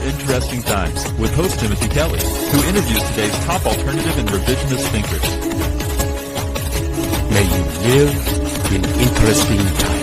Interesting Times with host Timothy Kelly, who interviews today's top alternative and revisionist thinkers. May you live in interesting times.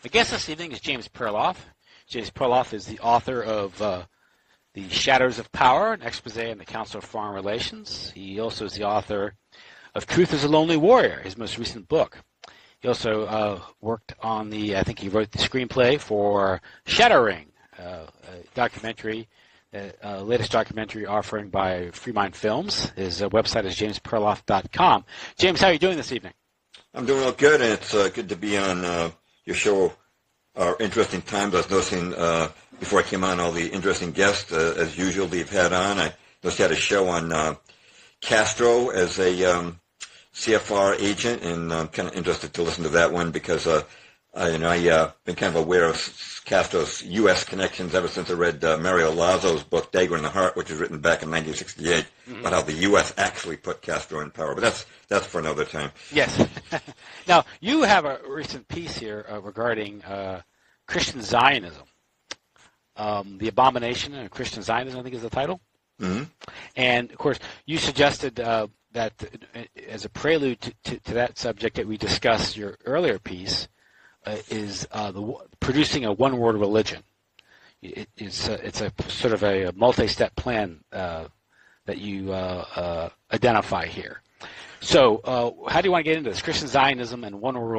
My guest this evening is James Perloff. James Perloff is the author of The Shadows of Power, an expose on the Council of Foreign Relations. He also is the author of Truth is a Lonely Warrior, his most recent book. He also worked on I think he wrote the screenplay for Shattering, a documentary, latest documentary offering by Free Mind Films. His website is jamesperloff.com. James, how are you doing this evening? I'm doing real good, and it's good to be on your show, Interesting Times. I was noticing before I came on all the interesting guests, as usual, that you've had on. I noticed you had a show on Castro as a CFR agent, and I'm kind of interested to listen to that one because I've been kind of aware of Castro's U.S. connections ever since I read Mario Lazo's book, Dagger in the Heart, which was written back in 1968, about how the U.S. actually put Castro in power. But that's for another time. Yes. Now, you have a recent piece here regarding Christian Zionism. The Abomination of Christian Zionism, I think is the title. Mm-hmm. And, of course, you suggested that as a prelude to that subject that we discussed your earlier piece, is producing a one-world religion. It's a sort of a multi-step plan that you identify here. So, how do you want to get into this? Christian Zionism and one-world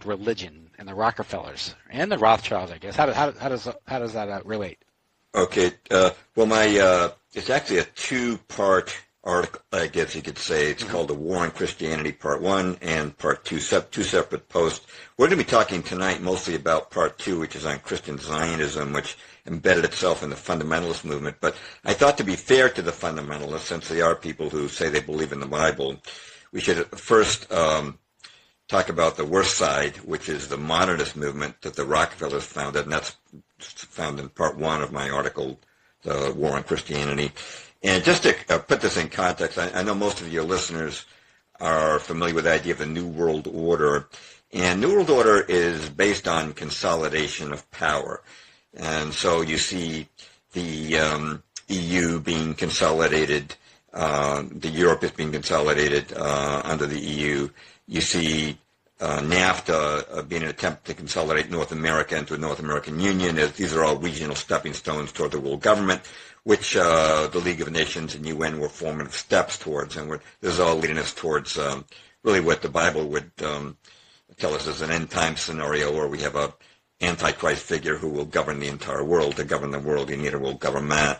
religion, and the Rockefellers and the Rothschilds, I guess. How does that relate? Okay. Well, it's actually a two-part article, I guess you could say. It's called The War on Christianity, Part 1 and Part 2, two separate posts. We're going to be talking tonight mostly about Part 2, which is on Christian Zionism, which embedded itself in the fundamentalist movement. But I thought, to be fair to the fundamentalists, since they are people who say they believe in the Bible, we should first talk about the worst side, which is the modernist movement that the Rockefellers founded, and that's found in Part 1 of my article, The War on Christianity. And just to put this in context, I know most of your listeners are familiar with the idea of the New World Order. And New World Order is based on consolidation of power. And so you see the EU being consolidated, the Europe is being consolidated under the EU. You see NAFTA being an attempt to consolidate North America into a North American Union. These are all regional stepping stones toward the world government, which the League of Nations and UN were formative steps towards. And this is all leading us towards really what the Bible would tell us is an end-time scenario where we have a Antichrist figure who will govern the entire world. To govern the world, you need a world government.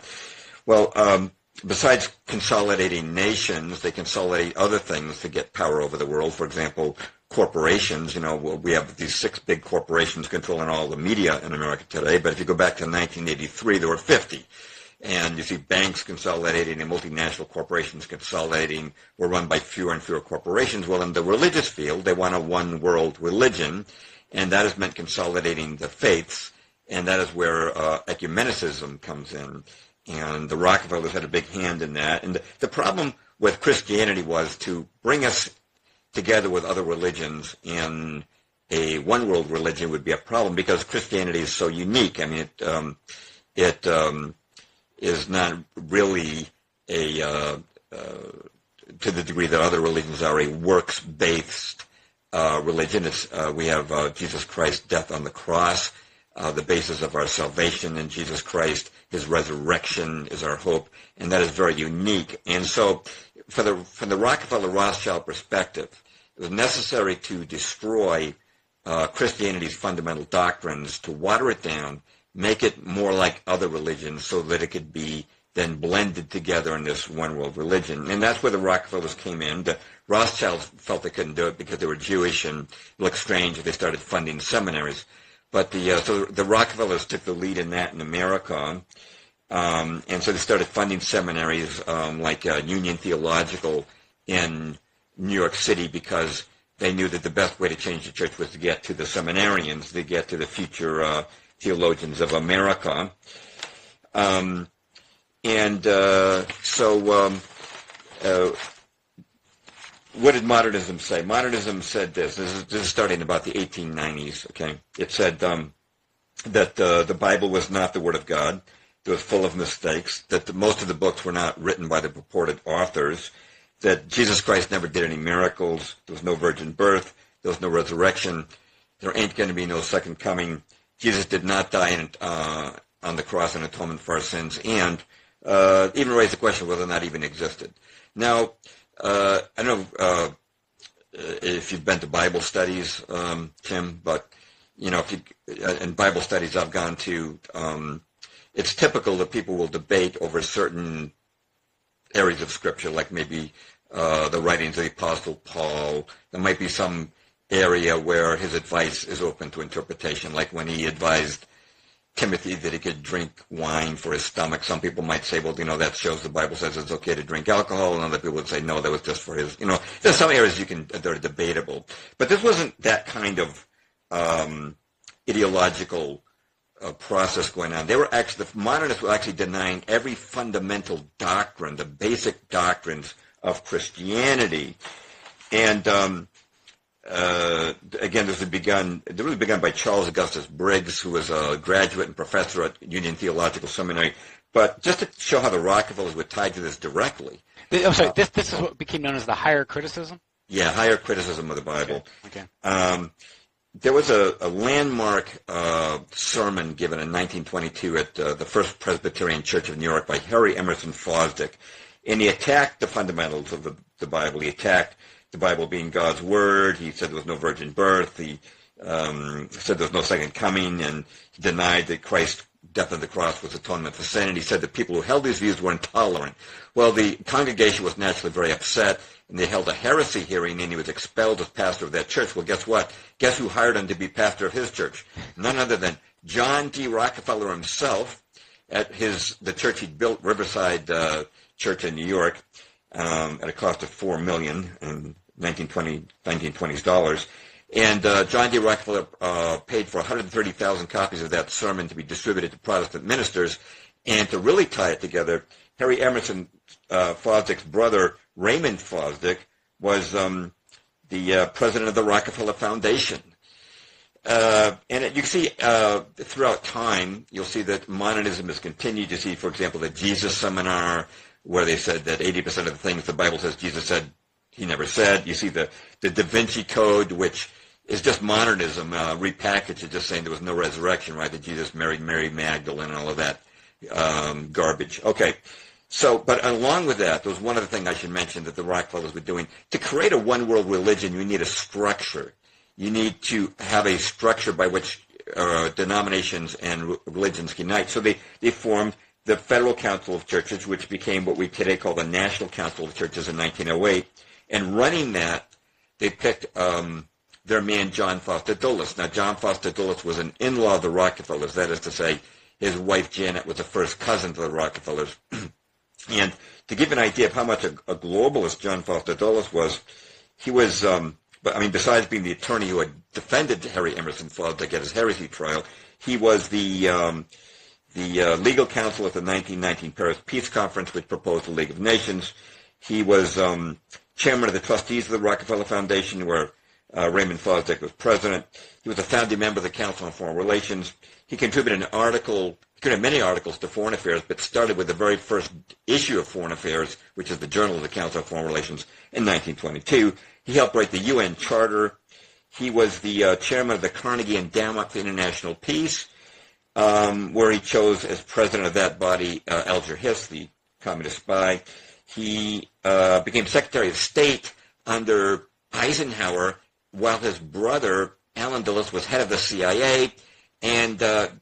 Well, besides consolidating nations, they consolidate other things to get power over the world. For example, corporations. We have these 6 big corporations controlling all the media in America today. But if you go back to 1983, there were 50. And you see banks consolidating and multinational corporations consolidating, were run by fewer and fewer corporations. Well, in the religious field, they want a one-world religion, and that has meant consolidating the faiths, and that is where ecumenicism comes in. And the Rockefellers had a big hand in that. And the problem with Christianity was to bring us together with other religions in a one world religion would be a problem because Christianity is so unique. I mean, it is not really a to the degree that other religions are a works-based religion. We have Jesus Christ's death on the cross, the basis of our salvation in Jesus Christ. His resurrection is our hope, and that is very unique. And so, from the Rockefeller-Rothschild perspective, it was necessary to destroy Christianity's fundamental doctrines, to water it down, make it more like other religions so that it could be then blended together in this one world religion. And that's where the Rockefellers came in. The Rothschilds felt they couldn't do it because they were Jewish and looked strange if they started funding seminaries. But so the Rockefellers took the lead in that in America. And so they started funding seminaries like Union Theological in New York City because they knew that the best way to change the church was to get to the seminarians, to get to the future theologians of America. What did modernism say? Modernism said this. This is starting about the 1890s, okay? It said that the Bible was not the Word of God. It was full of mistakes, that most of the books were not written by the purported authors, that Jesus Christ never did any miracles, there was no virgin birth, there was no resurrection, there ain't going to be no second coming, Jesus did not die on the cross in atonement for our sins, and even raised the question whether or not even existed. Now, I don't know if you've been to Bible studies, Tim, but, you know, in Bible studies I've gone to, it's typical that people will debate over certain areas of Scripture, like maybe the writings of the Apostle Paul. There might be some area where his advice is open to interpretation, like when he advised Timothy that he could drink wine for his stomach. Some people might say, well, you know, that shows the Bible says it's okay to drink alcohol, and other people would say, no, that was just for his, you know, there's some areas that are debatable. But this wasn't that kind of ideological process going on. The modernists were actually denying every fundamental doctrine, the basic doctrines of Christianity. And again, this was begun by Charles Augustus Briggs, who was a graduate and professor at Union Theological Seminary. But just to show how the Rockefellers were tied to this directly. I'm sorry, this is what became known as the higher criticism? Yeah, higher criticism of the Bible. Okay. There was a landmark sermon given in 1922 at the First Presbyterian Church of New York by Harry Emerson Fosdick, and he attacked the fundamentals of the Bible. He attacked the Bible being God's Word. He said there was no virgin birth. He said there was no second coming, and he denied that Christ's death on the cross was atonement for sin, and he said that people who held these views were intolerant. Well, the congregation was naturally very upset, and they held a heresy hearing, and he was expelled as pastor of that church. Well, guess what? Guess who hired him to be pastor of his church? None other than John D. Rockefeller himself at the church he'd built, Riverside Church in New York, at a cost of $4 million in 1920s dollars. And John D. Rockefeller paid for 130,000 copies of that sermon to be distributed to Protestant ministers. And to really tie it together, Harry Emerson Fosdick's brother, Raymond Fosdick, was the president of the Rockefeller Foundation. And you can see throughout time, you'll see that modernism has continued. You see, for example, the Jesus Seminar, where they said that 80% of the things the Bible says Jesus said, he never said. You see the Da Vinci Code, which is just modernism repackaged. It's just saying there was no resurrection, right? That Jesus married Mary Magdalene and all of that garbage. Okay. So, but along with that, there was one other thing I should mention that the Rockefellers were doing. To create a one-world religion, you need a structure. You need to have a structure by which denominations and religions can unite. So they formed the Federal Council of Churches, which became what we today call the National Council of Churches in 1908. And running that, they picked their man, John Foster Dulles. Now, John Foster Dulles was an in-law of the Rockefellers. That is to say, his wife, Janet, was a first cousin to the Rockefellers. And to give an idea of how much a globalist John Foster Dulles was, he was, besides being the attorney who had defended Harry Emerson Fosdick at his heresy trial, he was the legal counsel at the 1919 Paris Peace Conference, which proposed the League of Nations. He was chairman of the trustees of the Rockefeller Foundation, where Raymond Fosdick was president. He was a founding member of the Council on Foreign Relations. He contributed many articles to Foreign Affairs, but started with the very first issue of Foreign Affairs, which is the Journal of the Council on Foreign Relations, in 1922. He helped write the UN Charter. He was the chairman of the Carnegie Endowment for International Peace, where he chose as president of that body Alger Hiss, the communist spy. He became Secretary of State under Eisenhower, while his brother, Allen Dulles, was head of the CIA and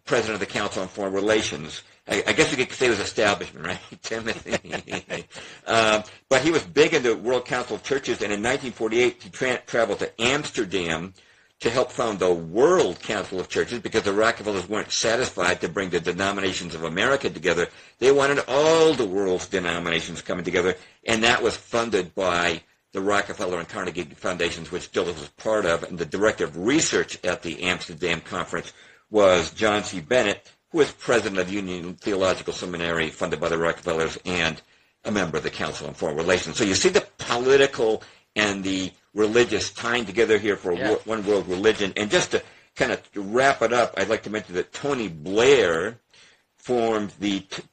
president of the Council on Foreign Relations. I guess you could say it was establishment, right, Timothy? But he was big in the World Council of Churches, and in 1948 he traveled to Amsterdam to help found the World Council of Churches because the Rockefellers weren't satisfied to bring the denominations of America together. They wanted all the world's denominations coming together, and that was funded by the Rockefeller and Carnegie Foundations, which Dulles was part of, and the director of research at the Amsterdam conference was John C. Bennett, who was president of Union Theological Seminary, funded by the Rockefellers, and a member of the Council on Foreign Relations. So you see the political and the religious tying together here for one world religion. And just to kind of wrap it up, I'd like to mention that Tony Blair formed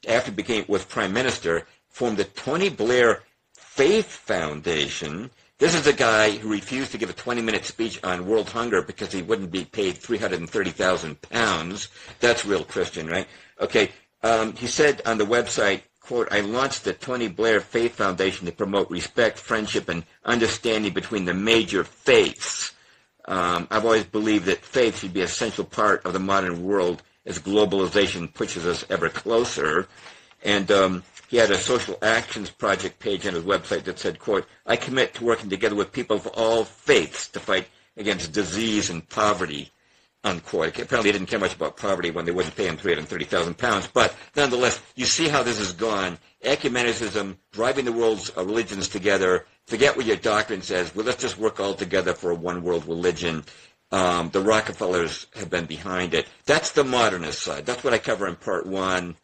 after he was prime minister, formed the Tony Blair Faith Foundation. This is a guy who refused to give a 20-minute speech on world hunger because he wouldn't be paid £330,000. That's real Christian, right? Okay. He said on the website, quote, "I launched the Tony Blair Faith Foundation to promote respect, friendship, and understanding between the major faiths. I've always believed that faith should be an essential part of the modern world as globalization pushes us ever closer." And he had a social actions project page on his website that said, quote, "I commit to working together with people of all faiths to fight against disease and poverty," unquote. Apparently he didn't care much about poverty when they wouldn't pay him £330,000. But nonetheless, you see how this has gone. Ecumenicism, driving the world's religions together. Forget what your doctrine says. Well, let's just work all together for a one world religion. The Rockefellers have been behind it. That's the modernist side. That's what I cover in part one.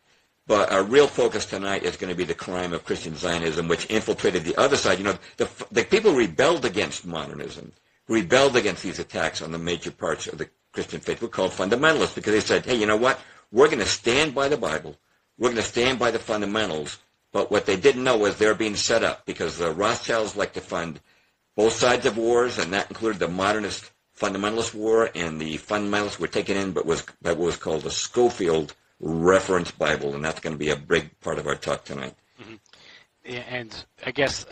But our real focus tonight is going to be the crime of Christian Zionism, which infiltrated the other side. You know, the people rebelled against modernism, rebelled against these attacks on the major parts of the Christian faith, were called fundamentalists because they said, hey, you know what? We're going to stand by the Bible. We're going to stand by the fundamentals. But what they didn't know was they're being set up because the Rothschilds like to fund both sides of wars, and that included the modernist fundamentalist war, and the fundamentalists were taken in, but that was called the Scofield Reference Bible, and that's going to be a big part of our talk tonight. Mm-hmm. Yeah, and I guess,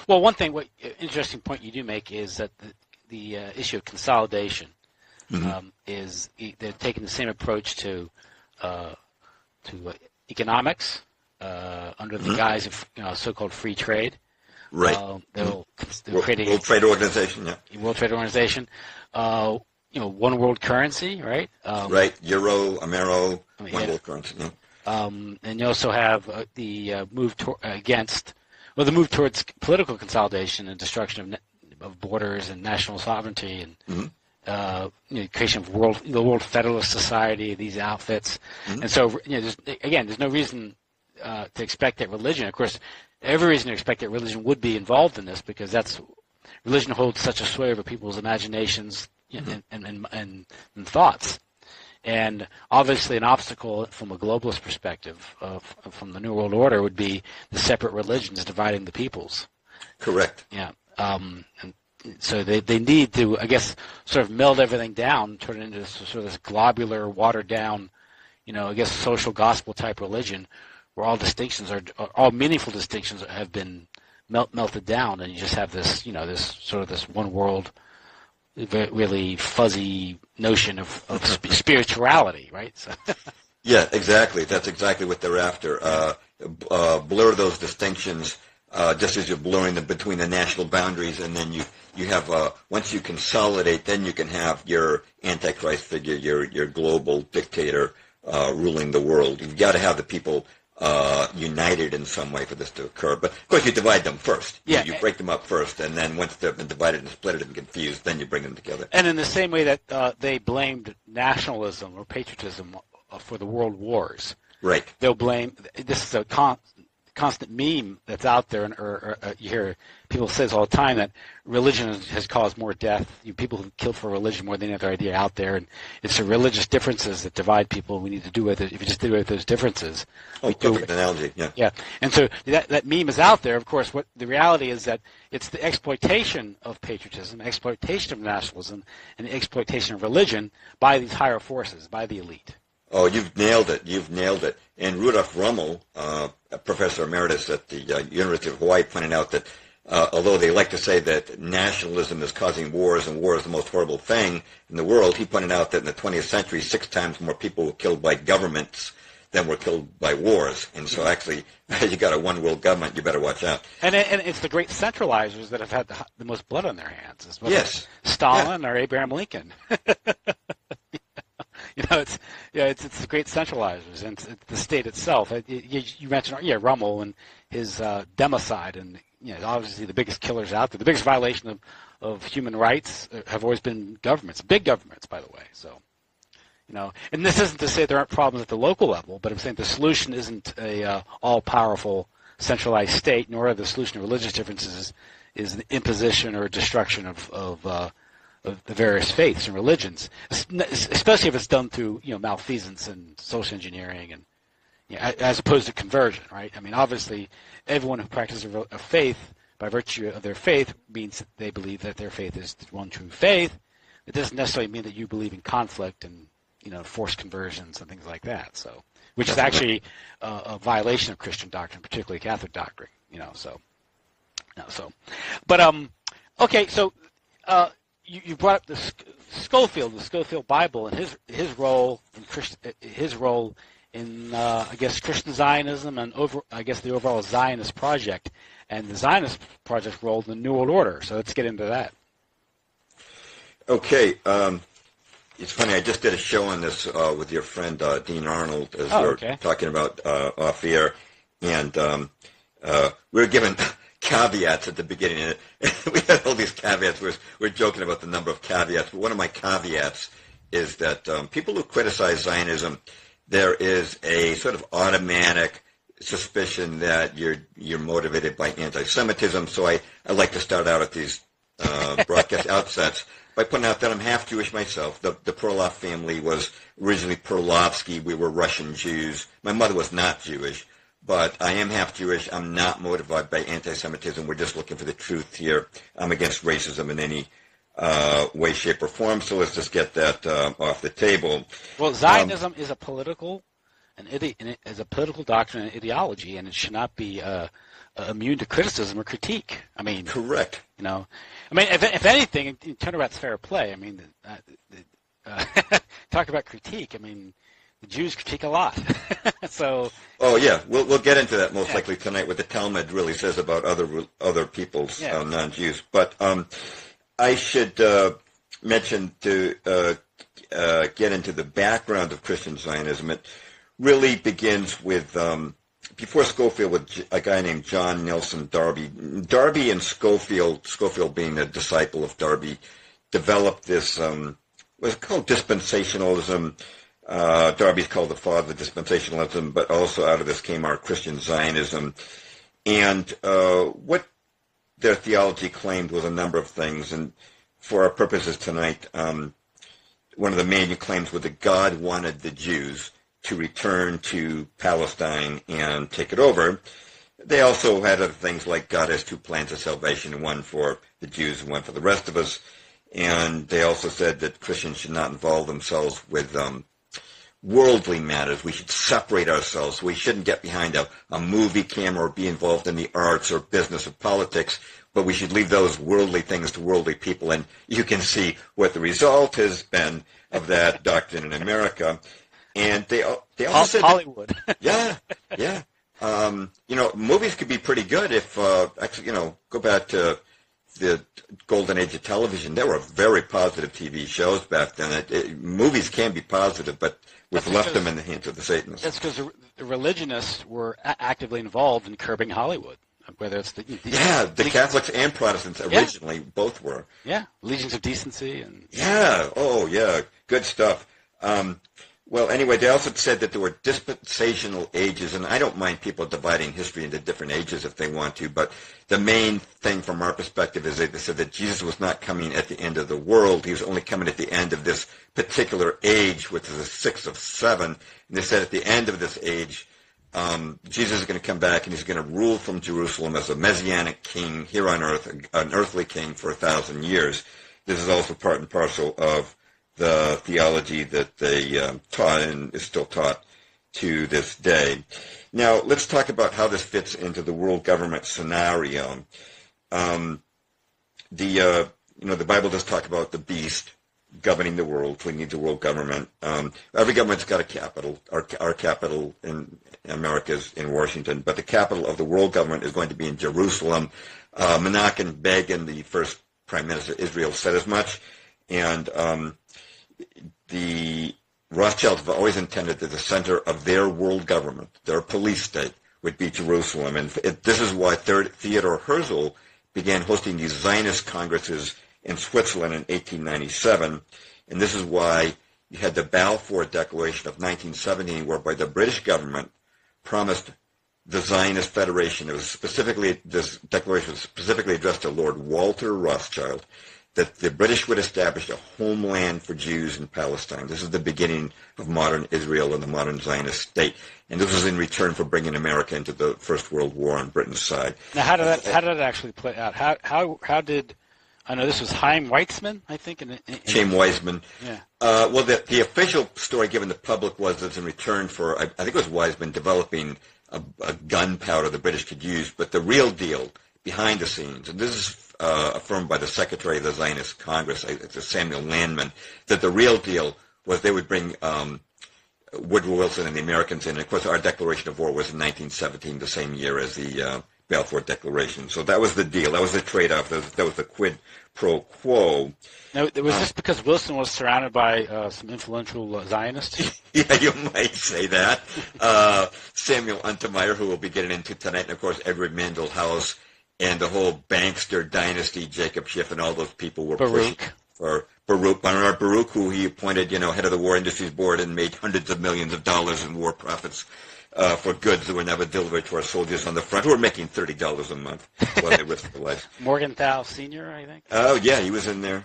one thing, interesting point you do make is that the issue of consolidation is they're taking the same approach to economics under the guise of so-called free trade. Right. They're creating World Trade Organization. Yeah. World Trade Organization. One world currency, right? Right. Euro, Amero, one world currency. Yeah. And you also have the move towards political consolidation and destruction of borders and national sovereignty and creation of the World Federalist Society, these outfits. And so, there's no reason to expect that religion, of course, every reason to expect that religion would be involved in this because religion holds such a sway over people's imaginations and thoughts. And obviously an obstacle from a globalist perspective from the New World Order would be the separate religions dividing the peoples. Correct. Yeah. And so they need to, I guess, sort of meld everything down, turn it into sort of this globular, watered down, I guess social gospel type religion where all distinctions all meaningful distinctions have been melted down, and you just have this, this sort of this one world, really fuzzy notion of spirituality, right? So. Yeah, exactly. That's exactly what they're after. Blur those distinctions, just as you're blurring them between the national boundaries, and then you have once you consolidate, then you can have your Antichrist figure, your global dictator ruling the world. You've got to have the people united in some way for this to occur. But, of course, you divide them first. Yeah. You break them up first, and then once they've been divided and split and confused, then you bring them together. And in the same way that they blamed nationalism or patriotism for the world wars. Right. They'll blame – this is a constant meme that's out there, or you hear people say this all the time, that religion has caused more death. People who killed for religion more than any other idea out there, and it's the religious differences that divide people. We need to do with it. If you just do away with those differences. Oh, perfect analogy. Yeah. Yeah, and so that meme is out there. Of course, what the reality is that it's the exploitation of patriotism, exploitation of nationalism, and the exploitation of religion by these higher forces, by the elite. Oh, you've nailed it. You've nailed it. And Rudolph Rummel, a professor emeritus at the University of Hawaii, pointed out that although they like to say that nationalism is causing wars and war is the most horrible thing in the world, he pointed out that in the 20th century, 6 times more people were killed by governments than were killed by wars. And so actually, you got a one-world government, you better watch out. And it's the great centralizers that have had the most blood on their hands. Yes. Stalin or Abraham Lincoln. It's the great centralizers, and it's the state itself. You mentioned Rummel and his democide, and obviously the biggest killers out there, the biggest violation of human rights have always been governments, big governments, by the way. So, and this isn't to say there aren't problems at the local level, but I'm saying the solution isn't a all-powerful centralized state, nor are the solution to religious differences is the imposition or destruction of the various faiths and religions, especially if it's done through malfeasance and social engineering, and as opposed to conversion, right? I mean, obviously, everyone who practices a faith by virtue of their faith means that they believe that their faith is the one true faith. It doesn't necessarily mean that you believe in conflict and forced conversions and things like that. So, which is actually a violation of Christian doctrine, particularly Catholic doctrine. Okay, so. You brought up the Scofield Bible, and his role in I guess Christian Zionism and the overall Zionist project, and the Zionist project's role in the New World Order. So let's get into that. Okay, it's funny. I just did a show on this with your friend Dean Arnold, as we were talking about off air, and we were given caveats at the beginning. We had all these caveats. We're joking about the number of caveats, but one of my caveats is that people who criticize Zionism, there is a sort of automatic suspicion that you're motivated by anti-Semitism. So I like to start out at these broadcast outsets by pointing out that I'm half Jewish myself. The Perloff family was originally Perlovsky. We were Russian Jews. My mother was not Jewish. But I am half Jewish. I'm not motivated by anti-Semitism. We're just looking for the truth here. I'm against racism in any way, shape, or form. So let's just get that off the table. Well, Zionism is a political doctrine and ideology, and it should not be immune to criticism or critique. I mean, correct. If anything, turnabout's fair play. I mean, talk about critique. I mean, the Jews critique a lot. So. Oh yeah, we'll get into that most likely tonight. What the Talmud really says about other people's non-Jews. But I should mention to get into the background of Christian Zionism. It really begins with before Scofield, with a guy named John Nelson Darby. Darby and Scofield being a disciple of Darby, developed this what's called dispensationalism. Darby's called the father of dispensationalism, but also out of this came our Christian Zionism. And what their theology claimed was a number of things. And for our purposes tonight, one of the main claims was that God wanted the Jews to return to Palestine and take it over. They also had other things like God has 2 plans of salvation, one for the Jews and one for the rest of us. And they also said that Christians should not involve themselves with worldly matters. We should separate ourselves. We shouldn't get behind a movie camera or be involved in the arts or business or politics, but we should leave those worldly things to worldly people. And you can see what the result has been of that doctrine in America. And they also said Hollywood. Yeah. Movies could be pretty good if go back to the golden age of television. There were very positive TV shows back then. Movies can be positive, but we've left them in the hands of the Satanists. That's because the religionists were actively involved in curbing Hollywood, whether it's the Catholics and Protestants originally both were. Yeah, Legions of Decency and good stuff. Well, anyway, they also said that there were dispensational ages, and I don't mind people dividing history into different ages if they want to, but the main thing from our perspective is they said that Jesus was not coming at the end of the world. He was only coming at the end of this particular age, which is a 6 of 7. And they said at the end of this age, Jesus is going to come back and he's going to rule from Jerusalem as a messianic king here on earth, an earthly king for 1,000 years. This is also part and parcel of the theology that they taught and is still taught to this day. Now, let's talk about how this fits into the world government scenario. The Bible does talk about the beast governing the world. We need the world government. Every government's got a capital. Our capital in America is in Washington, but the capital of the world government is going to be in Jerusalem. Menachem Begin, the first prime minister of Israel, said as much, and the Rothschilds have always intended that the center of their world government, their police state, would be Jerusalem. And this is why Theodor Herzl began hosting these Zionist congresses in Switzerland in 1897. And this is why you had the Balfour Declaration of 1917, whereby the British government promised the Zionist Federation, this declaration was specifically addressed to Lord Walter Rothschild, that the British would establish a homeland for Jews in Palestine. This is the beginning of modern Israel and the modern Zionist state. And this was in return for bringing America into the First World War on Britain's side. Now, how did that actually play out? How did, I know this was Chaim Weizmann, I think? Chaim Weizmann. Yeah. Well, the official story given the public was that in return for, I think it was Weizmann, developing a gunpowder the British could use. But the real deal behind the scenes, and this is affirmed by the Secretary of the Zionist Congress, Samuel Landman, that the real deal was they would bring Woodrow Wilson and the Americans in. And, of course, our declaration of war was in 1917, the same year as the Balfour Declaration. So that was the deal. That was the trade-off. That was the quid pro quo. Now, was this because Wilson was surrounded by some influential Zionists? Yeah, you might say that. Samuel Untermeyer, who we'll be getting into tonight, and, of course, Edward Mandell House, and the whole Bankster dynasty, Jacob Schiff, and all those people were pushing for Bernard Baruch, who he appointed, head of the War Industries Board and made hundreds of millions of dollars in war profits for goods that were never delivered to our soldiers on the front, who were making $30 a month while they risked their lives. Morgenthau Sr., I think? Oh, yeah, he was in there.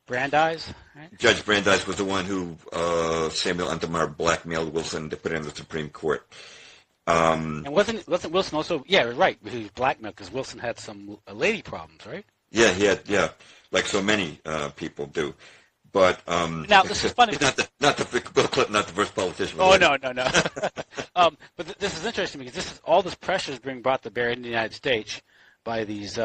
Brandeis, right? Judge Brandeis was the one who Samuel Untermeyer blackmailed Wilson to put in the Supreme Court. And wasn't Wilson also? Yeah, right. He was blackmailed because Wilson had some lady problems, right? Yeah, he had. Yeah, like so many people do. But now this is funny. Not Bill Clinton, not the first politician. Oh no. But this is interesting because all this pressure is being brought to bear in the United States by these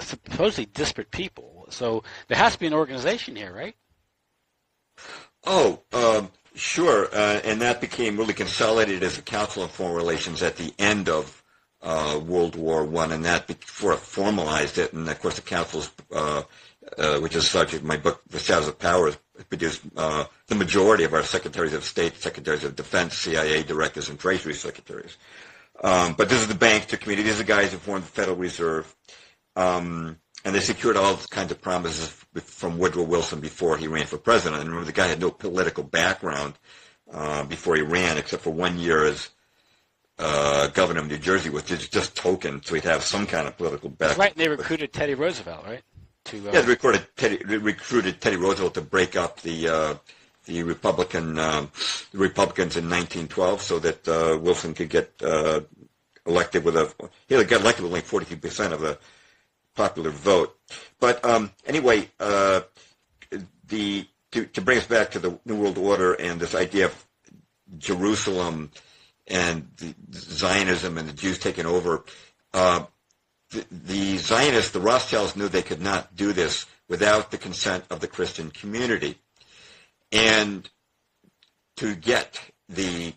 supposedly disparate people. So there has to be an organization here, right? Oh. Sure, and that became really consolidated as a Council on Foreign Relations at the end of World War I, and that formalized it. And, of course, the Council's, which is the subject of my book, The Shadows of Power, produced the majority of our Secretaries of State, Secretaries of Defense, CIA directors, and Treasury secretaries. But this is the banks, the community. These are the guys who formed the Federal Reserve. And they secured all kinds of promises from Woodrow Wilson before he ran for president. And remember, the guy had no political background before he ran, except for 1 year as governor of New Jersey, which is just token, so he'd have some kind of political background. Right, and they recruited Teddy Roosevelt, right? Yeah, they recruited Teddy Roosevelt to break up the Republicans in 1912 so that Wilson could get elected he got elected with only 42% of the popular vote. But anyway, to bring us back to the New World Order and this idea of Jerusalem and the Zionism and the Jews taking over, the Zionists, the Rothschilds, knew they could not do this without the consent of the Christian community. And to get the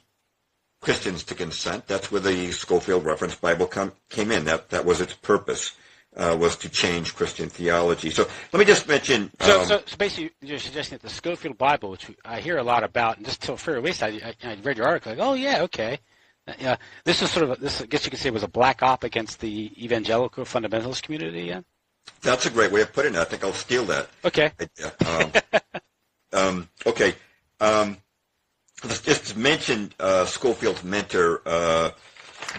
Christians to consent, that's where the Scofield Reference Bible came in. That was its purpose. Was to change Christian theology. So let me just mention. So basically, you're suggesting that the Scofield Bible, which I hear a lot about, and just till fair least, I read your article. Like, oh yeah, okay. This is sort of I guess you could say, was a black op against the evangelical fundamentalist community. Yeah. That's a great way of putting it. I think I'll steal that. Okay. Okay. just mentioned Scofield's mentor,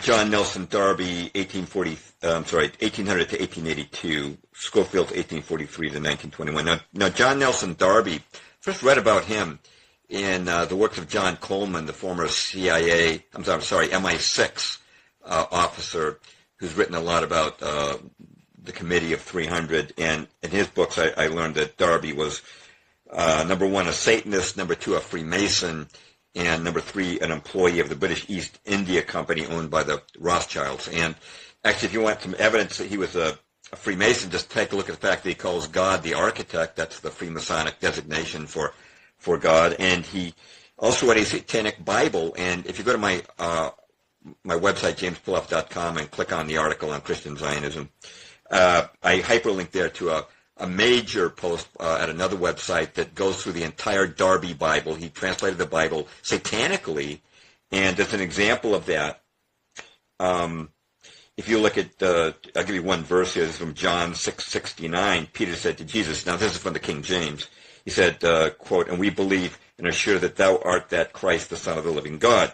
John Nelson Darby, 1800 to 1882. Scofield's 1843 to 1921. Now, John Nelson Darby, first read about him in the works of John Coleman, the former MI6 officer, who's written a lot about the Committee of 300. And in his books, I learned that Darby was, number one, a Satanist, number two, a Freemason, and number three, an employee of the British East India Company owned by the Rothschilds. And actually, if you want some evidence that he was a Freemason, just take a look at the fact that he calls God the architect. That's the Freemasonic designation for God. And he also read a Satanic Bible. And if you go to my website, jamesperloff.com, and click on the article on Christian Zionism, I hyperlink there to a major post at another website that goes through the entire Darby Bible. He translated the Bible satanically, and as an example of that, if you look at, I'll give you one verse here. This is from John 6:69. Peter said to Jesus, now this is from the King James, he said, quote, and we believe and are sure that thou art that Christ, the Son of the living God,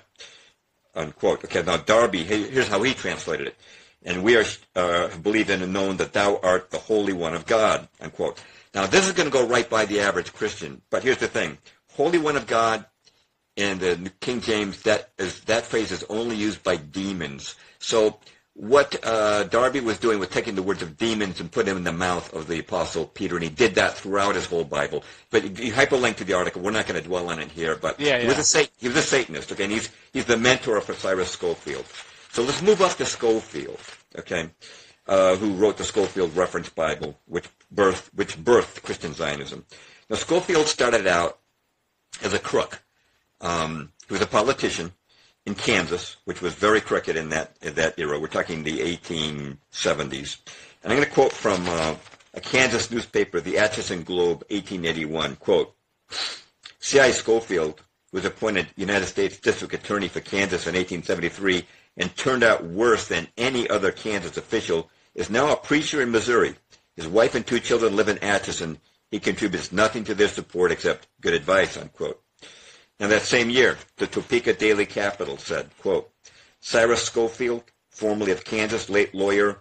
unquote. Okay, now Darby, here's how he translated it. And we have believed and known that thou art the Holy One of God, unquote. Now, this is going to go right by the average Christian, but here's the thing. Holy One of God in the King James, that phrase is only used by demons. So what Darby was doing was taking the words of demons and putting them in the mouth of the Apostle Peter, and he did that throughout his whole Bible. But you hyperlink to the article. We're not going to dwell on it here, but he was a Satanist, okay, and he's the mentor for Cyrus Scofield. So let's move up to Scofield, okay, who wrote the Scofield Reference Bible, which birthed Christian Zionism. Now, Scofield started out as a crook. He was a politician in Kansas, which was very crooked in that era. We're talking the 1870s. And I'm going to quote from a Kansas newspaper, the Atchison Globe, 1881, quote, C.I. Scofield was appointed United States District Attorney for Kansas in 1873 and turned out worse than any other Kansas official, is now a preacher in Missouri. His wife and two children live in Atchison. He contributes nothing to their support except good advice, unquote. Now, that same year, the Topeka Daily Capital said, quote, Cyrus Scofield, formerly of Kansas, late lawyer,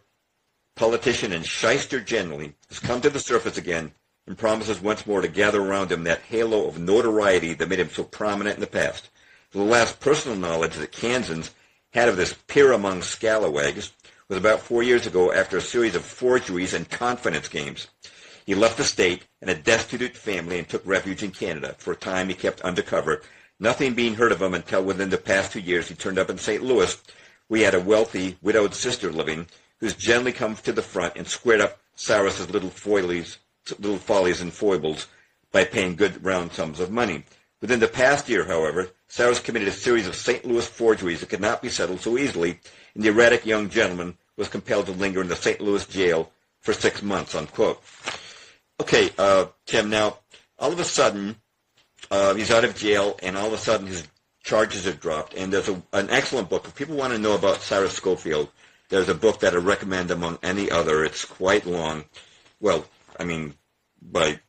politician, and shyster generally, has come to the surface again and promises once more to gather around him that halo of notoriety that made him so prominent in the past. The last personal knowledge that Kansans had of this peer among scalawags was about 4 years ago after a series of forgeries and confidence games. He left the state and a destitute family and took refuge in Canada. For a time he kept undercover, nothing being heard of him until within the past 2 years he turned up in St. Louis. We had a wealthy, widowed sister living who's generally come to the front and squared up Cyrus's little follies and foibles by paying good round sums of money. Within the past year, however, Cyrus committed a series of St. Louis forgeries that could not be settled so easily, and the erratic young gentleman was compelled to linger in the St. Louis jail for 6 months, unquote. Okay, Tim, now, all of a sudden, he's out of jail, and all of a sudden his charges are dropped, and there's an excellent book. If people want to know about Cyrus Scofield, there's a book that I recommend among any other. It's quite long. Well, I mean, by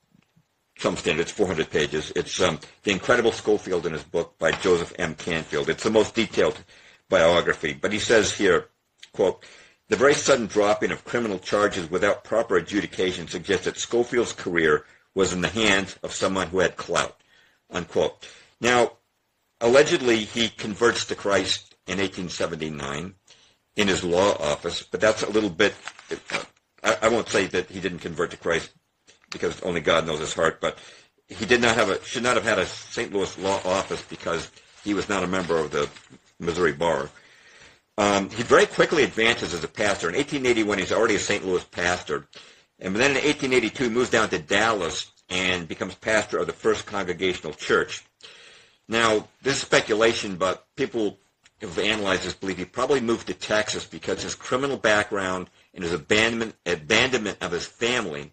some standards, 400 pages. It's The Incredible Scofield in his book by Joseph M. Canfield. It's the most detailed biography. But he says here, quote, the very sudden dropping of criminal charges without proper adjudication suggests that Scofield's career was in the hands of someone who had clout, unquote. Now, allegedly, he converts to Christ in 1879 in his law office, but that's a little bit, I won't say that he didn't convert to Christ because only God knows his heart, but he should not have had a St. Louis law office because he was not a member of the Missouri Bar. He very quickly advances as a pastor. In 1881, he's already a St. Louis pastor. And then in 1882, he moves down to Dallas and becomes pastor of the First Congregational Church. Now, this is speculation, but people who've analyzed this believe he probably moved to Texas because his criminal background and his abandonment of his family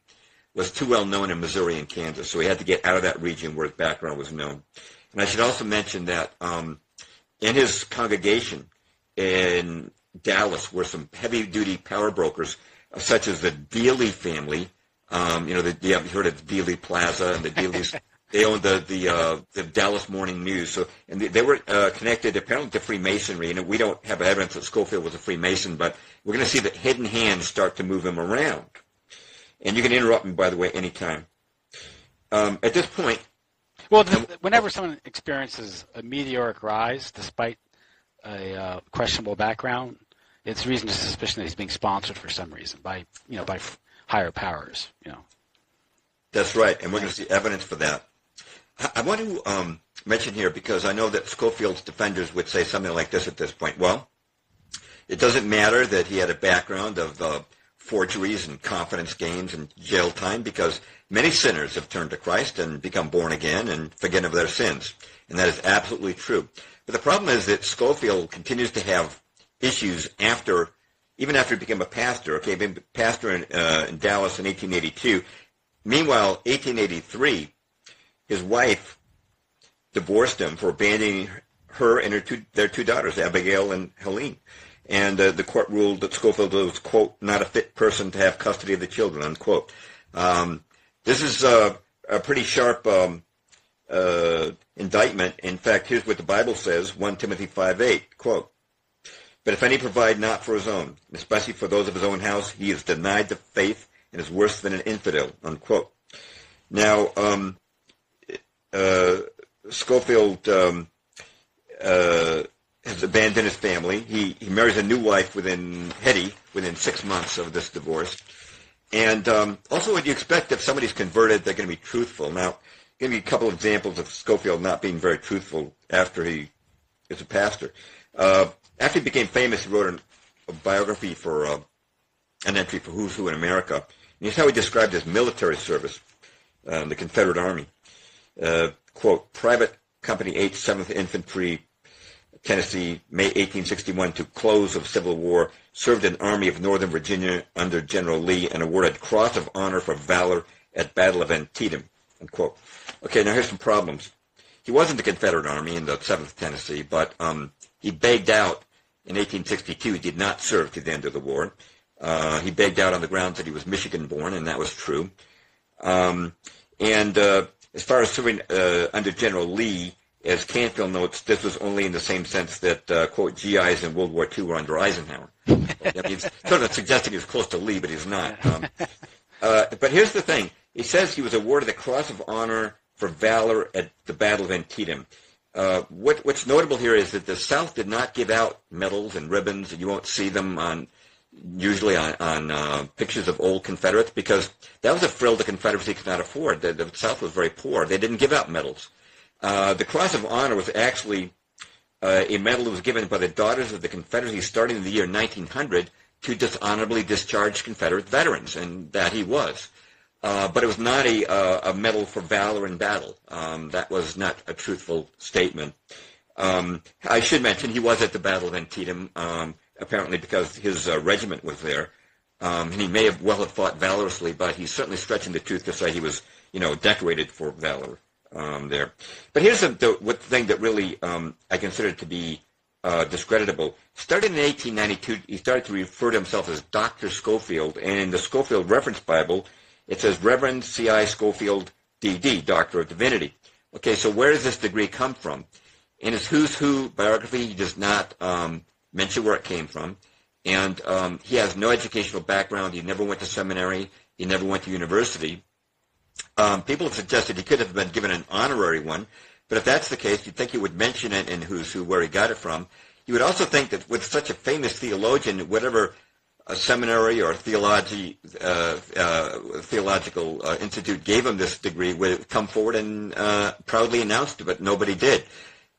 was too well known in Missouri and Kansas, so he had to get out of that region where his background was known. And I should also mention that in his congregation in Dallas were some heavy-duty power brokers, such as the Dealey family. You have heard of Dealey Plaza and the Dealeys. They owned the Dallas Morning News. So, and they were connected apparently to Freemasonry. And we don't have evidence that Scofield was a Freemason, but we're going to see that hidden hands start to move him around. And you can interrupt me, by the way, anytime. At this point, well, whenever someone experiences a meteoric rise, despite a questionable background, it's reason to suspicion that he's being sponsored for some reason by higher powers. That's right, and we're going to see evidence for that. I want to mention here, because I know that Scofield's defenders would say something like this at this point. Well, it doesn't matter that he had a background of forgeries and confidence games and jail time, because many sinners have turned to Christ and become born again and forgiven of their sins. And that is absolutely true. But the problem is that Scofield continues to have issues even after he became a pastor. Okay, he became a pastor in Dallas in 1882. Meanwhile, 1883, his wife divorced him for abandoning her and their two daughters, Abigail and Helene. And the court ruled that Scofield was, quote, not a fit person to have custody of the children, unquote. This is a pretty sharp indictment. In fact, here's what the Bible says, 1 Timothy 5:8, quote, but if any provide not for his own, especially for those of his own house, he is denied the faith and is worse than an infidel, unquote. Now, Scofield has abandoned his family. He marries a new wife within 6 months of this divorce. And also, what you expect if somebody's converted, they're going to be truthful. Now, I'll give you a couple of examples of Scofield not being very truthful after he is a pastor. After he became famous, he wrote a biography for an entry for Who's Who in America. And here's how he described his military service, the Confederate Army. Quote, Private Company 8th, 7th Infantry, Tennessee, May 1861 to close of Civil War, served in Army of Northern Virginia under General Lee and awarded Cross of Honor for valor at Battle of Antietam, unquote. Okay, now here's some problems. He was in the Confederate Army in the 7th Tennessee, but he begged out in 1862. He did not serve to the end of the war. He begged out on the grounds that he was Michigan-born, and that was true. As far as serving under General Lee, as Canfield notes, this was only in the same sense that, quote, GIs in World War II were under Eisenhower. I mean, sort of suggesting he was close to Lee, but he's not. But here's the thing. He says he was awarded the Cross of Honor for valor at the Battle of Antietam. What's notable here is that the South did not give out medals and ribbons, and you won't see them usually on pictures of old Confederates, because that was a frill the Confederacy could not afford. The South was very poor. They didn't give out medals. The Cross of Honor was actually a medal that was given by the Daughters of the Confederacy starting in the year 1900 to dishonorably discharged Confederate veterans, and that he was. But it was not a medal for valor in battle. That was not a truthful statement. I should mention he was at the Battle of Antietam, apparently because his regiment was there. And he may have fought valorously, but he's certainly stretching the truth to say he was, decorated for valor there. But here's the thing that really I consider to be discreditable. Starting in 1892, he started to refer to himself as Dr. Scofield, and in the Scofield Reference Bible, it says Reverend C.I. Scofield, D.D., Doctor of Divinity. Okay, so where does this degree come from? In his Who's Who biography, he does not mention where it came from, and he has no educational background. He never went to seminary. He never went to university. People have suggested he could have been given an honorary one, but if that's the case, you'd think he would mention it in Who's Who, where he got it from. You would also think that with such a famous theologian, whatever a seminary or theological institute gave him this degree would come forward and proudly announced it, but nobody did.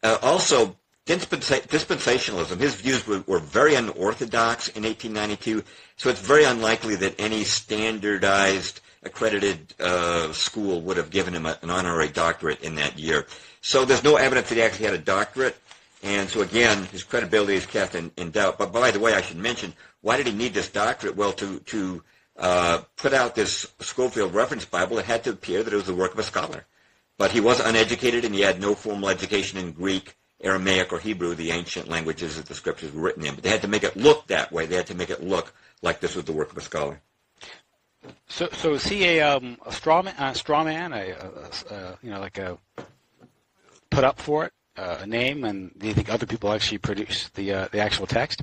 Also, dispensationalism, his views were very unorthodox in 1892, so it's very unlikely that any standardized, accredited school would have given him an honorary doctorate in that year. So there's no evidence that he actually had a doctorate, and so again, his credibility is cast in doubt. But by the way, I should mention, why did he need this doctorate? Well, to put out this Scofield Reference Bible, it had to appear that it was the work of a scholar. But he was uneducated, and he had no formal education in Greek, Aramaic, or Hebrew, the ancient languages that the scriptures were written in. But they had to make it look that way. They had to make it look like this was the work of a scholar. So is he a straw man, like a put up for it, a name, and do you think other people actually produce the actual text?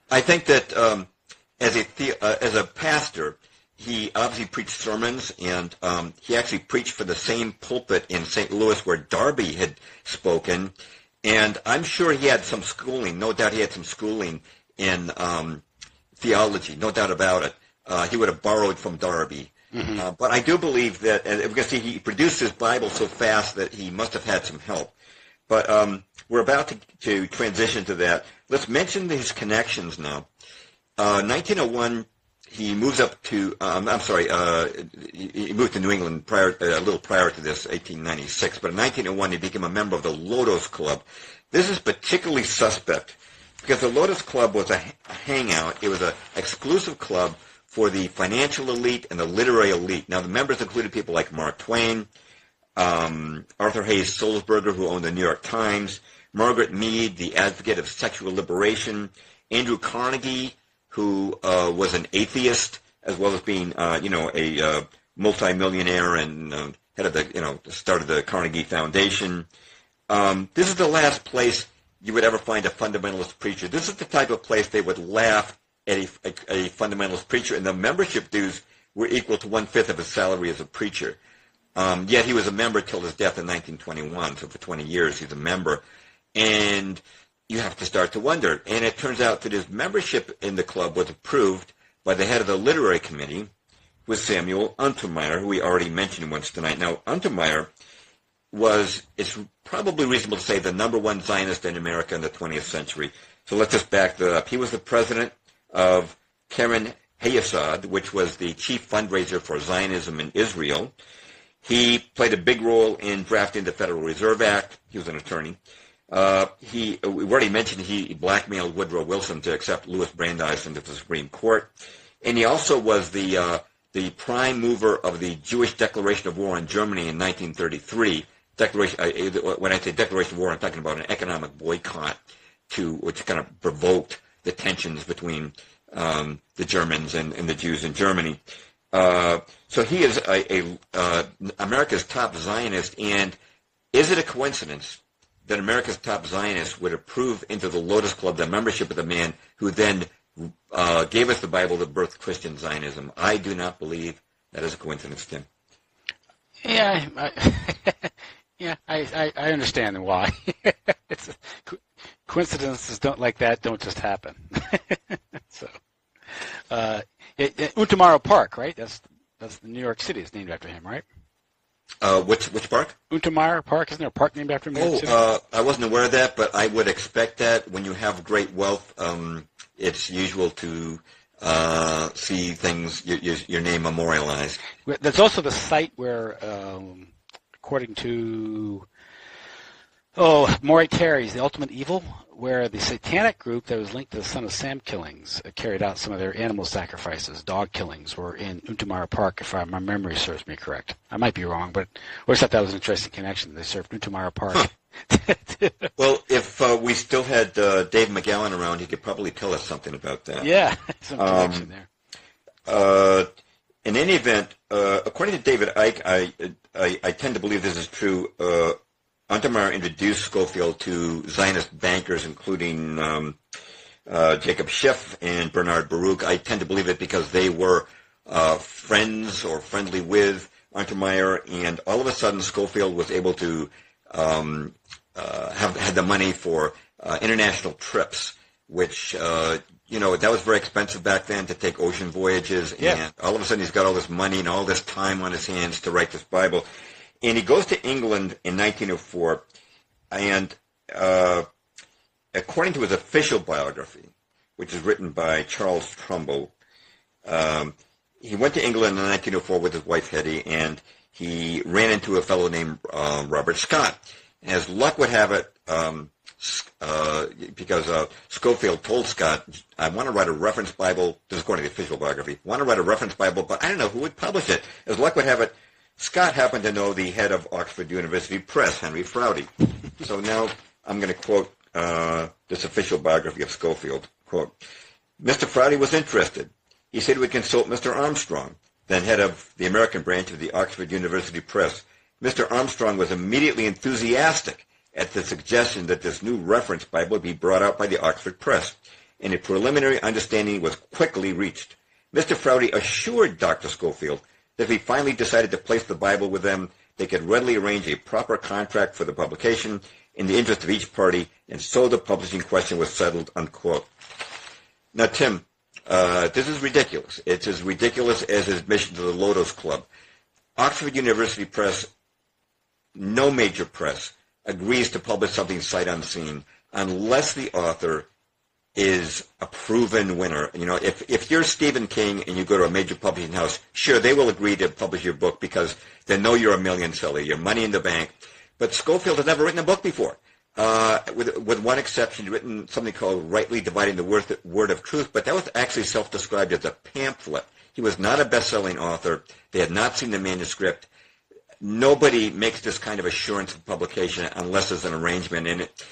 I think that as a pastor, he obviously preached sermons, and he actually preached for the same pulpit in St. Louis where Darby had spoken, and I'm sure he had some schooling. No doubt he had some schooling in theology, no doubt about it. He would have borrowed from Darby. Mm-hmm. But I do believe that, and because he produced his Bible so fast that he must have had some help. But we're about to transition to that. Let's mention his connections now. 1901, he moves up to, he moved to New England a little prior to this, 1896. But in 1901, he became a member of the Lotos Club. This is particularly suspect because the Lotos Club was a hangout. It was an exclusive club for the financial elite and the literary elite. Now, the members included people like Mark Twain, Arthur Hayes Sulzberger, who owned the New York Times, Margaret Mead, the advocate of sexual liberation, Andrew Carnegie, who was an atheist, as well as being, a multimillionaire and head of started the Carnegie Foundation. This is the last place you would ever find a fundamentalist preacher. This is the type of place they would laugh at a fundamentalist preacher, and the membership dues were equal to 1/5 of his salary as a preacher. Yet he was a member till his death in 1921, so for 20 years he's a member. And you have to start to wonder. And it turns out that his membership in the club was approved by the head of the literary committee, who was Samuel Untermeyer, who we already mentioned once tonight. Now, Untermeyer it's probably reasonable to say, the number one Zionist in America in the 20th century. So let's just back that up. He was the president of Keren Hayesod, which was the chief fundraiser for Zionism in Israel. He played a big role in drafting the Federal Reserve Act. He was an attorney. We already mentioned he blackmailed Woodrow Wilson to accept Louis Brandeis into the Supreme Court. And he also was the prime mover of the Jewish declaration of war on Germany in 1933. When I say declaration of war, I'm talking about an economic boycott which kind of provoked the tensions between the Germans and the Jews in Germany. So he is America's top Zionist, and is it a coincidence that America's top Zionist would approve into the Lotos Club the membership of the man who then gave us the Bible that birthed Christian Zionism? I do not believe that is a coincidence, Tim. Yeah, I understand why. Coincidences don't just happen. So, Untermeyer Park, right? That's the New York City. It's named after him, right? Which park? Untermeyer Park. Isn't there a park named after him? I wasn't aware of that, but I would expect that when you have great wealth, it's usual to see things, your name memorialized. That's also the site where, according to Maury Terry's The Ultimate Evil, where the satanic group that was linked to the Son of Sam killings carried out some of their animal sacrifices, dog killings, were in Untermeyer Park, if my memory serves me correct. I might be wrong, but I always thought that was an interesting connection. They served Untermeyer Park. Huh. Well, if we still had Dave McGowan around, he could probably tell us something about that. Yeah, some connection there. In any event, according to David Icke, I tend to believe this is true. Untermeyer introduced Scofield to Zionist bankers, including Jacob Schiff and Bernard Baruch. I tend to believe it because they were friends or friendly with Untermeyer, and all of a sudden Scofield was able to had the money for international trips, which that was very expensive back then, to take ocean voyages. Yeah. And all of a sudden he's got all this money and all this time on his hands to write this Bible. And he goes to England in 1904, and according to his official biography, which is written by Charles Trumbull, he went to England in 1904 with his wife Hetty, and he ran into a fellow named Robert Scott. As luck would have it, because Scofield told Scott, I want to write a reference Bible, this is according to the official biography, I want to write a reference Bible, but I don't know who would publish it. As luck would have it, Scott happened to know the head of Oxford University Press, Henry Froude. So now I'm going to quote this official biography of Scofield. Quote, Mr. Froude was interested. He said he would consult Mr. Armstrong. then head of the American branch of the Oxford University Press, Mr. Armstrong was immediately enthusiastic at the suggestion that this new reference Bible be brought out by the Oxford Press, and a preliminary understanding was quickly reached. Mr. Froude assured Dr. Scofield that if he finally decided to place the Bible with them, they could readily arrange a proper contract for the publication in the interest of each party, and so the publishing question was settled, unquote. Now, Tim, this is ridiculous. It's as ridiculous as his admission to the Lotos Club. Oxford University Press, no major press, agrees to publish something sight unseen unless the author is a proven winner. You know, if you're Stephen King and you go to a major publishing house, sure, they will agree to publish your book because they know you're a million seller, you're money in the bank. But Scofield has never written a book before. With one exception, he's written something called Rightly Dividing the Word of Truth, but that was actually self-described as a pamphlet. He was not a best-selling author. They had not seen the manuscript. Nobody makes this kind of assurance of publication unless there's an arrangement in it.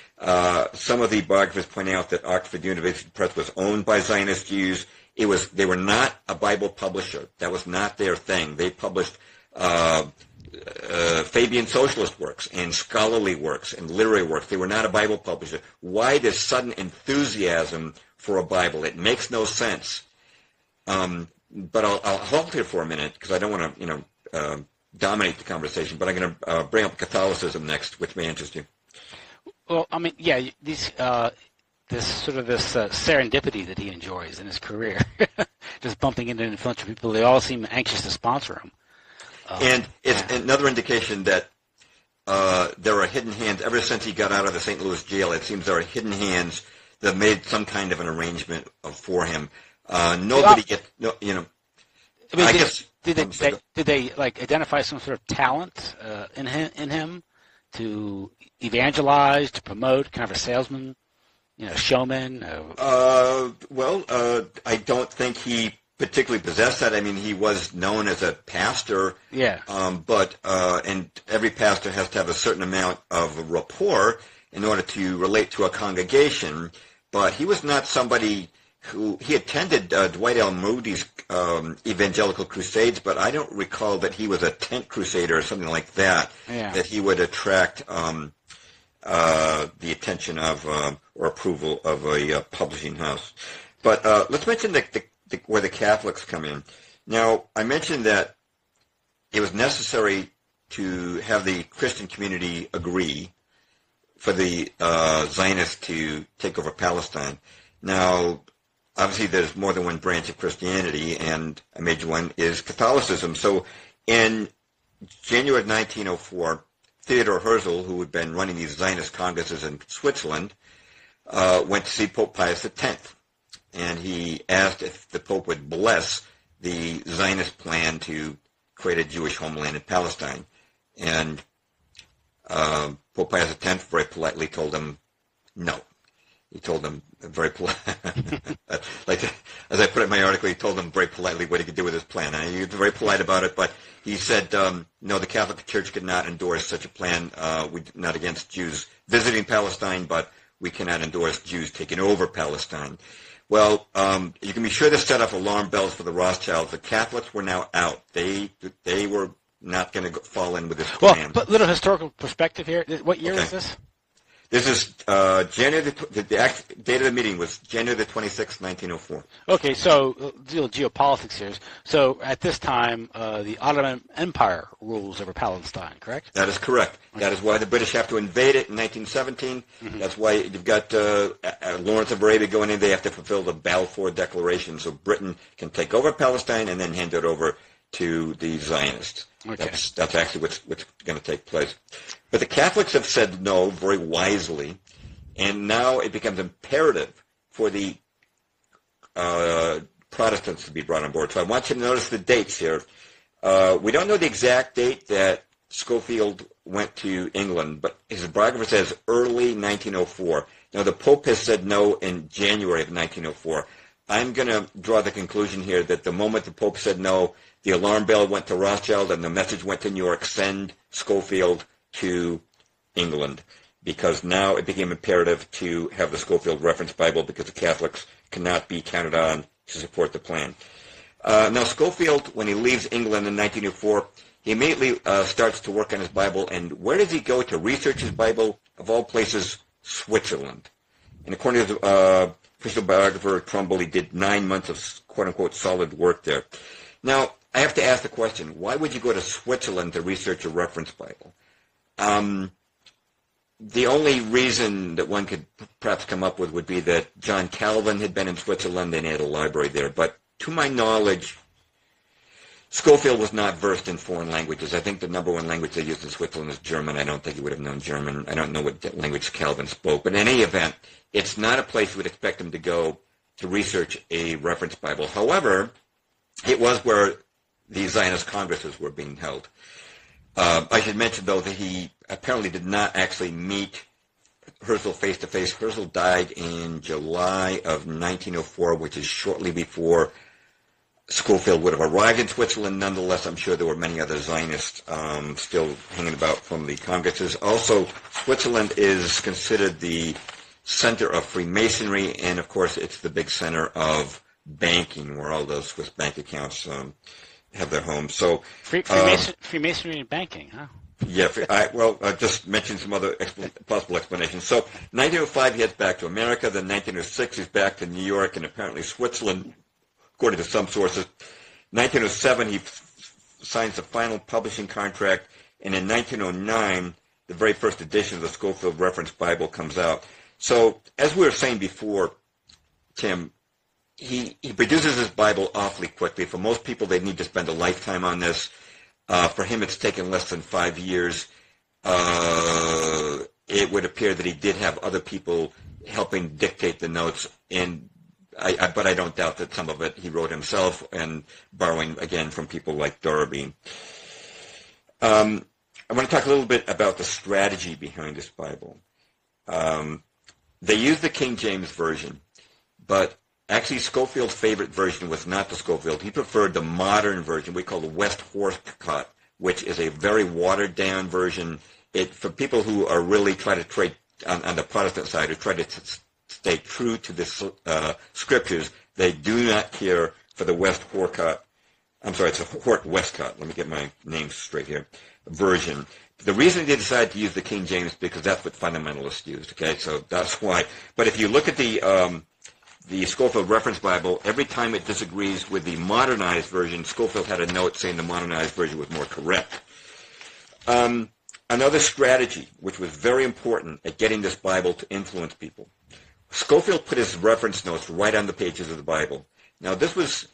Some of the biographers point out that Oxford University Press was owned by Zionist Jews. They were not a Bible publisher. That was not their thing. They published Fabian socialist works and scholarly works and literary works. They were not a Bible publisher. Why this sudden enthusiasm for a Bible? It makes no sense. But I'll halt here for a minute because I don't want to, dominate the conversation. But I'm going to bring up Catholicism next, which may interest you. Well, I mean, yeah, this serendipity that he enjoys in his career, just bumping into influential people. They all seem anxious to sponsor him. And it's another indication that there are hidden hands. Ever since he got out of the St. Louis jail, it seems there are hidden hands that made some kind of an arrangement for him. Nobody gets, I mean, did they like identify some sort of talent in him to evangelize, to promote, kind of a salesman, showman? I don't think he particularly possessed that. I mean, he was known as a pastor. Yeah. And every pastor has to have a certain amount of rapport in order to relate to a congregation. But he was not somebody he attended Dwight L. Moody's evangelical crusades, but I don't recall that he was a tent crusader or something like that, that he would attract the attention of or approval of a publishing house. But let's mention where the Catholics come in. Now, I mentioned that it was necessary to have the Christian community agree for the Zionists to take over Palestine. Now, obviously, there's more than one branch of Christianity, and a major one is Catholicism. So in January of 1904, Theodor Herzl, who had been running these Zionist congresses in Switzerland, went to see Pope Pius X. And he asked if the Pope would bless the Zionist plan to create a Jewish homeland in Palestine. And Pope Pius X very politely told him no. He told them very polite, as I put it in my article, he told them very politely what he could do with his plan. And he was very polite about it, but he said, no, the Catholic Church could not endorse such a plan. We're not against Jews visiting Palestine, but we cannot endorse Jews taking over Palestine. Well, you can be sure this set off alarm bells for the Rothschilds. The Catholics were now out. They were not going to fall in with this plan. Well, but little historical perspective here. What year is this? This is January. The date of the meeting was January the 26th, 1904. Okay, so deal with geopolitics here. So at this time, the Ottoman Empire rules over Palestine, correct? That is correct. Okay. That is why the British have to invade it in 1917. Mm-hmm. That's why you've got Lawrence of Arabia going in. They have to fulfill the Balfour Declaration, so Britain can take over Palestine and then hand it over to the Zionists. Okay. That's actually what's going to take place. But the Catholics have said no very wisely, and now it becomes imperative for the Protestants to be brought on board. So I want you to notice the dates here. We don't know the exact date that Scofield went to England, but his biographer says early 1904. Now, the Pope has said no in January of 1904. I'm going to draw the conclusion here that the moment the Pope said no, the alarm bell went to Rothschild and the message went to New York, send Scofield to England, because now it became imperative to have the Scofield Reference Bible because the Catholics cannot be counted on to support the plan. Now, Scofield, when he leaves England in 1904, he immediately starts to work on his Bible. And where does he go to research his Bible? Of all places, Switzerland. And according to the official biographer Trumbull, he did 9 months of quote-unquote solid work there. Now, I have to ask the question, why would you go to Switzerland to research a reference Bible? The only reason that one could perhaps come up with would be that John Calvin had been in Switzerland and he had a library there. But to my knowledge, Scofield was not versed in foreign languages. I think the number one language they used in Switzerland is German. I don't think he would have known German. I don't know what language Calvin spoke. But in any event, it's not a place you would expect him to go to research a reference Bible. However, it was where the Zionist Congresses were being held. I should mention, though, that he apparently did not actually meet Herzl face-to-face. Herzl died in July of 1904, which is shortly before Scofield would have arrived in Switzerland. Nonetheless, I'm sure there were many other Zionists still hanging about from the Congresses. Also, Switzerland is considered the center of Freemasonry, and, of course, it's the big center of banking, where all those Swiss bank accounts have their homes. So Freemasonry and banking, huh? Yeah, I just mentioned some other possible explanations. So 1905, he heads back to America. Then 1906, he's back to New York and apparently Switzerland, according to some sources. 1907, he signs the final publishing contract. And in 1909, the very first edition of the Scofield Reference Bible comes out. So as we were saying before, Tim, he produces his Bible awfully quickly. For most people, they need to spend a lifetime on this. For him, it's taken less than 5 years. It would appear that he did have other people helping dictate the notes, but I don't doubt that some of it he wrote himself and borrowing, again, from people like Dorabine. I want to talk a little bit about the strategy behind this Bible. They used the King James Version, but actually, Scofield's favorite version was not the Scofield. He preferred the modern version we call the West Horsecut, which is a very watered-down version. For people who are really trying to trade on the Protestant side, who try to stay true to the scriptures, they do not care for the West Horsecut. I'm sorry, it's a Hort Westcott. Let me get my names straight here. Version. The reason they decided to use the King James is because that's what fundamentalists used. Okay, so that's why. But if you look at the Scofield Reference Bible, every time it disagrees with the modernized version, Scofield had a note saying the modernized version was more correct. Another strategy, which was very important at getting this Bible to influence people, Scofield put his reference notes right on the pages of the Bible. Now, this was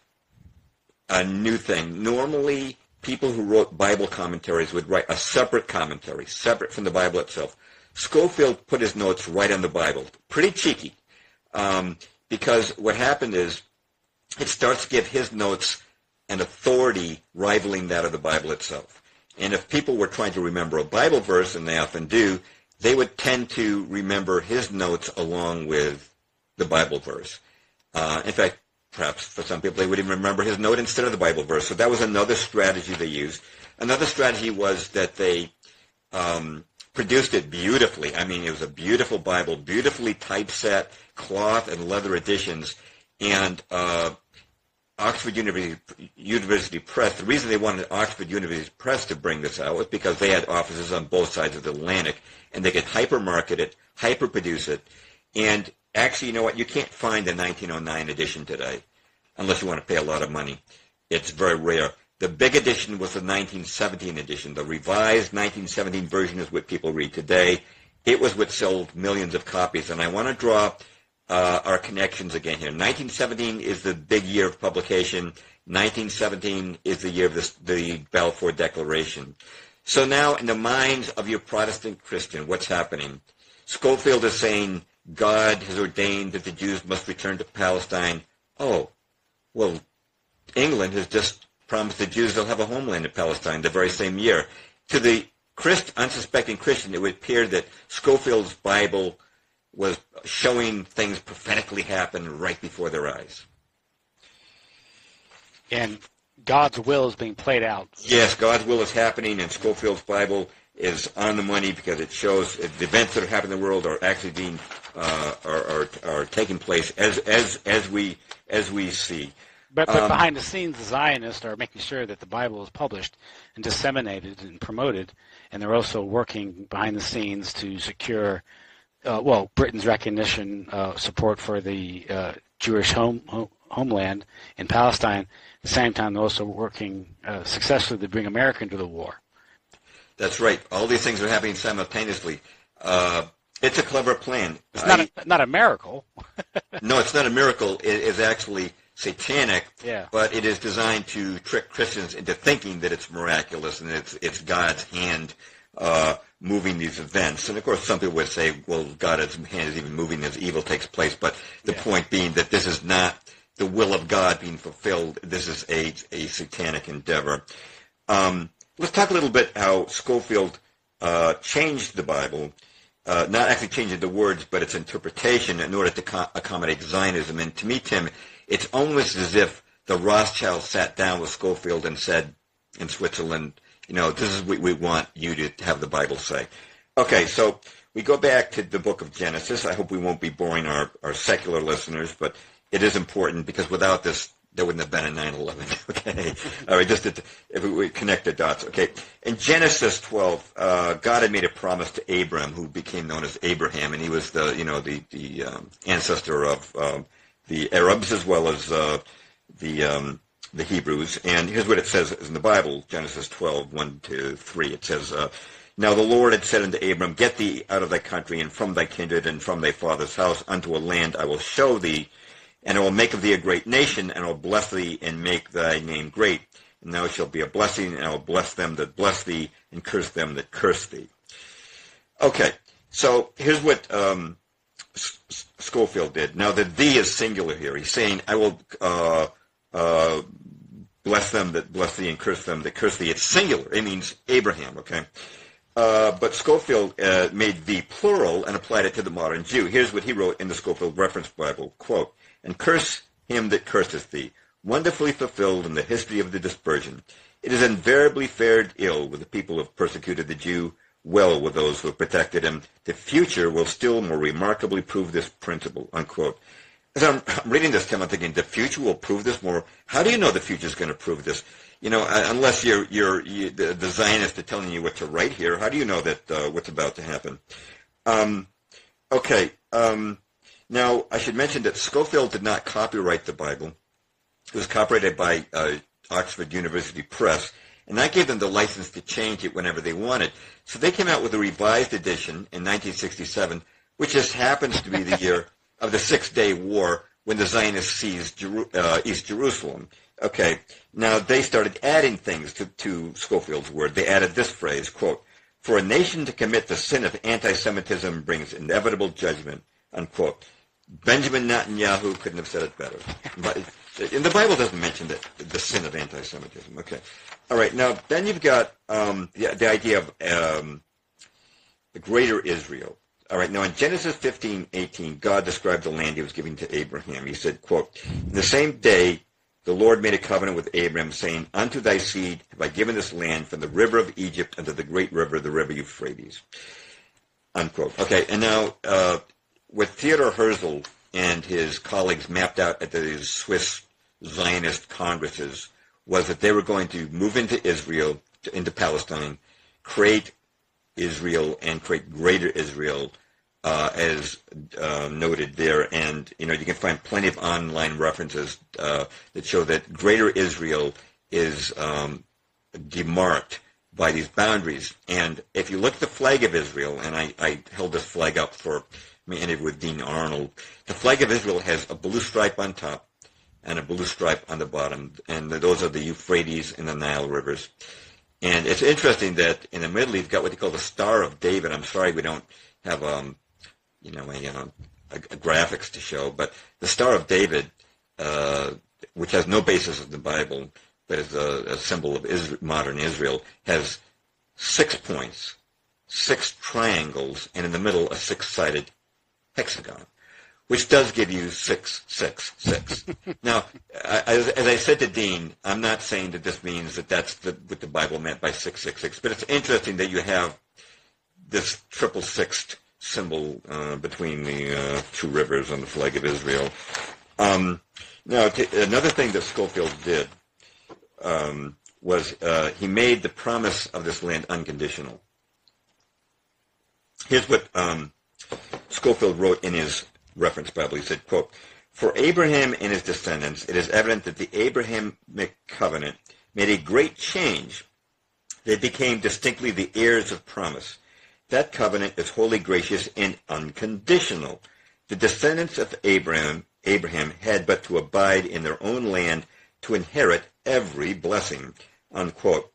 a new thing. Normally, people who wrote Bible commentaries would write a separate commentary, separate from the Bible itself. Scofield put his notes right on the Bible. Pretty cheeky. Because what happened is it starts to give his notes an authority rivaling that of the Bible itself. And if people were trying to remember a Bible verse, and they often do, they would tend to remember his notes along with the Bible verse. In fact, perhaps for some people, they would even remember his note instead of the Bible verse. So that was another strategy they used. Another strategy was that they produced it beautifully. I mean, it was a beautiful Bible, beautifully typeset, cloth and leather editions, and Oxford University Press. The reason they wanted Oxford University Press to bring this out was because they had offices on both sides of the Atlantic, and they could hyper-market it, hyper-produce it, and actually, you know what, you can't find the 1909 edition today unless you want to pay a lot of money. It's very rare. The big edition was the 1917 edition. The revised 1917 version is what people read today. It was what sold millions of copies, and I want to draw our connections again here. 1917 is the big year of publication. 1917 is the year of the Balfour Declaration. So now, in the minds of your Protestant Christian, what's happening? Scofield is saying God has ordained that the Jews must return to Palestine. Oh, well, England has just promised the Jews they'll have a homeland in Palestine the very same year. To the unsuspecting Christian, it would appear that Scofield's Bible was showing things prophetically happen right before their eyes. And God's will is being played out. Yes, God's will is happening, and Scofield's Bible is on the money because it shows the events that are happening in the world are actually being are taking place as we see. But behind the scenes, the Zionists are making sure that the Bible is published and disseminated and promoted, and they're also working behind the scenes to secure, Britain's recognition, support for the Jewish homeland in Palestine. At the same time, they're also working successfully to bring America into the war. That's right. All these things are happening simultaneously. It's a clever plan. It's not a miracle. No, it's not a miracle. It is actually satanic, yeah. But it is designed to trick Christians into thinking that it's miraculous and it's God's hand moving these events. And of course, some people would say, well, God's hand is even moving as evil takes place. But the point being that this is not the will of God being fulfilled. This is a satanic endeavor. Let's talk a little bit how Scofield changed the Bible. Not actually changing the words, but its interpretation in order to accommodate Zionism. And to me, Tim, it's almost as if the Rothschilds sat down with Scofield and said in Switzerland, this is what we want you to have the Bible say. Okay, so we go back to the book of Genesis. I hope we won't be boring our secular listeners, but it is important because without this, there wouldn't have been a 9/11. Okay, all right. Just if we connect the dots. Okay, in Genesis 12, God had made a promise to Abram, who became known as Abraham, and he was the ancestor of the Arabs as well as the Hebrews. And here's what it says in the Bible, Genesis 12, 1-3. It says, "Now the Lord had said unto Abram, Get thee out of thy country and from thy kindred and from thy father's house unto a land I will show thee. And I will make of thee a great nation, and I will bless thee, and make thy name great. And thou shalt be a blessing, and I will bless them that bless thee, and curse them that curse thee." Okay, so here's what Scofield did. Now, the thee is singular here. He's saying, I will bless them that bless thee, and curse them that curse thee. It's singular. It means Abraham, okay? But Scofield made thee plural and applied it to the modern Jew. Here's what he wrote in the Scofield Reference Bible, quote, "And curse him that curseth thee, wonderfully fulfilled in the history of the dispersion. It has invariably fared ill with the people who have persecuted the Jew, well with those who have protected him. The future will still more remarkably prove this principle," unquote. As I'm reading this, Tim, I'm thinking, the future will prove this more. How do you know the future is going to prove this? Unless the Zionists are telling you what to write here, how do you know that what's about to happen? Okay. Now, I should mention that Scofield did not copyright the Bible. It was copyrighted by Oxford University Press, and that gave them the license to change it whenever they wanted. So they came out with a revised edition in 1967, which just happens to be the year of the Six-Day War when the Zionists seized East Jerusalem. Okay, now they started adding things to Scofield's word. They added this phrase, quote, "For a nation to commit the sin of anti-Semitism brings inevitable judgment," unquote. Benjamin Netanyahu couldn't have said it better. But and the Bible doesn't mention the sin of anti-Semitism. Okay. All right. Now, then you've got the idea of the greater Israel. All right. Now, in Genesis 15:18, God described the land he was giving to Abraham. He said, quote, "In the same day the Lord made a covenant with Abraham, saying, Unto thy seed have I given this land from the river of Egypt unto the great river, the river Euphrates," unquote. Okay. And now, what Theodor Herzl and his colleagues mapped out at the Swiss Zionist congresses was that they were going to move into Israel, into Palestine, create Israel, and create greater Israel, as noted there. And, you can find plenty of online references that show that greater Israel is demarked by these boundaries. And if you look at the flag of Israel, and I held this flag up for me interview with Dean Arnold, the flag of Israel has a blue stripe on top and a blue stripe on the bottom, and those are the Euphrates and the Nile rivers. And it's interesting that in the middle you've got what they call the Star of David. I'm sorry we don't have a graphics to show, but the Star of David, which has no basis in the Bible, but is a symbol of modern Israel, has 6 points, 6 triangles, and in the middle a 6-sided hexagon, which does give you 666. Now, as I said to Dean, I'm not saying that this means that that's what the Bible meant by 666, but it's interesting that you have this triple-sixed symbol between the two rivers on the flag of Israel. Now, another thing that Scofield did was he made the promise of this land unconditional. Here's what Scofield wrote in his reference Bible. He said, quote, "For Abraham and his descendants, it is evident that the Abrahamic covenant made a great change. They became distinctly the heirs of promise. That covenant is wholly gracious and unconditional. The descendants of Abraham had but to abide in their own land to inherit every blessing," unquote.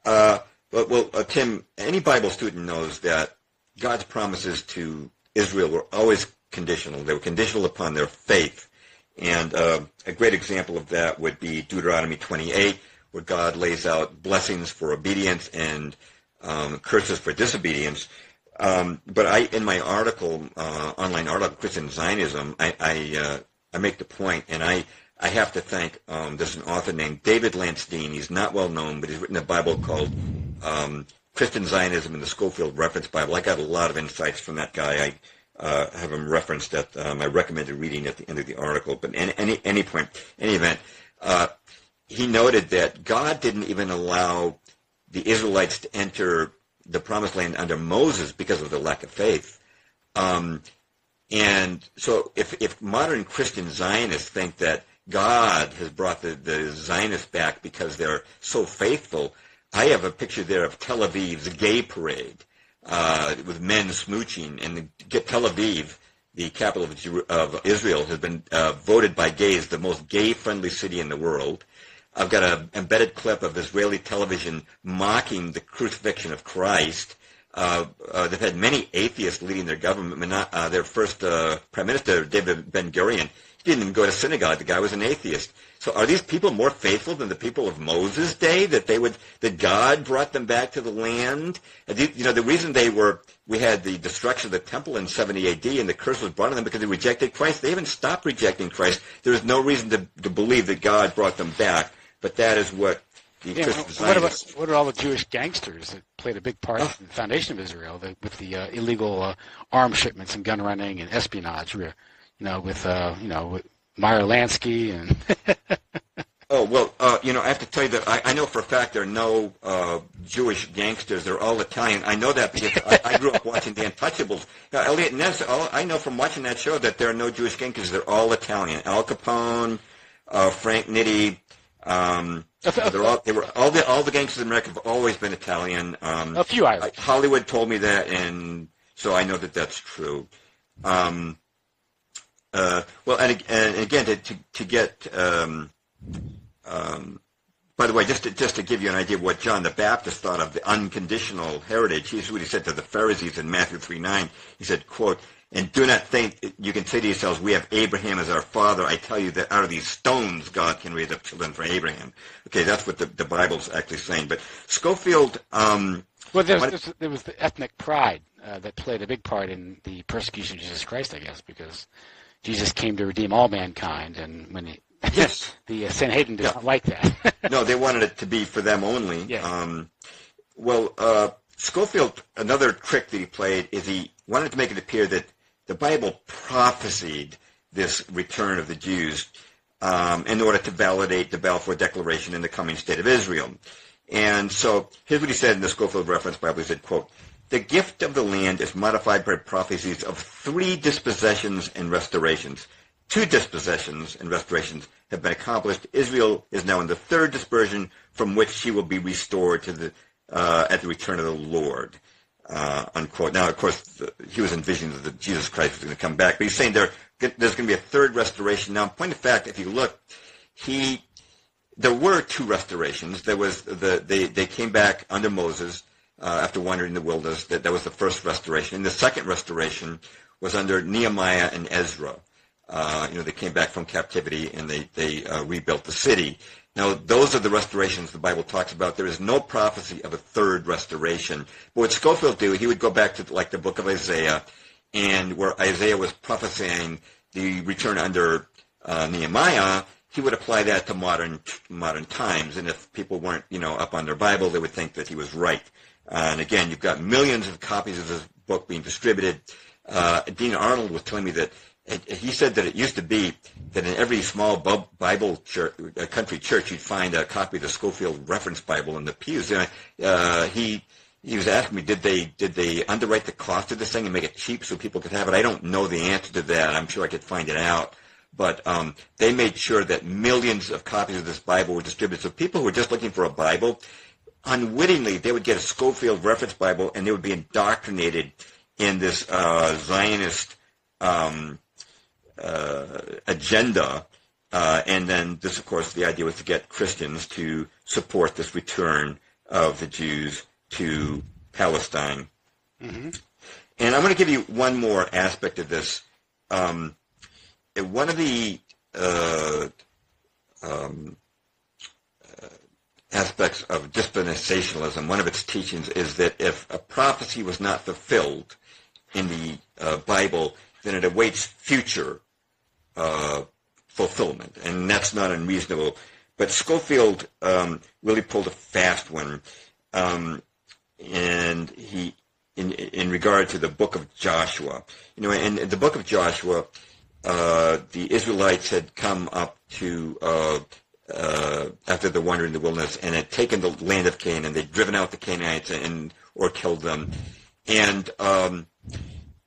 Tim, any Bible student knows that God's promises to Israel were always conditional. They were conditional upon their faith. And a great example of that would be Deuteronomy 28, where God lays out blessings for obedience and curses for disobedience. But in my article, online article, Christian Zionism, I make the point, and I have to thank, there's an author named David Lansdene. He's not well known, but he's written a Bible called Christian Zionism in the Scofield Reference Bible. I got a lot of insights from that guy. I have him referenced at my recommended reading at the end of the article. But in any event, he noted that God didn't even allow the Israelites to enter the Promised Land under Moses because of their lack of faith. And so if modern Christian Zionists think that God has brought the Zionists back because they're so faithful, I have a picture there of Tel Aviv's gay parade with men smooching. And Tel Aviv, the capital of Israel, has been voted by gays the most gay-friendly city in the world. I've got an embedded clip of Israeli television mocking the crucifixion of Christ. They've had many atheists leading their government. Their first prime minister, David Ben-Gurion, he didn't even go to synagogue. The guy was an atheist. So are these people more faithful than the people of Moses' day, that God brought them back to the land? The reason we had the destruction of the temple in 70 AD and the curse was brought on them because they rejected Christ. They haven't stopped rejecting Christ. There is no reason to believe that God brought them back. But that is what the Christian Zionists... What are all the Jewish gangsters that played a big part in the foundation of Israel with the illegal arms shipments and gun running and espionage? With Meyer Lansky and... I have to tell you that I know for a fact there are no Jewish gangsters. They're all Italian. I know that because I grew up watching The Untouchables. Elliot Ness, I know from watching that show that there are no Jewish gangsters. They're all Italian. Al Capone, Frank Nitti. All the gangsters in America have always been Italian. A few Irish. Hollywood told me that, and so I know that that's true. And again, to get, by the way, just to give you an idea of what John the Baptist thought of the unconditional heritage, here's what he said to the Pharisees in Matthew 3:9. He said, quote, "And do not think you can say to yourselves, we have Abraham as our father. I tell you that out of these stones God can raise up children for Abraham." Okay, that's what the Bible's actually saying. But Scofield... there was the ethnic pride that played a big part in the persecution of Jesus Christ, I guess, because Jesus came to redeem all mankind, and when yes. the Sanhedrin did not like that. No, they wanted it to be for them only. Yeah. Scofield, another trick that he played is he wanted to make it appear that the Bible prophesied this return of the Jews in order to validate the Balfour Declaration and the coming state of Israel. And so here's what he said in the Scofield Reference Bible. He said, quote, "The gift of the land is modified by prophecies of 3 dispossessions and restorations. 2 dispossessions and restorations have been accomplished. Israel is now in the 3rd dispersion, from which she will be restored to at the return of the Lord." Unquote. Now, of course, he was envisioning that Jesus Christ was going to come back, but he's saying there's going to be a 3rd restoration. Now, in point of fact, if you look, there were 2 restorations. There was they came back under Moses after wandering in the wilderness. That was the first restoration, and the second restoration was under Nehemiah and Ezra. They came back from captivity and they rebuilt the city. Now, those are the restorations the Bible talks about. There is no prophecy of a 3rd restoration. But what Scofield did, he would go back to like the book of Isaiah, and where Isaiah was prophesying the return under Nehemiah, he would apply that to modern times. And if people weren't, up on their Bible, they would think that he was right. And again, you've got millions of copies of this book being distributed. Dean Arnold was telling me that he said that it used to be that in every small Bible church, country church, you'd find a copy of the Scofield Reference Bible in the pews. And he was asking me, did they underwrite the cost of this thing and make it cheap so people could have it? I don't know the answer to that. I'm sure I could find it out. But they made sure that millions of copies of this Bible were distributed. So people who were just looking for a Bible, unwittingly, they would get a Scofield Reference Bible, and they would be indoctrinated in this Zionist agenda. And then this, of course, the idea was to get Christians to support this return of the Jews to Palestine. Mm-hmm. And I'm going to give you one more aspect of this. One of the aspects of dispensationalism, one of its teachings, is that if a prophecy was not fulfilled in the Bible, then it awaits future fulfillment, and that's not unreasonable. But Scofield really pulled a fast one, and he, in regard to the book of Joshua. In the book of Joshua, the Israelites had come up to after the wander in the wilderness and had taken the land of Canaan. They'd driven out the Canaanites or killed them. And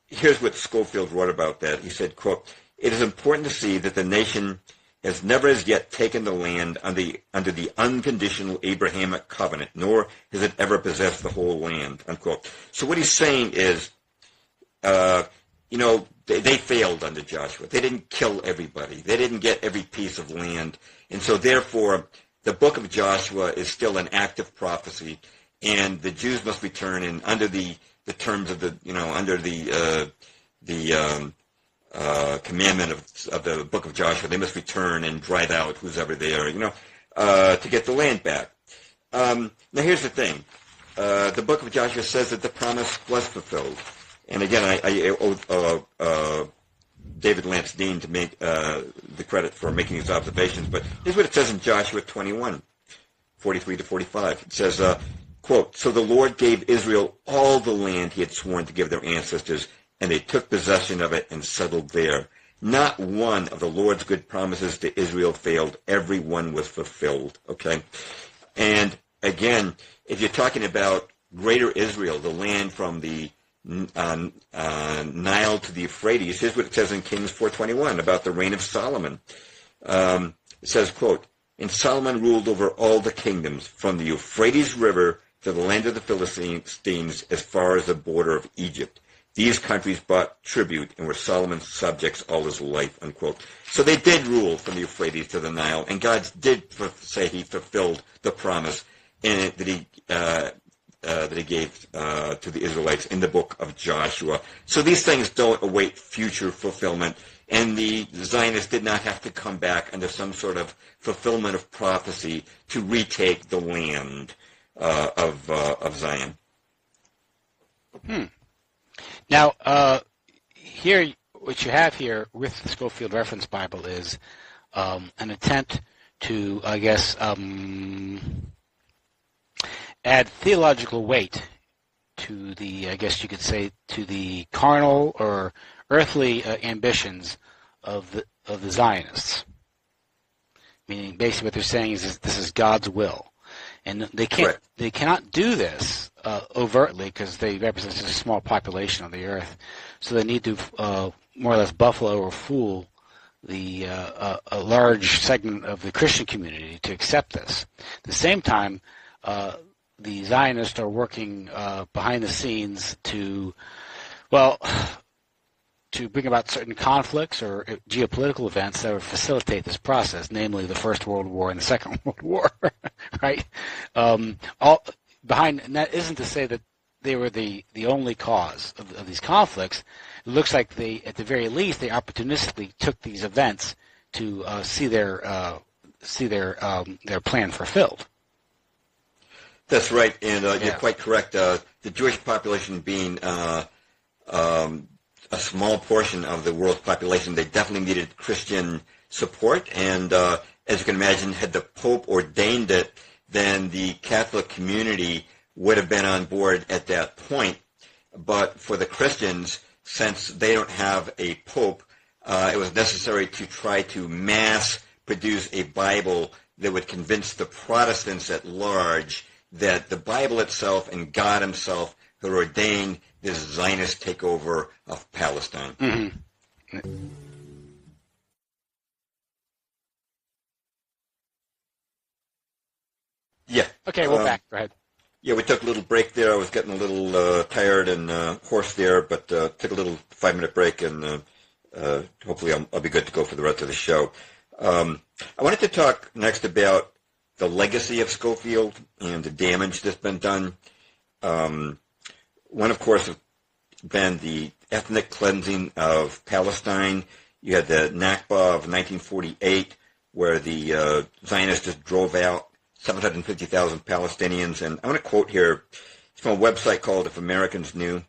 here's what Scofield wrote about that. He said, quote, "It is important to see that the nation has never as yet taken the land under the unconditional Abrahamic covenant, nor has it ever possessed the whole land," unquote. So what he's saying is, they failed under Joshua. They didn't kill everybody. They didn't get every piece of land. And so therefore, the book of Joshua is still an active prophecy, and the Jews must return, and under the terms of under the commandment of the book of Joshua, they must return and drive out who's ever there, to get the land back. Now here's the thing. The book of Joshua says that the promise was fulfilled. And again, I owe David Lance Dean to make the credit for making these observations, but here's what it says in Joshua 21, 43 to 45. It says, quote, "So the Lord gave Israel all the land he had sworn to give their ancestors, and they took possession of it and settled there. Not one of the Lord's good promises to Israel failed. Every one was fulfilled." Okay? And again, if you're talking about greater Israel, the land from the Nile to the Euphrates, here's what it says in Kings 4:21 about the reign of Solomon. It says, quote, "And Solomon ruled over all the kingdoms from the Euphrates River to the land of the Philistines as far as the border of Egypt. These countries brought tribute and were Solomon's subjects all his life," unquote. So they did rule from the Euphrates to the Nile, and God did say he fulfilled the promise that he gave to the Israelites in the book of Joshua. So these things don't await future fulfillment, and the Zionists did not have to come back under some sort of fulfillment of prophecy to retake the land of Zion. Now, here, what you have here with the Scofield Reference Bible is an attempt to, I guess, add theological weight to the, I guess you could say, to the carnal or earthly ambitions of the Zionists. Meaning, basically, what they're saying is this is God's will, and they cannot do this overtly because they represent such a small population on the earth. So they need to more or less buffalo or fool a large segment of the Christian community to accept this. At the same time, the Zionists are working behind the scenes to bring about certain conflicts or geopolitical events that would facilitate this process, namely the First World War and the Second World War, right? And that isn't to say that they were the only cause of these conflicts. It looks like they, at the very least, they opportunistically took these events to see their plan fulfilled. That's right, and you're quite correct. The Jewish population being a small portion of the world's population, they definitely needed Christian support, and as you can imagine, had the Pope ordained it, then the Catholic community would have been on board at that point. But for the Christians, since they don't have a Pope, it was necessary to try to mass produce a Bible that would convince the Protestants at large that the Bible itself and God himself had ordained this Zionist takeover of Palestine. Mm-hmm. Yeah. Okay, we're back. Go ahead. Yeah, we took a little break there. I was getting a little tired and hoarse there, but took a little 5-minute break, and hopefully I'll be good to go for the rest of the show. I wanted to talk next about the legacy of Scofield and the damage that's been done. One, of course, has been the ethnic cleansing of Palestine. You had the Nakba of 1948, where the Zionists just drove out 750,000 Palestinians. And I want to quote here. It's from a website called If Americans Knew.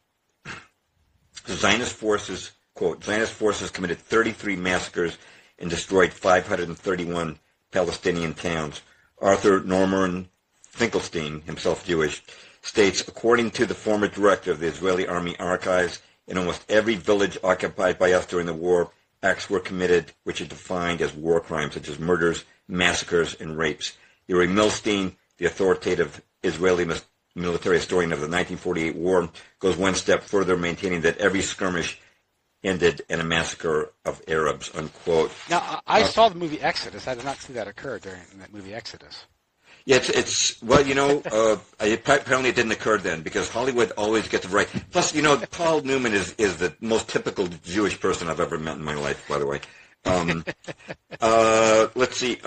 The Zionist forces, quote, Zionist forces committed 33 massacres and destroyed 531 Palestinian towns. Arthur Norman Finkelstein, himself Jewish, states, according to the former director of the Israeli Army Archives, in almost every village occupied by us during the war, acts were committed which are defined as war crimes, such as murders, massacres, and rapes. Yuri Milstein, the authoritative Israeli military historian of the 1948 war, goes one step further, maintaining that every skirmish ended in a massacre of Arabs, unquote. Now, I saw the movie Exodus. I did not see that occur during that movie Exodus. Yeah, it's well, apparently it didn't occur then, because Hollywood always gets it right. Plus, Paul Newman is the most typical Jewish person I've ever met in my life, by the way. Let's see.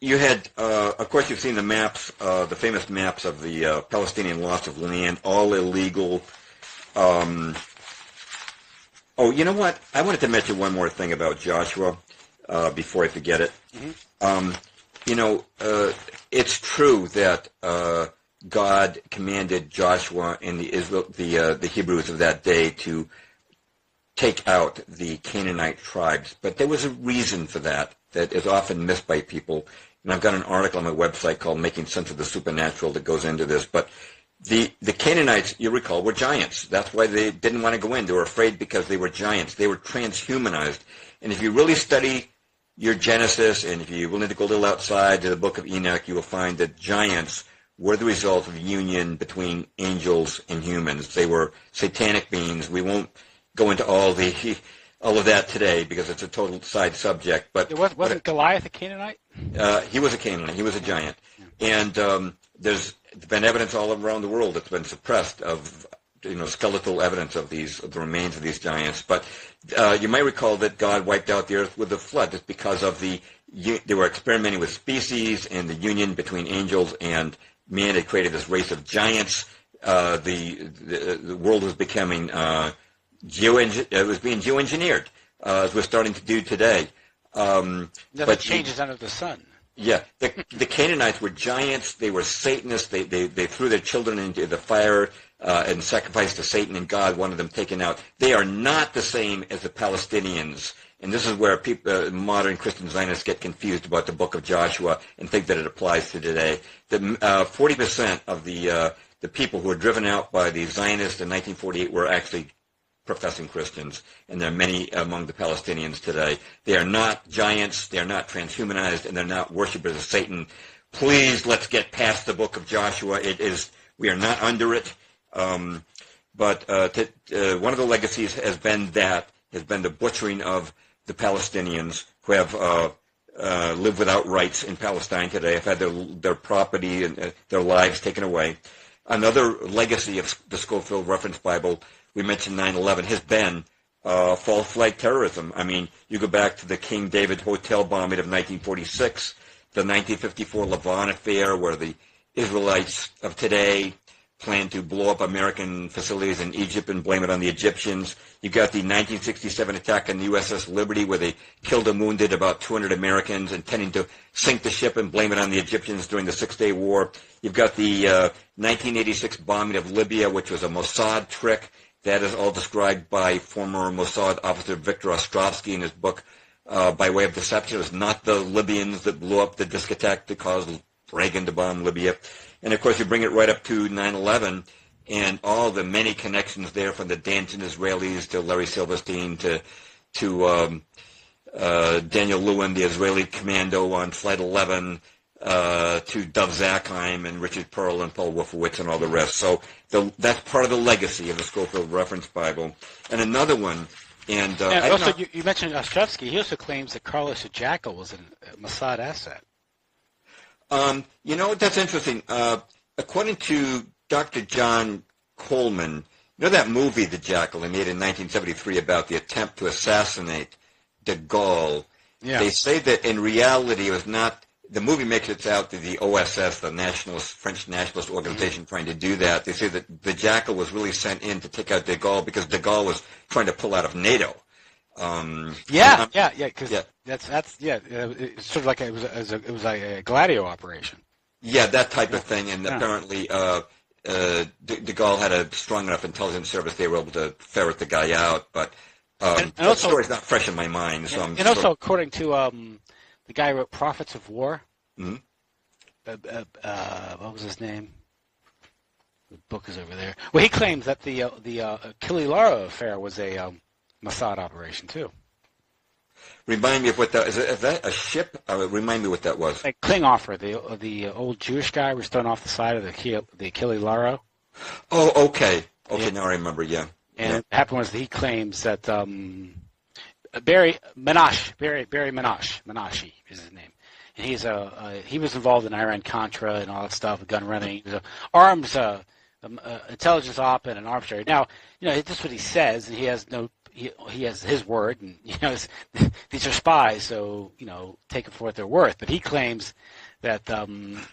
You had, of course, you've seen the maps, the famous maps of the Palestinian loss of land, all illegal. Oh, you know what? I wanted to mention one more thing about Joshua before I forget it. Mm-hmm. It's true that God commanded Joshua and the Hebrews of that day to take out the Canaanite tribes, but there was a reason for that is often missed by people. And I've got an article on my website called "Making Sense of the Supernatural" that goes into this, but. The Canaanites, you recall, were giants. That's why they didn't want to go in. They were afraid because they were giants. They were transhumanized. And if you really study your Genesis, and if you're willing to go a little outside to the book of Enoch, you will find that giants were the result of a union between angels and humans. They were satanic beings. We won't go into all of that today because it's a total side subject. But wasn't Goliath a Canaanite? He was a Canaanite. He was a giant. And there's been evidence all around the world that's been suppressed of skeletal evidence of the remains of these giants. But you might recall that God wiped out the earth with a flood just because of they were experimenting with species, and the union between angels and man had created this race of giants. The world was becoming it was being geoengineered, as we're starting to do today. Nothing changes under the sun. Yeah, the Canaanites were giants. They were Satanists. They threw their children into the fire and sacrificed to Satan, and God wanted them taken out. They are not the same as the Palestinians, and this is where modern Christian Zionists get confused about the book of Joshua and think that it applies to today. 40% of the people who were driven out by the Zionists in 1948 were actually professing Christians, and there are many among the Palestinians today. They are not giants, they are not transhumanized, and they're not worshippers of Satan. Please, let's get past the book of Joshua. We are not under it. But one of the legacies has been the butchering of the Palestinians who have live without rights in Palestine today, have had their property and their lives taken away. Another legacy of the Scofield Reference Bible, we mentioned 9/11, has been false flag terrorism. I mean, you go back to the King David Hotel bombing of 1946, the 1954 Lavon affair, where the Israelites of today plan to blow up American facilities in Egypt and blame it on the Egyptians. You got the 1967 attack on the USS Liberty, where they killed and wounded about 200 Americans, intending to sink the ship and blame it on the Egyptians during the Six-Day War. You've got the 1986 bombing of Libya, which was a Mossad trick. That is all described by former Mossad officer Victor Ostrovsky in his book, By Way of Deception. It was not the Libyans that blew up the disc attack that caused Reagan to bomb Libya. And, of course, you bring it right up to 9/11 and all the many connections there, from the dancing Israelis to Larry Silverstein to Daniel Lewin, the Israeli commando on Flight 11, to Dov Zakheim and Richard Pearl and Paul Wolfowitz and all the rest. So that's part of the legacy of the Scofield Reference Bible. And another one, and also you mentioned Ostrowski. He also claims that Carlos the Jackal was a Mossad asset. That's interesting. According to Dr. John Coleman, you know that movie, The Jackal, they made in 1973 about the attempt to assassinate de Gaulle? Yeah. They say that in reality it was not. The movie makes it out to the OSS, the French nationalist organization, trying to do that. They say that the Jackal was really sent in to take out de Gaulle because de Gaulle was trying to pull out of NATO. Because it's sort of like it was a Gladio operation. Yeah, that type of thing, and apparently de Gaulle had a strong enough intelligence service they were able to ferret the guy out. But that story's not fresh in my mind. So also, according to the guy who wrote Prophets of War, mm-hmm. What was his name? The book is over there. Well, he claims that the Killy-Lara affair was a Mossad operation too. Remind me of what that is. Is that a ship? Remind me what that was. Like Klinghoffer, the old Jewish guy was thrown off the side of the Killy-Lara. Oh, okay. Okay, now I remember. Yeah. And what happened was that he claims that Barry Menashe is his name, and he was involved in Iran-Contra and all that stuff, gun running. He was an arms intelligence op and an arms trader. Now, this is what he says, and he has his word, and these are spies, so take it for what they're worth. But he claims that was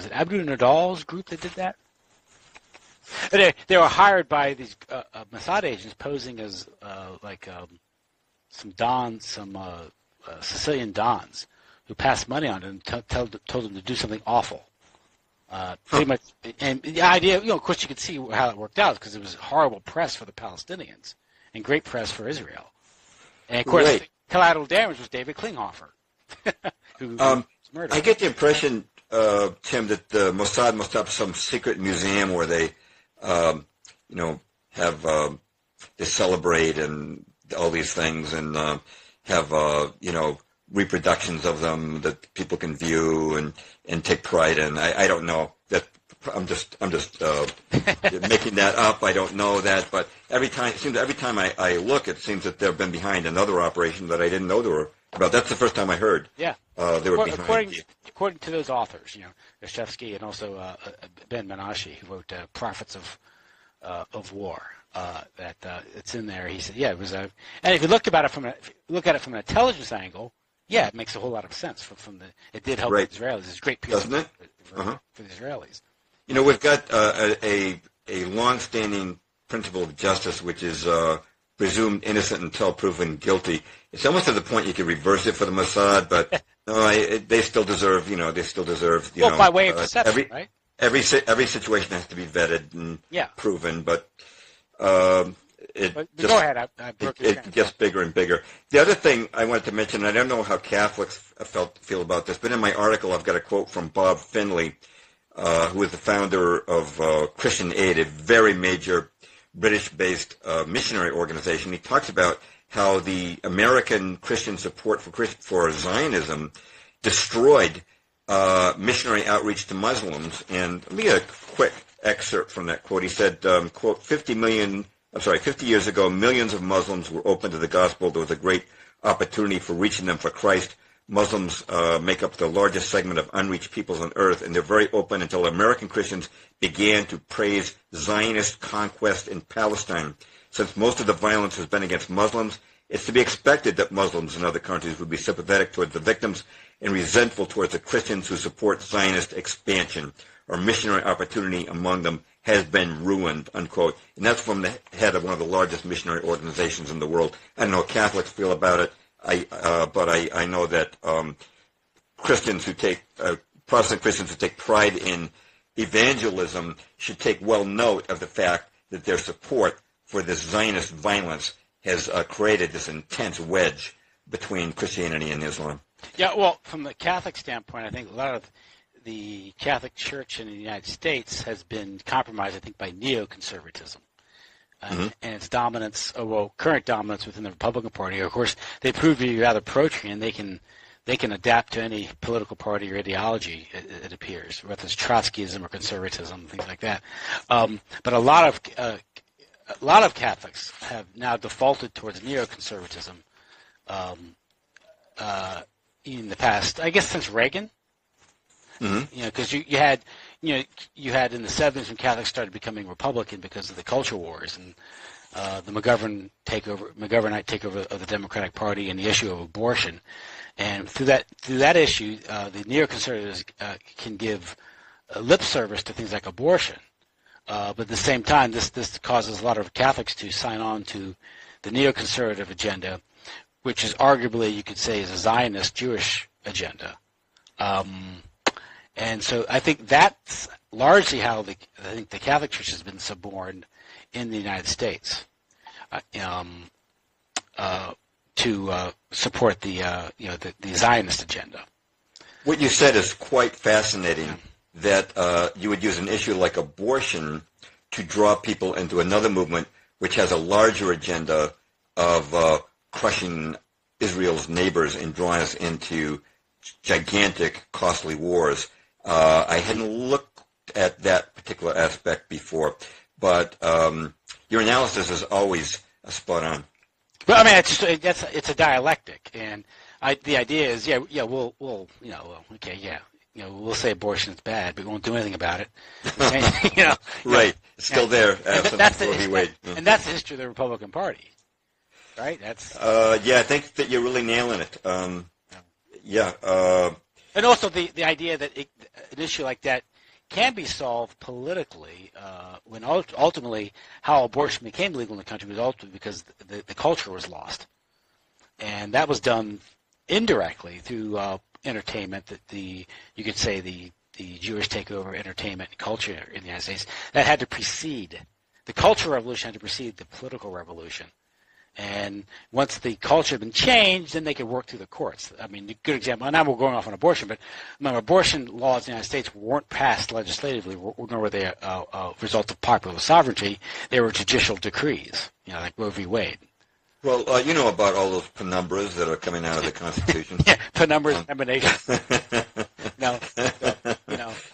it Abu Nadal's group that did that? They were hired by these Mossad agents posing as some dons, some Sicilian dons who passed money on them and told them to do something awful. Pretty much, and the idea, of course, you could see how it worked out because it was horrible press for the Palestinians and great press for Israel. And of course, collateral damage was David Klinghoffer, who was murdered. I get the impression, Tim, that the Mossad must have some secret museum where they, they celebrate and all these things and have, reproductions of them that people can view and take pride in. I don't know. That I'm just making that up. I don't know that, but every time I look, it seems that they've been behind another operation that I didn't know they were about. That's the first time I heard. Yeah, they were behind. According to those authors, Ostrowski and also Ben Menashe, who wrote Prophets of War. That it's in there. He said, it was a. And if you look at it from an intelligence angle, it makes a whole lot of sense. It did help the Israelis. It's a great piece, doesn't it? For the Israelis. We've got a long-standing principle of justice, which is presumed innocent until proven guilty. It's almost to the point you could reverse it for the Mossad, but no, they still deserve. They still deserve. By way of deception, right? Every situation has to be vetted and proven, but it gets bigger and bigger. The other thing I wanted to mention, I don't know how Catholics feel about this, but in my article I've got a quote from Bob Finley, who is the founder of Christian Aid, a very major British-based missionary organization. He talks about how the American Christian support for Zionism destroyed missionary outreach to Muslims. And let me get a quick excerpt from that quote. He said, quote, 50 years ago, millions of Muslims were open to the gospel. There was a great opportunity for reaching them for Christ. Muslims make up the largest segment of unreached peoples on earth, and they're very open until American Christians began to praise Zionist conquest in Palestine. Since most of the violence has been against Muslims, it's to be expected that Muslims in other countries would be sympathetic towards the victims and resentful towards the Christians who support Zionist expansion. Our missionary opportunity among them has been ruined, unquote. And that's from the head of one of the largest missionary organizations in the world. I don't know how Catholics feel about it, but I know that Protestant Christians who take pride in evangelism should take well note of the fact that their support for this Zionist violence has created this intense wedge between Christianity and Islam. Yeah, well, from the Catholic standpoint, I think a lot of the Catholic Church in the United States has been compromised, I think, by neoconservatism. and its dominance, current dominance within the Republican Party. Of course, they prove to be rather pro-Trotsky, they can adapt to any political party or ideology, it appears, whether it's Trotskyism or conservatism, things like that. But a lot of Catholics have now defaulted towards neoconservatism in the past, I guess, since Reagan. Because you had in the 70s when Catholics started becoming Republican because of the culture wars and the McGovernite takeover of the Democratic Party and the issue of abortion. And through that issue, the neoconservatives can give lip service to things like abortion. But at the same time, this causes a lot of Catholics to sign on to the neoconservative agenda, which is arguably, you could say, is a Zionist Jewish agenda. And so I think that's largely how the Catholic Church has been suborned in the United States to support the Zionist agenda. What you said is quite fascinating. That you would use an issue like abortion to draw people into another movement which has a larger agenda of crushing Israel's neighbors and drawing us into gigantic, costly wars. I hadn't looked at that particular aspect before, but your analysis is always spot on. Well, I mean, it's a dialectic, and the idea is, we'll say abortion is bad, but we won't do anything about it. And, right, it's still there. And that's the history of the Republican Party, right? That's I think that you're really nailing it. And also the idea that an issue like that can be solved politically when ultimately how abortion became legal in the country was ultimately because the culture was lost. And that was done indirectly through entertainment, you could say the Jewish takeover entertainment and culture in the United States. That had to precede, the cultural revolution had to precede the political revolution. And once the culture had been changed, then they could work through the courts. I mean, a good example, and now we're going off on abortion, but abortion laws in the United States weren't passed legislatively, nor were they a result of popular sovereignty. They were judicial decrees, like Roe v. Wade. Well, you know about all those penumbras that are coming out of the Constitution. Yeah, penumbras, emanations.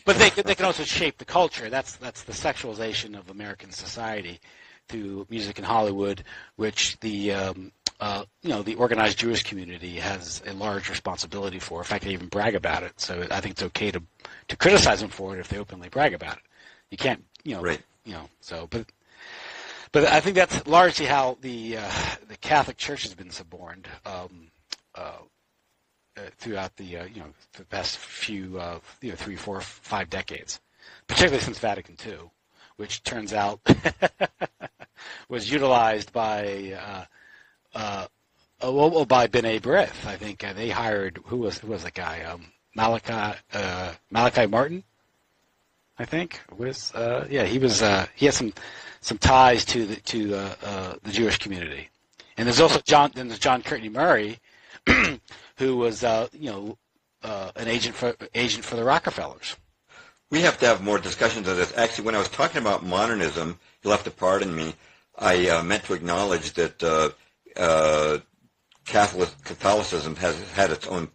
But they can also shape the culture. That's the sexualization of American society through music in Hollywood, which the organized Jewish community has a large responsibility for. In fact, they even brag about it. So I think it's okay to criticize them for it if they openly brag about it. You can't, right. So, but I think that's largely how the Catholic Church has been suborned throughout the past few 3, 4, 5 decades, particularly since Vatican II, which turns out was utilized by B'nai B'rith. I think they hired who was that guy? Malachi Martin. I think was he had some ties to the Jewish community, and there's also John Courtney Murray, who was an agent for the Rockefellers. We have to have more discussions of this. Actually, when I was talking about modernism, you'll have to pardon me. I meant to acknowledge that Catholicism has had its own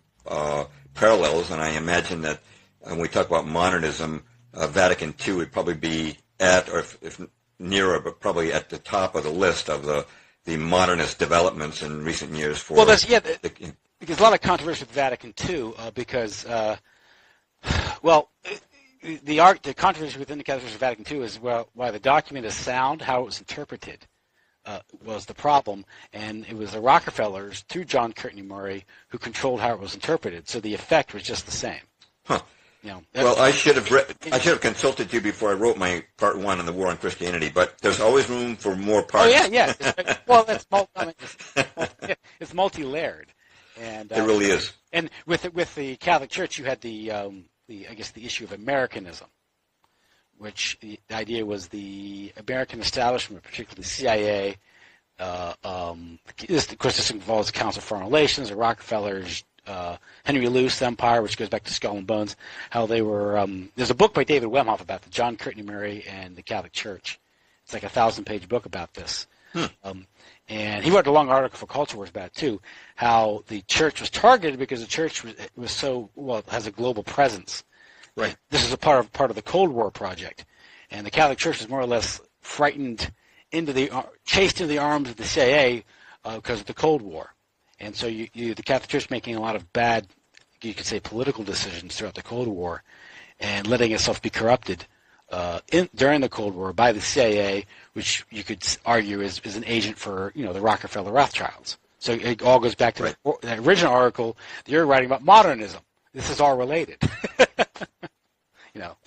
parallels, and I imagine that when we talk about modernism, Vatican II would probably be at, or if nearer, but probably at the top of the list of the modernist developments in recent years. There's a lot of controversy with Vatican II because, the controversy within the Catholic Church of Vatican II is why the document is sound, how it was interpreted was the problem, and it was the Rockefellers through John Courtney Murray who controlled how it was interpreted, so the effect was just the same. Huh. Well, I should have consulted you before I wrote my part 1 on the war on Christianity, but there's always room for more parts. Oh yeah. Well, it's multi-layered, and it really is. And with the Catholic Church, you had the issue of Americanism, which the idea was the American establishment, particularly the CIA. Of course, this involves the Council of Foreign Relations, the Rockefellers. Henry Luce Empire, which goes back to Skull and Bones, how they were. There's a book by David Wemhoff about the John Courtney Murray and the Catholic Church. It's like a 1,000-page book about this. And he wrote a long article for Culture Wars about it too, how the church was targeted because the church was so, well, has a global presence. Right. This is a part of the Cold War project, and the Catholic Church was more or less frightened chased into the arms of the CIA because of the Cold War, and so the Catholic Church making a lot of bad, you could say, political decisions throughout the Cold War, and letting itself be corrupted during the Cold War by the CIA, which you could argue is an agent for the Rockefeller Rothschilds. So it all goes back to the original article that you're writing about modernism. This is all related.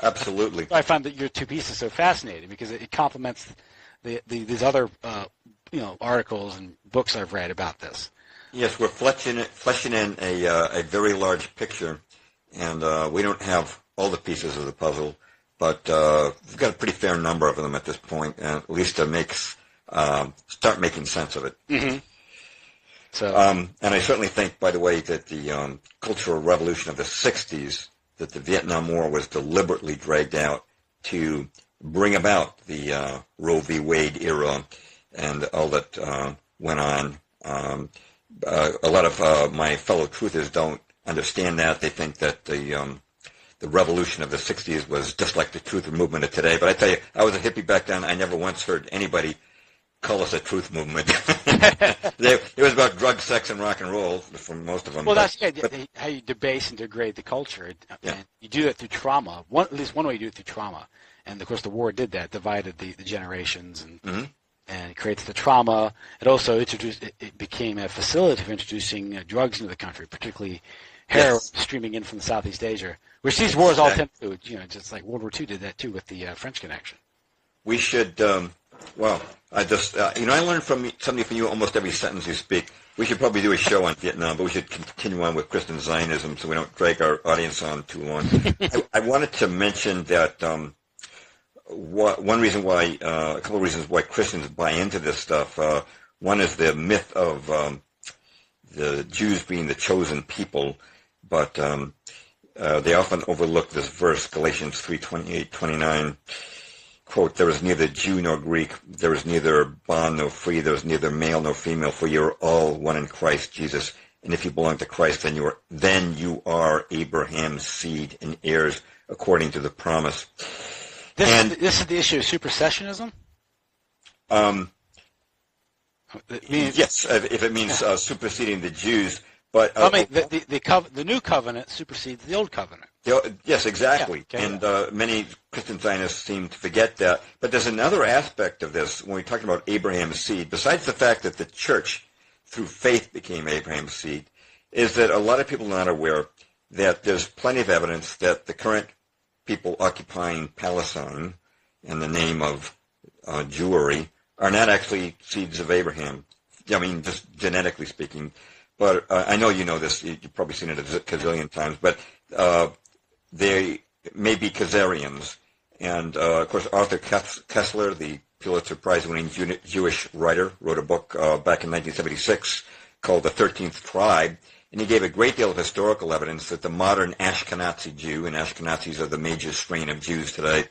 Absolutely. I find that your two pieces so fascinating because it complements these other articles and books I've read about this. Yes, we're fleshing in a very large picture, and we don't have all the pieces of the puzzle, but we've got a pretty fair number of them at this point, at least to start making sense of it. Mm-hmm. So, and I certainly think, by the way, that the Cultural Revolution of the 60s, that the Vietnam War was deliberately dragged out to bring about the Roe v. Wade era and all that went on. A lot of my fellow truthers don't understand that. They think that the revolution of the 60s was just like the truth movement of today. But I tell you, I was a hippie back then. I never once heard anybody call us a truth movement. It was about drugs, sex, and rock and roll for most of them. Well, that's how you debase and degrade the culture. Yeah. And you do that through trauma. At least one way you do it through trauma. And, of course, the war did that, divided the generations and it creates the trauma. It also it became a facility for introducing drugs into the country, particularly heroin streaming in from Southeast Asia, which these wars all tend to do. Just like World War II did that, too, with the French Connection. We should, I just, I learned something from you almost every sentence you speak. We should probably do a show on Vietnam, but we should continue on with Christian Zionism so we don't drag our audience on too long. I wanted to mention that one reason why, a couple of reasons why Christians buy into this stuff. One is the myth of the Jews being the chosen people, but they often overlook this verse, Galatians 3:28-29. Quote, there is neither Jew nor Greek, there is neither bond nor free, there is neither male nor female, for you are all one in Christ Jesus. And if you belong to Christ, then you are Abraham's seed and heirs according to the promise. This is the issue of supersessionism? Yes, if it means superseding the Jews. But the new covenant supersedes the old covenant. Yes, exactly. Yeah, okay, and many Christian Zionists seem to forget that. But there's another aspect of this when we talk about Abraham's seed, besides the fact that the church, through faith, became Abraham's seed, is that a lot of people are not aware that there's plenty of evidence that the current people occupying Palestine in the name of Jewry are not actually seeds of Abraham. I mean, just genetically speaking. But I know you know this. You've probably seen it a gazillion times. But they may be Khazarians. And, of course, Arthur Koestler, the Pulitzer Prize-winning Jewish writer, wrote a book back in 1976 called The 13th Tribe. And he gave a great deal of historical evidence that the modern Ashkenazi Jew, and Ashkenazis are the major strain of Jews today,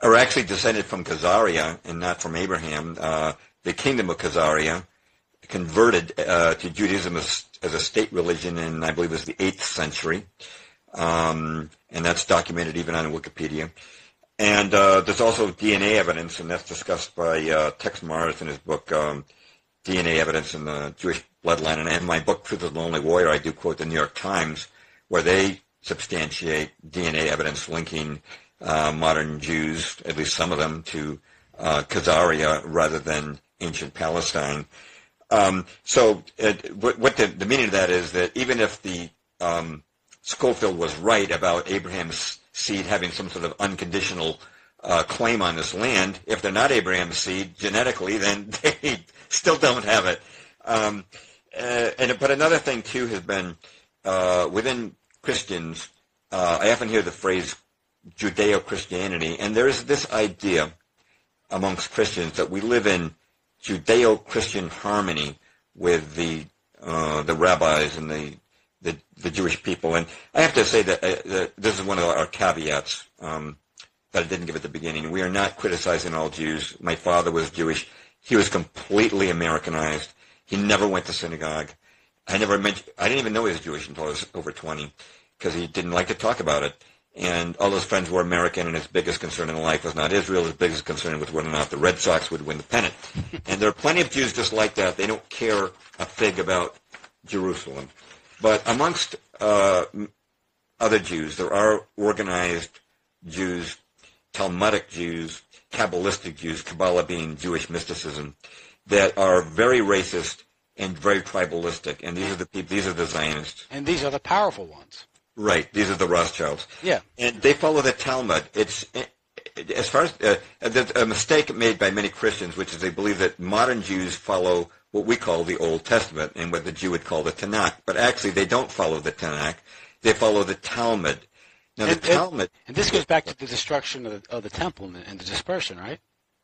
are actually descended from Khazaria and not from Abraham. The kingdom of Khazaria converted to Judaism as a state religion in, I believe it was the 8th century. And that's documented even on Wikipedia. And there's also DNA evidence, and that's discussed by Tex Mars in his book, DNA Evidence in the Jewish Bloodline. And in my book, Truth of the Lonely Warrior, I do quote the New York Times, where they substantiate DNA evidence linking modern Jews, at least some of them, to Khazaria rather than ancient Palestine. So what the meaning of that is that even if the Scofield was right about Abraham's seed having some sort of unconditional claim on this land, if they're not Abraham's seed genetically, then they still don't have it. But another thing, too, has been within Christians, I often hear the phrase Judeo-Christianity, and there is this idea amongst Christians that we live in Judeo-Christian harmony with the rabbis and the Jewish people. And I have to say that this is one of our caveats. that I didn't give at the beginning. We are not criticizing all Jews. My father was Jewish. He was completely Americanized. He never went to synagogue. I didn't even know he was Jewish until I was over 20 because he didn't like to talk about it. And all his friends were American, and his biggest concern in life was not Israel. His biggest concern was whether or not the Red Sox would win the pennant. And there are plenty of Jews just like that. They don't care a fig about Jerusalem. But amongst other Jews, there are organized Jews, Talmudic Jews, Kabbalistic Jews, Kabbalah being Jewish mysticism, that are very racist and very tribalistic. And these are the Zionists. And these are the powerful ones. Right. These are the Rothschilds. Yeah. And they follow the Talmud. It's as far as there's a mistake made by many Christians, which is they believe that modern Jews follow what we call the Old Testament and what the Jew would call the Tanakh. But actually, they don't follow the Tanakh. They follow the Talmud. Now, the Talmud. And this goes back to the destruction of the temple and the dispersion, right?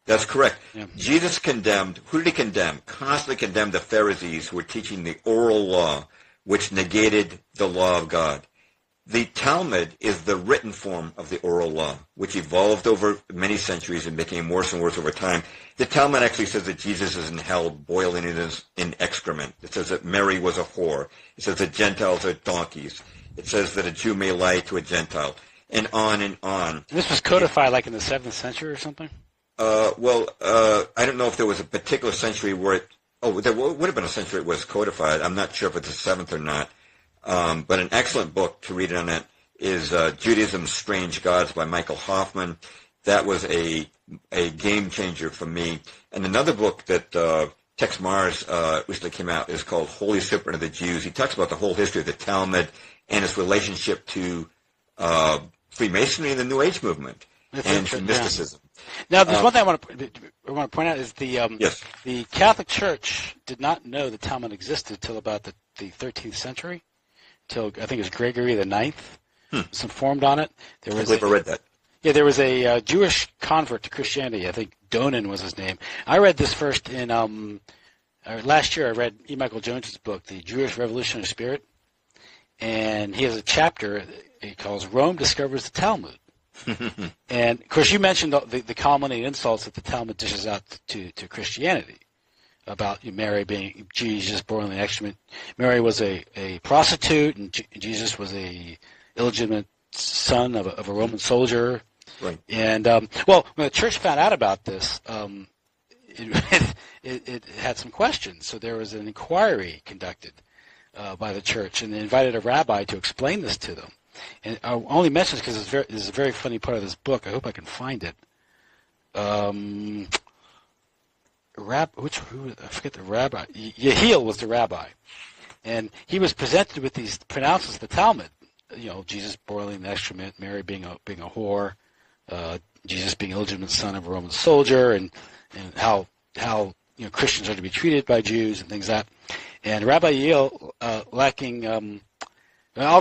That's correct. Yeah. Jesus condemned. Who did he condemn? Constantly condemned the Pharisees who were teaching the oral law, which negated the law of God. The Talmud is the written form of the oral law, which evolved over many centuries and became worse and worse over time. The Talmud actually says that Jesus is in hell boiling in excrement. It says that Mary was a whore. It says that Gentiles are donkeys. It says that a Jew may lie to a Gentile, and on and on. This was codified like in the 7th century or something? I don't know if there was a particular century where there would have been a century it was codified. I'm not sure if it's the 7th or not. But an excellent book to read on it is Judaism's Strange Gods by Michael Hoffman. That was a game changer for me. And another book that Tex Mars recently came out is called Holy Serpent of the Jews. He talks about the whole history of the Talmud and its relationship to Freemasonry and the New Age movement and to mysticism. Now, there's one thing I want to point out is yes. The Catholic Church did not know the Talmud existed till about the 13th century. Till I think it was Gregory the Ninth was informed on it. I believe I read that. Yeah, there was a Jewish convert to Christianity. I think Donan was his name. I read this first in last year. I read E. Michael Jones's book, The Jewish Revolutionary Spirit, and he has a chapter he calls "Rome Discovers the Talmud." And of course, you mentioned the culminating insults that the Talmud dishes out to Christianity. About Mary being Jesus boiling the excrement. Mary was a prostitute, and Jesus was a illegitimate son of a Roman soldier. Right. And when the church found out about this, it had some questions. So there was an inquiry conducted by the church, and they invited a rabbi to explain this to them. And I only mention this because it's a very funny part of this book. I hope I can find it. I forget the rabbi. Yehiel was the rabbi, and he was presented with these pronouncements of the Talmud. Jesus boiling the excrement, Mary being a whore, Jesus being an illegitimate son of a Roman soldier, and how Christians are to be treated by Jews and things like that. And Rabbi Yehiel, I'll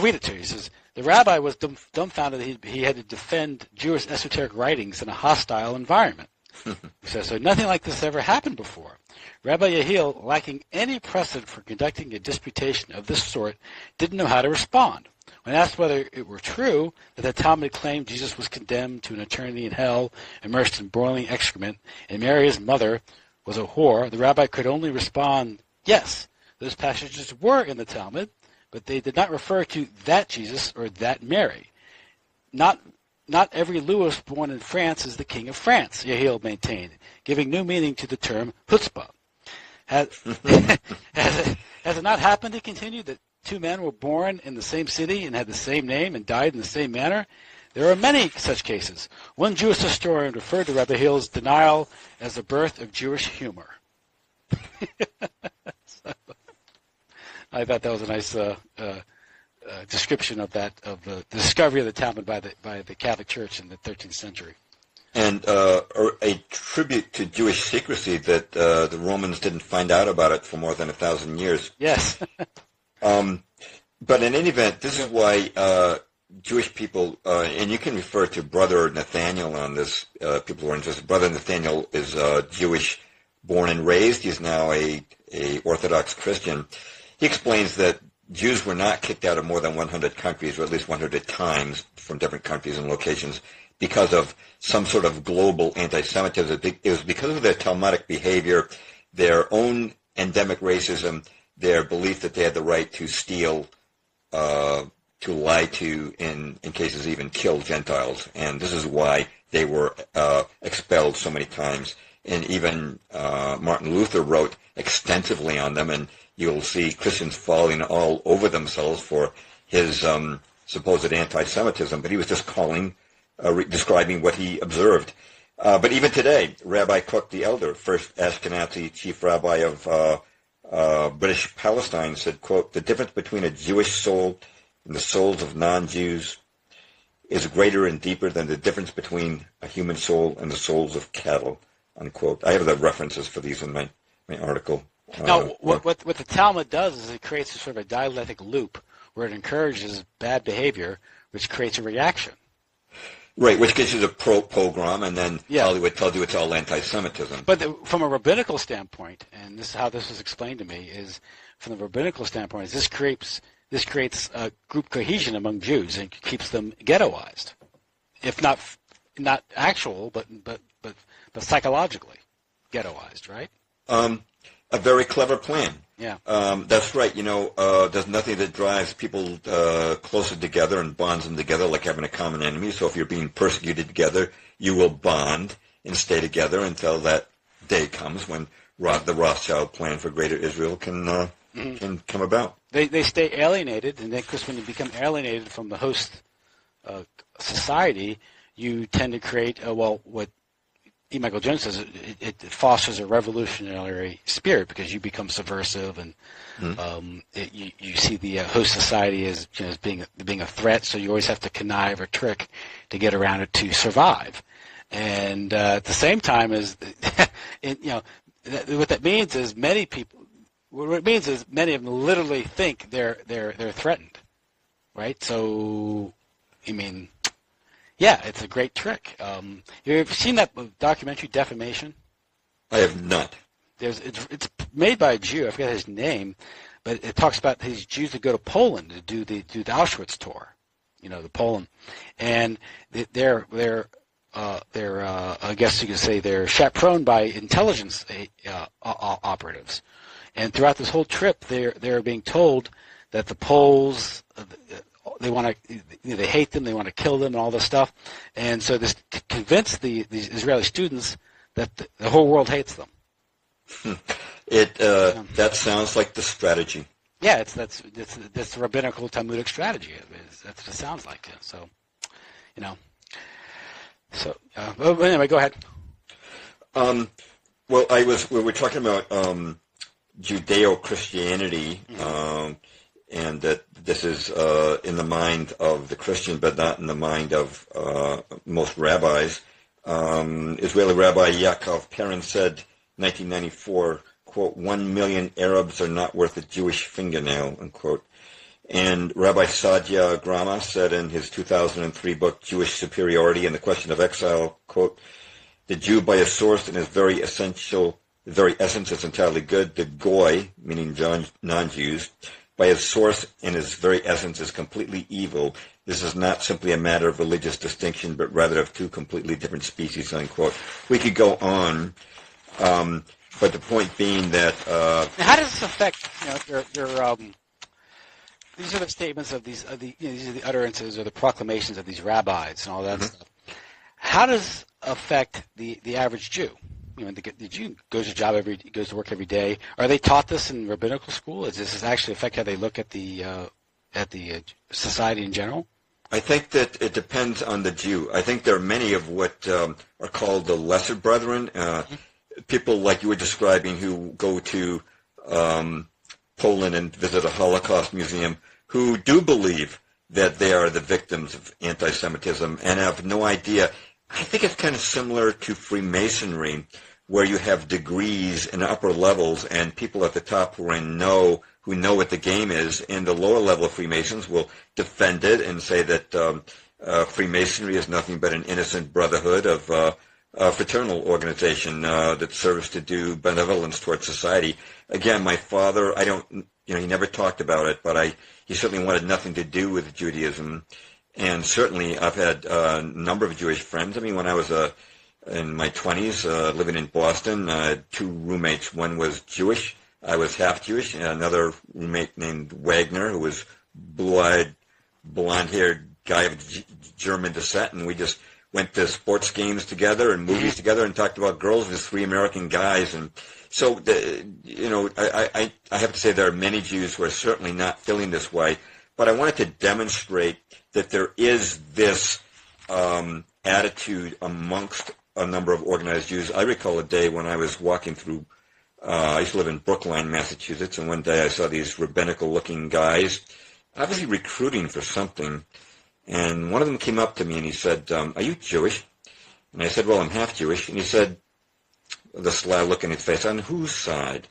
read it to you. He says the rabbi was dumbfounded that he had to defend Jewish esoteric writings in a hostile environment. He says, so nothing like this ever happened before. Rabbi Yehiel, lacking any precedent for conducting a disputation of this sort, didn't know how to respond. When asked whether it were true that the Talmud claimed Jesus was condemned to an eternity in hell, immersed in boiling excrement, and Mary, his mother, was a whore, the rabbi could only respond, yes, those passages were in the Talmud, but they did not refer to that Jesus or that Mary. Not every Louis born in France is the king of France, Yehiel maintained, giving new meaning to the term chutzpah. Has it not happened, he continued, that two men were born in the same city and had the same name and died in the same manner? There are many such cases. One Jewish historian referred to Rabbi Yehiel's denial as the birth of Jewish humor. I thought that was a nice description of the discovery of the Talmud by the Catholic Church in the 13th century. And a tribute to Jewish secrecy that the Romans didn't find out about it for more than 1,000 years. Yes. But in any event, this is why Jewish people, and you can refer to Brother Nathaniel on this, people who are interested. Brother Nathaniel is Jewish, born and raised. He's now a Orthodox Christian. He explains that Jews were not kicked out of more than 100 countries, or at least 100 times from different countries and locations, because of some sort of global anti-Semitism. It was because of their Talmudic behavior, their own endemic racism, their belief that they had the right to steal, to lie to, in cases even kill Gentiles. And this is why they were expelled so many times. And even Martin Luther wrote extensively on them, and you'll see Christians falling all over themselves for his supposed anti-Semitism, but he was just describing what he observed. But even today, Rabbi Kook the Elder, first Ashkenazi chief rabbi of British Palestine, said, quote, "The difference between a Jewish soul and the souls of non-Jews is greater and deeper than the difference between a human soul and the souls of cattle," unquote. I have the references for these in my article. Now, what the Talmud does is it creates a sort of a dialectic loop where it encourages bad behavior, which creates a reaction. Right, which gets you the pogrom, and then Hollywood tells you it's all anti-Semitism. But from a rabbinical standpoint, and this is how this was explained to me, is from the rabbinical standpoint, is this creates a group cohesion among Jews and keeps them ghettoized, if not actual, but psychologically ghettoized, right? A very clever plan. Yeah. That's right. There's nothing that drives people closer together and bonds them together like having a common enemy. So if you're being persecuted together, you will bond and stay together until that day comes when the Rothschild plan for Greater Israel can come about. They stay alienated, and then, of course, when you become alienated from the host society, you tend to create what Ecumenical Jones says, it fosters a revolutionary spirit because you become subversive, and you see the host society as being a threat, so you always have to connive or trick to get around it to survive. And at the same time, what that means is many people. What it means is many of them literally think they're threatened, right? So, yeah, it's a great trick. You've seen that documentary, Defamation? I have not. It's made by a Jew. I forget his name, but it talks about these Jews that go to Poland to do the Auschwitz tour, the Poland, and they're I guess you could say they're chaperoned by intelligence operatives, and throughout this whole trip, they're being told that the Poles. They hate them, they want to kill them, and all this stuff. And so this convinced these Israeli students that the whole world hates them. That sounds like the strategy. Yeah, that's the rabbinical Talmudic strategy. That's what it sounds like. So, anyway, go ahead. We were talking about Judeo-Christianity. And that this is in the mind of the Christian, but not in the mind of most rabbis. Israeli Rabbi Yaakov Perrin said, 1994, quote, 1 million Arabs are not worth a Jewish fingernail, unquote. And Rabbi Sadia Grama said in his 2003 book, Jewish Superiority and the Question of Exile, quote, the Jew by his source and his very essence is entirely good. The Goy, meaning non-Jews, by his source and his very essence is completely evil. This is not simply a matter of religious distinction, but rather of two completely different species, unquote. We could go on, but the point being that... how does this affect, these are the statements of these are the utterances or the proclamations of these rabbis and all that stuff. How does it affect the average Jew? The Jew goes to work every day. Are they taught this in rabbinical school? Does this actually affect how they look at the society in general? I think that it depends on the Jew. I think there are many of what are called the lesser brethren, people like you were describing who go to Poland and visit a Holocaust museum, who do believe that they are the victims of anti-Semitism and have no idea. I think it's kind of similar to Freemasonry, where you have degrees and upper levels and people at the top who know what the game is, and the lower level of Freemasons will defend it and say that Freemasonry is nothing but an innocent brotherhood of a fraternal organization that serves to do benevolence towards society. Again, my father, he never talked about it, but he certainly wanted nothing to do with Judaism. And certainly I've had a number of Jewish friends. I mean, when I was in my 20s, living in Boston, I had two roommates. One was Jewish. I was half Jewish. And another roommate named Wagner, who was blue-eyed, blonde-haired guy of German descent. And we just went to sports games together and movies together and talked about girls as three American guys. And so, I have to say there are many Jews who are certainly not feeling this way. But I wanted to demonstrate that there is this attitude amongst a number of organized Jews. I recall a day when I was walking through, I used to live in Brookline, Massachusetts, and one day I saw these rabbinical-looking guys, obviously recruiting for something. And one of them came up to me and he said, "Are you Jewish?" And I said, "Well, I'm half Jewish." And he said, with a sly look in his face, "On whose side?"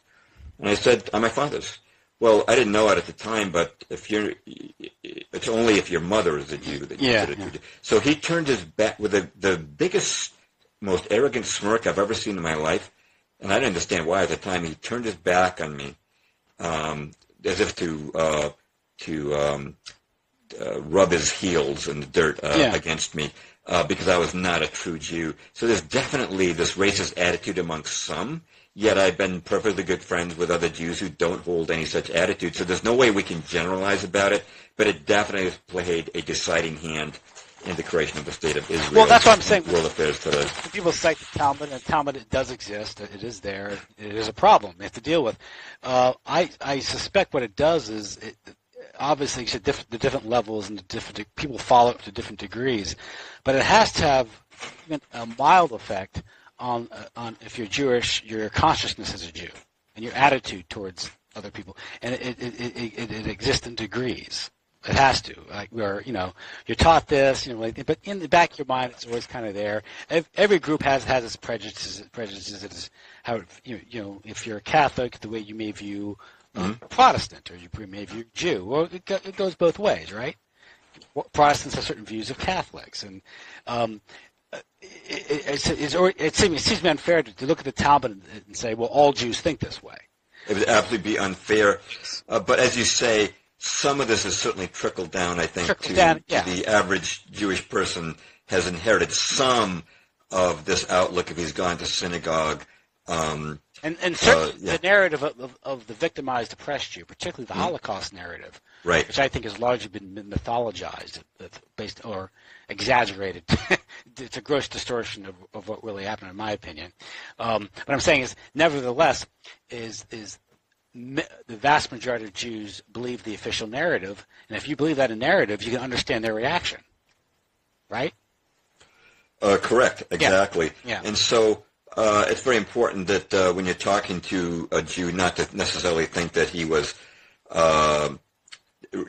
And I said, "On my father's." Well, I didn't know it at the time, but it's only if your mother is a Jew that you consider Jew. So he turned his back with the biggest, most arrogant smirk I've ever seen in my life, and I didn't understand why at the time. He turned his back on me, as if to rub his heels in the dirt against me, because I was not a true Jew. So there's definitely this racist attitude amongst some. Yet I've been perfectly good friends with other Jews who don't hold any such attitude. So there's no way we can generalize about it, but it definitely has played a deciding hand in the creation of the state of Israel. Well, that's what I'm saying. World affairs today. People cite the Talmud, and the Talmud, it does exist. It is there. It is a problem we have to deal with. I suspect what it does is, obviously, the different levels and the different people follow it to different degrees, but it has to have even a mild effect on if you're Jewish, your consciousness as a Jew and your attitude towards other people, and it exists in degrees. It has to, like, where you're taught this, but in the back of your mind, it's always kind of there. Every group has its prejudices. It is how if you're a Catholic, the way you may view Protestant, or you may view Jew. Well, it goes both ways, right? Protestants have certain views of Catholics, and it seems me unfair to look at the Talmud and say, well, all Jews think this way. It would absolutely be unfair. But as you say, some of this has certainly trickled down, I think, to the average Jewish person has inherited some of this outlook if he's gone to synagogue. And certainly the narrative of the victimized, oppressed Jew, particularly the Holocaust narrative, right, which I think has largely been mythologized, based or exaggerated. It's a gross distortion of what really happened, in my opinion. What I'm saying is, nevertheless, is the vast majority of Jews believe the official narrative, and if you believe that in narrative, you can understand their reaction, right? Correct, exactly. Yeah. And so it's very important that when you're talking to a Jew, not to necessarily think that he was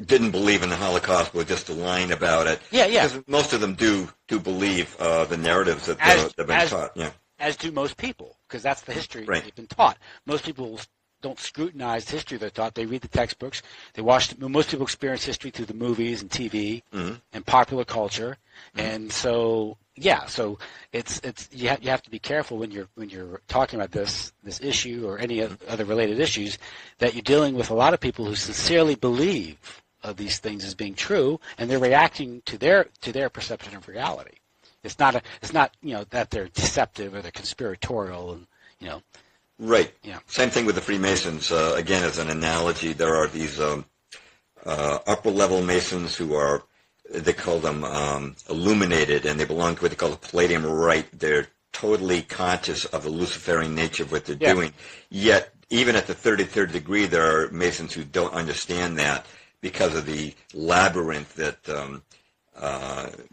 didn't believe in the Holocaust, but just lying about it. Yeah. Because most of them do believe the narratives that they've been taught. Yeah. As do most people, because that's the history right. they've been taught. Most people don't scrutinize history they're taught. They read the textbooks. They watch. Most people experience history through the movies and TV and popular culture, and so so it's you have to be careful when you're talking about this issue or any other related issues, that you're dealing with a lot of people who sincerely believe of these things as being true, and they're reacting to their perception of reality. It's not that they're deceptive or they're conspiratorial and Right. Yeah. Same thing with the Freemasons. Again, as an analogy, there are these upper-level Masons who are, they call them illuminated, and they belong to what they call the Palladium Rite. They're totally conscious of the Luciferian nature of what they're doing. Yet, even at the 33rd degree, there are Masons who don't understand that because of the labyrinth that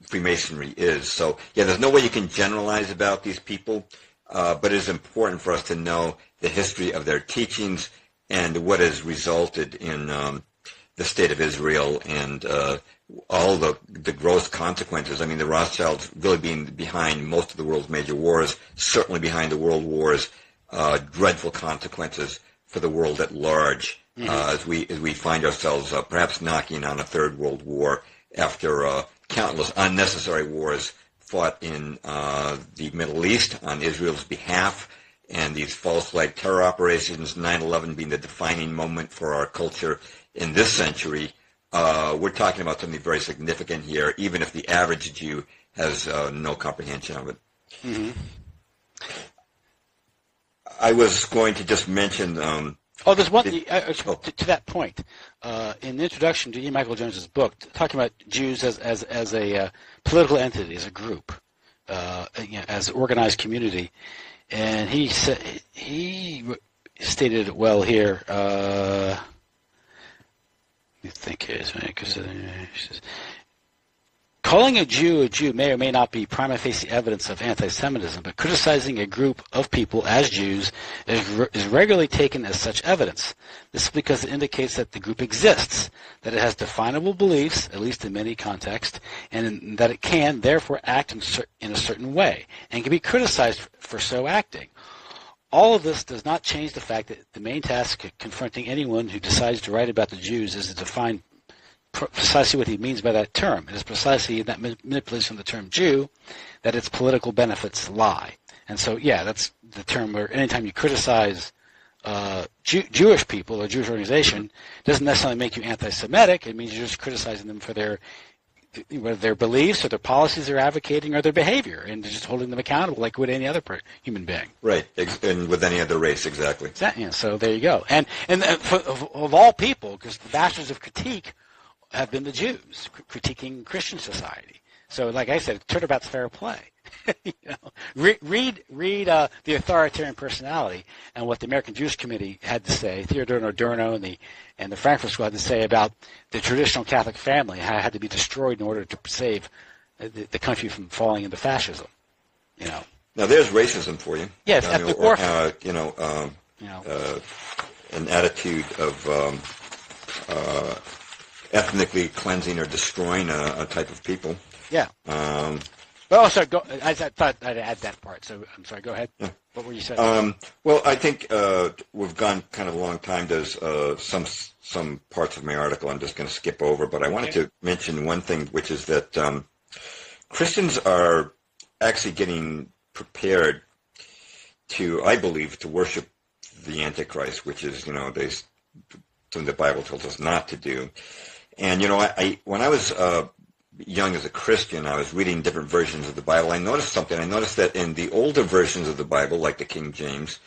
Freemasonry is. So, there's no way you can generalize about these people. But it is important for us to know the history of their teachings and what has resulted in the state of Israel and all the gross consequences. I mean, the Rothschilds really being behind most of the world's major wars, certainly behind the world wars, dreadful consequences for the world at large as we find ourselves perhaps knocking on a third world war after countless unnecessary wars fought in the Middle East on Israel's behalf, and these false flag terror operations, 9/11 being the defining moment for our culture in this century, we're talking about something very significant here, even if the average Jew has no comprehension of it. Mm-hmm. I was going to just mention... there's one to that point. In the introduction to E. Michael Jones's book, talking about Jews as a political entity, as a group, as an organized community, and he stated it well here. Let me think here, because calling a Jew may or may not be prima facie evidence of anti-Semitism, but criticizing a group of people as Jews is regularly taken as such evidence. This is because it indicates that the group exists, that it has definable beliefs, at least in many contexts, and that it can, therefore, act in a certain way, and can be criticized for so acting. All of this does not change the fact that the main task confronting anyone who decides to write about the Jews is to define precisely what he means by that term. It is precisely in that manipulation of the term Jew that its political benefits lie. And so, that's the term where anytime you criticize Jewish people or Jewish organization, doesn't necessarily make you anti-Semitic. It means you're just criticizing them for their beliefs or their policies they're advocating or their behavior, and just holding them accountable like with any other human being. Right, and with any other race, exactly. Exactly. So there you go. And of all people, because the masters of critique have been the Jews, critiquing Christian society. So, like I said, turnabout's fair play. Read The Authoritarian Personality and what the American Jewish Committee had to say, Theodore Adorno and the Frankfurt School had to say about the traditional Catholic family, how it had to be destroyed in order to save the country from falling into fascism. Now, there's racism for you. Yes, at the core. An attitude of ethnically cleansing or destroying a type of people. Yeah. Sorry. I thought I'd add that part. So I'm sorry. Go ahead. Yeah. What were you saying? Well, I think we've gone kind of a long time. There's some parts of my article I'm just going to skip over, but I wanted to mention one thing, which is that Christians are actually getting prepared to, I believe, to worship the Antichrist, which is, something the Bible tells us not to do. And, when I was young as a Christian, I was reading different versions of the Bible. I noticed something. I noticed that in the older versions of the Bible, like the King James,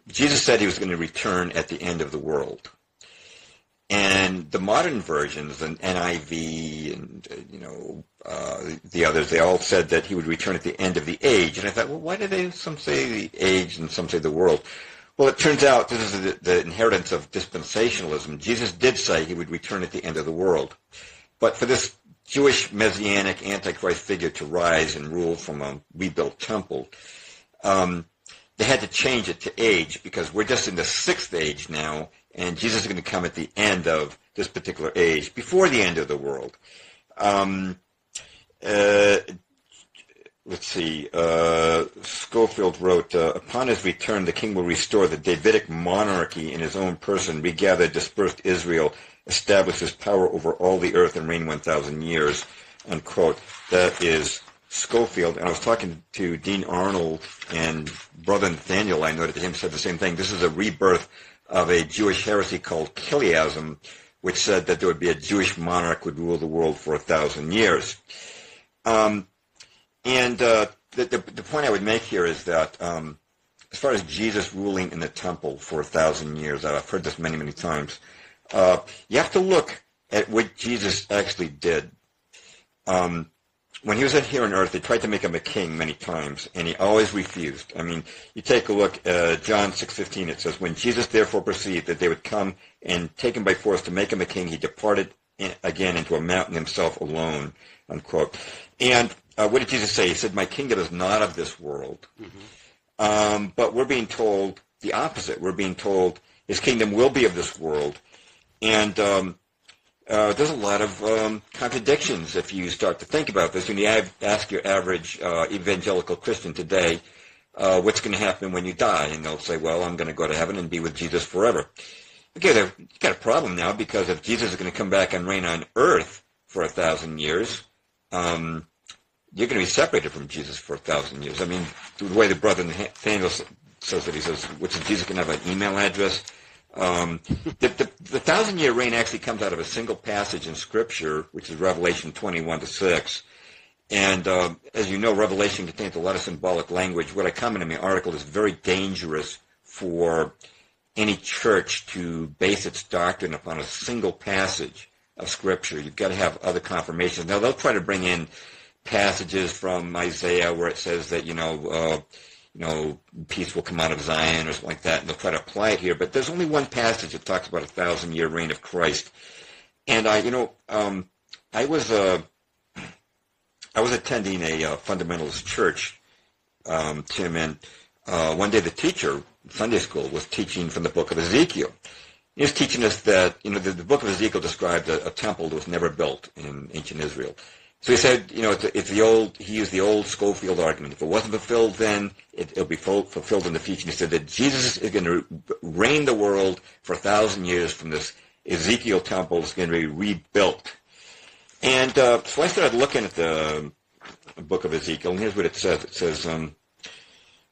Jesus said he was going to return at the end of the world. And the modern versions, the NIV and, the others, they all said that he would return at the end of the age. And I thought, well, why do some say the age and some say the world? Well, it turns out this is the inheritance of dispensationalism. Jesus did say he would return at the end of the world. But for this Jewish Messianic Antichrist figure to rise and rule from a rebuilt temple, they had to change it to age, because we're just in the sixth age now, and Jesus is going to come at the end of this particular age, before the end of the world. Let's see. Scofield wrote, upon his return, the king will restore the Davidic monarchy in his own person, regather dispersed Israel, establish his power over all the earth, and reign 1,000 years, unquote. That is Scofield. And I was talking to Dean Arnold, and Brother Nathaniel, I noted to him, said the same thing. This is a rebirth of a Jewish heresy called Chiliasm, which said that there would be a Jewish monarch who would rule the world for 1,000 years. The point I would make here is that as far as Jesus ruling in the temple for 1,000 years, I've heard this many, many times, you have to look at what Jesus actually did. When he was here on earth, they tried to make him a king many times, and he always refused. I mean, you take a look, John 6:15, it says, when Jesus therefore perceived that they would come and take him by force to make him a king, he departed again into a mountain himself alone, unquote. And what did Jesus say? He said, my kingdom is not of this world. Mm-hmm. But we're being told the opposite. We're being told his kingdom will be of this world. And there's a lot of contradictions if you start to think about this. When you ask your average evangelical Christian today, what's going to happen when you die? And they'll say, well, I'm going to go to heaven and be with Jesus forever. Okay, you've got a problem now, because if Jesus is going to come back and reign on earth for 1,000 years, you're going to be separated from Jesus for 1,000 years. I mean, the way the brother Nathaniel says that, he says, which is Jesus can have an email address. The 1,000-year reign actually comes out of a single passage in Scripture, which is Revelation 21-6. And as you know, Revelation contains a lot of symbolic language. What I comment in my article is very dangerous for any church to base its doctrine upon a single passage of Scripture. You've got to have other confirmations. Now, they'll try to bring in passages from Isaiah where it says that, peace will come out of Zion or something like that, and they'll try to apply it here. But there's only one passage that talks about a 1,000-year reign of Christ. And I was attending a fundamentalist church, Tim, and one day the teacher, Sunday school, was teaching from the book of Ezekiel. He was teaching us that, the book of Ezekiel described a temple that was never built in ancient Israel. So he said, he used the old Scofield argument. If it wasn't fulfilled then, it'll be fulfilled in the future. And he said that Jesus is going to reign the world for 1,000 years from this Ezekiel temple that's going to be rebuilt. And so I started looking at the book of Ezekiel, and here's what it says. It says,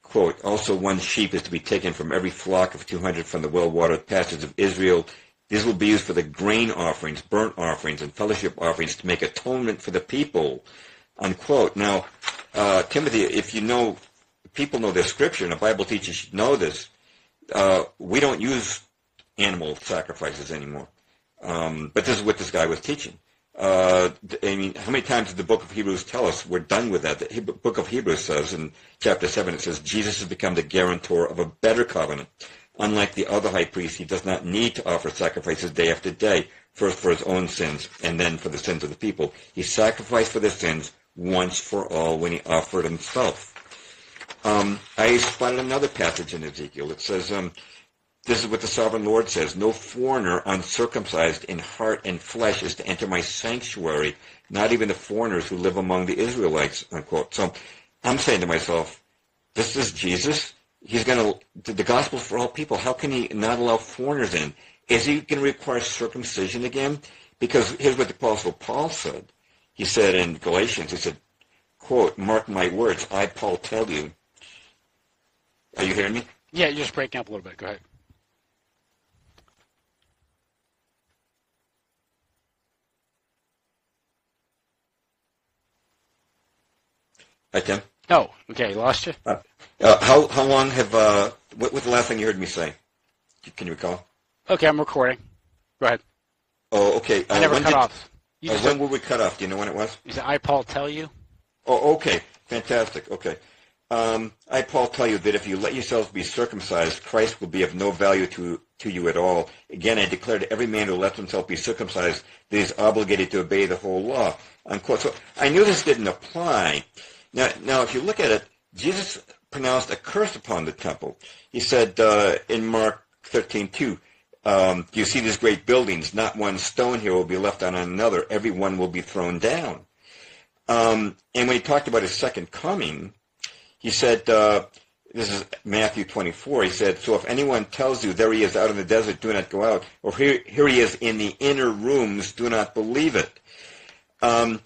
quote, also one sheep is to be taken from every flock of 200 from the well-watered pastures of Israel. These will be used for the grain offerings, burnt offerings, and fellowship offerings to make atonement for the people, unquote. Now, Timothy, if people know their scripture, and a Bible teacher should know this, we don't use animal sacrifices anymore. But this is what this guy was teaching. How many times did the book of Hebrews tell us we're done with that? The book of Hebrews says in chapter 7, it says, Jesus has become the guarantor of a better covenant. Unlike the other high priest, he does not need to offer sacrifices day after day, first for his own sins and then for the sins of the people. He sacrificed for their sins once for all when he offered himself. I spotted another passage in Ezekiel. It says, this is what the sovereign Lord says, no foreigner uncircumcised in heart and flesh is to enter my sanctuary, not even the foreigners who live among the Israelites, unquote. So I'm saying to myself, this is Jesus. He's going to, the gospel for all people. How can he not allow foreigners in? Is he going to require circumcision again? Because here's what the Apostle Paul said. He said in Galatians, he said, quote, mark my words, I, Paul, tell you. Are you hearing me? Yeah, you're just breaking up a little bit. Go ahead. Hi, Tim. Oh, okay, lost you. How long have, what was the last thing you heard me say? Can you recall? Okay, I'm recording. Go ahead. Oh, okay. I never cut off. When were we cut off? Do you know when it was? You said, I, Paul, tell you? Oh, okay. Fantastic. Okay. I, Paul, tell you that if you let yourselves be circumcised, Christ will be of no value to you at all. Again, I declare to every man who lets himself be circumcised that he is obligated to obey the whole law. Unquote. So I knew this didn't apply. Now, if you look at it, Jesus pronounced a curse upon the temple. He said in Mark 13:2, you see these great buildings, not one stone here will be left on another. Every one will be thrown down. And when he talked about his second coming, he said, this is Matthew 24, he said, so if anyone tells you there he is out in the desert, do not go out, or here he is in the inner rooms, do not believe it. To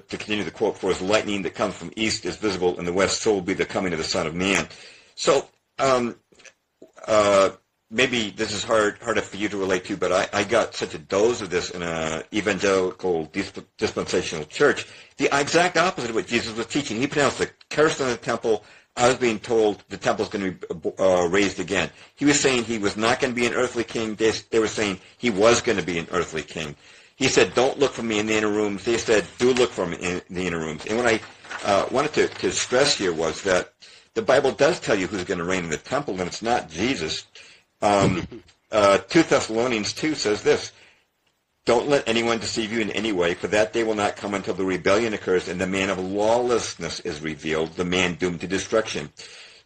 continue the quote, for as lightning that comes from east is visible in the west, so will be the coming of the Son of Man. So maybe this is harder for you to relate to, but I got such a dose of this in an evangelical dispensational church. The exact opposite of what Jesus was teaching. He pronounced the curse on the temple. I was being told the temple is going to be raised again. He was saying he was not going to be an earthly king. They were saying he was going to be an earthly king. He said, don't look for me in the inner rooms. They said, do look for me in the inner rooms. And what I wanted to stress here was that the Bible does tell you who's going to reign in the temple, and it's not Jesus. 2 Thessalonians 2 says this, don't let anyone deceive you in any way, for that day will not come until the rebellion occurs and the man of lawlessness is revealed, the man doomed to destruction.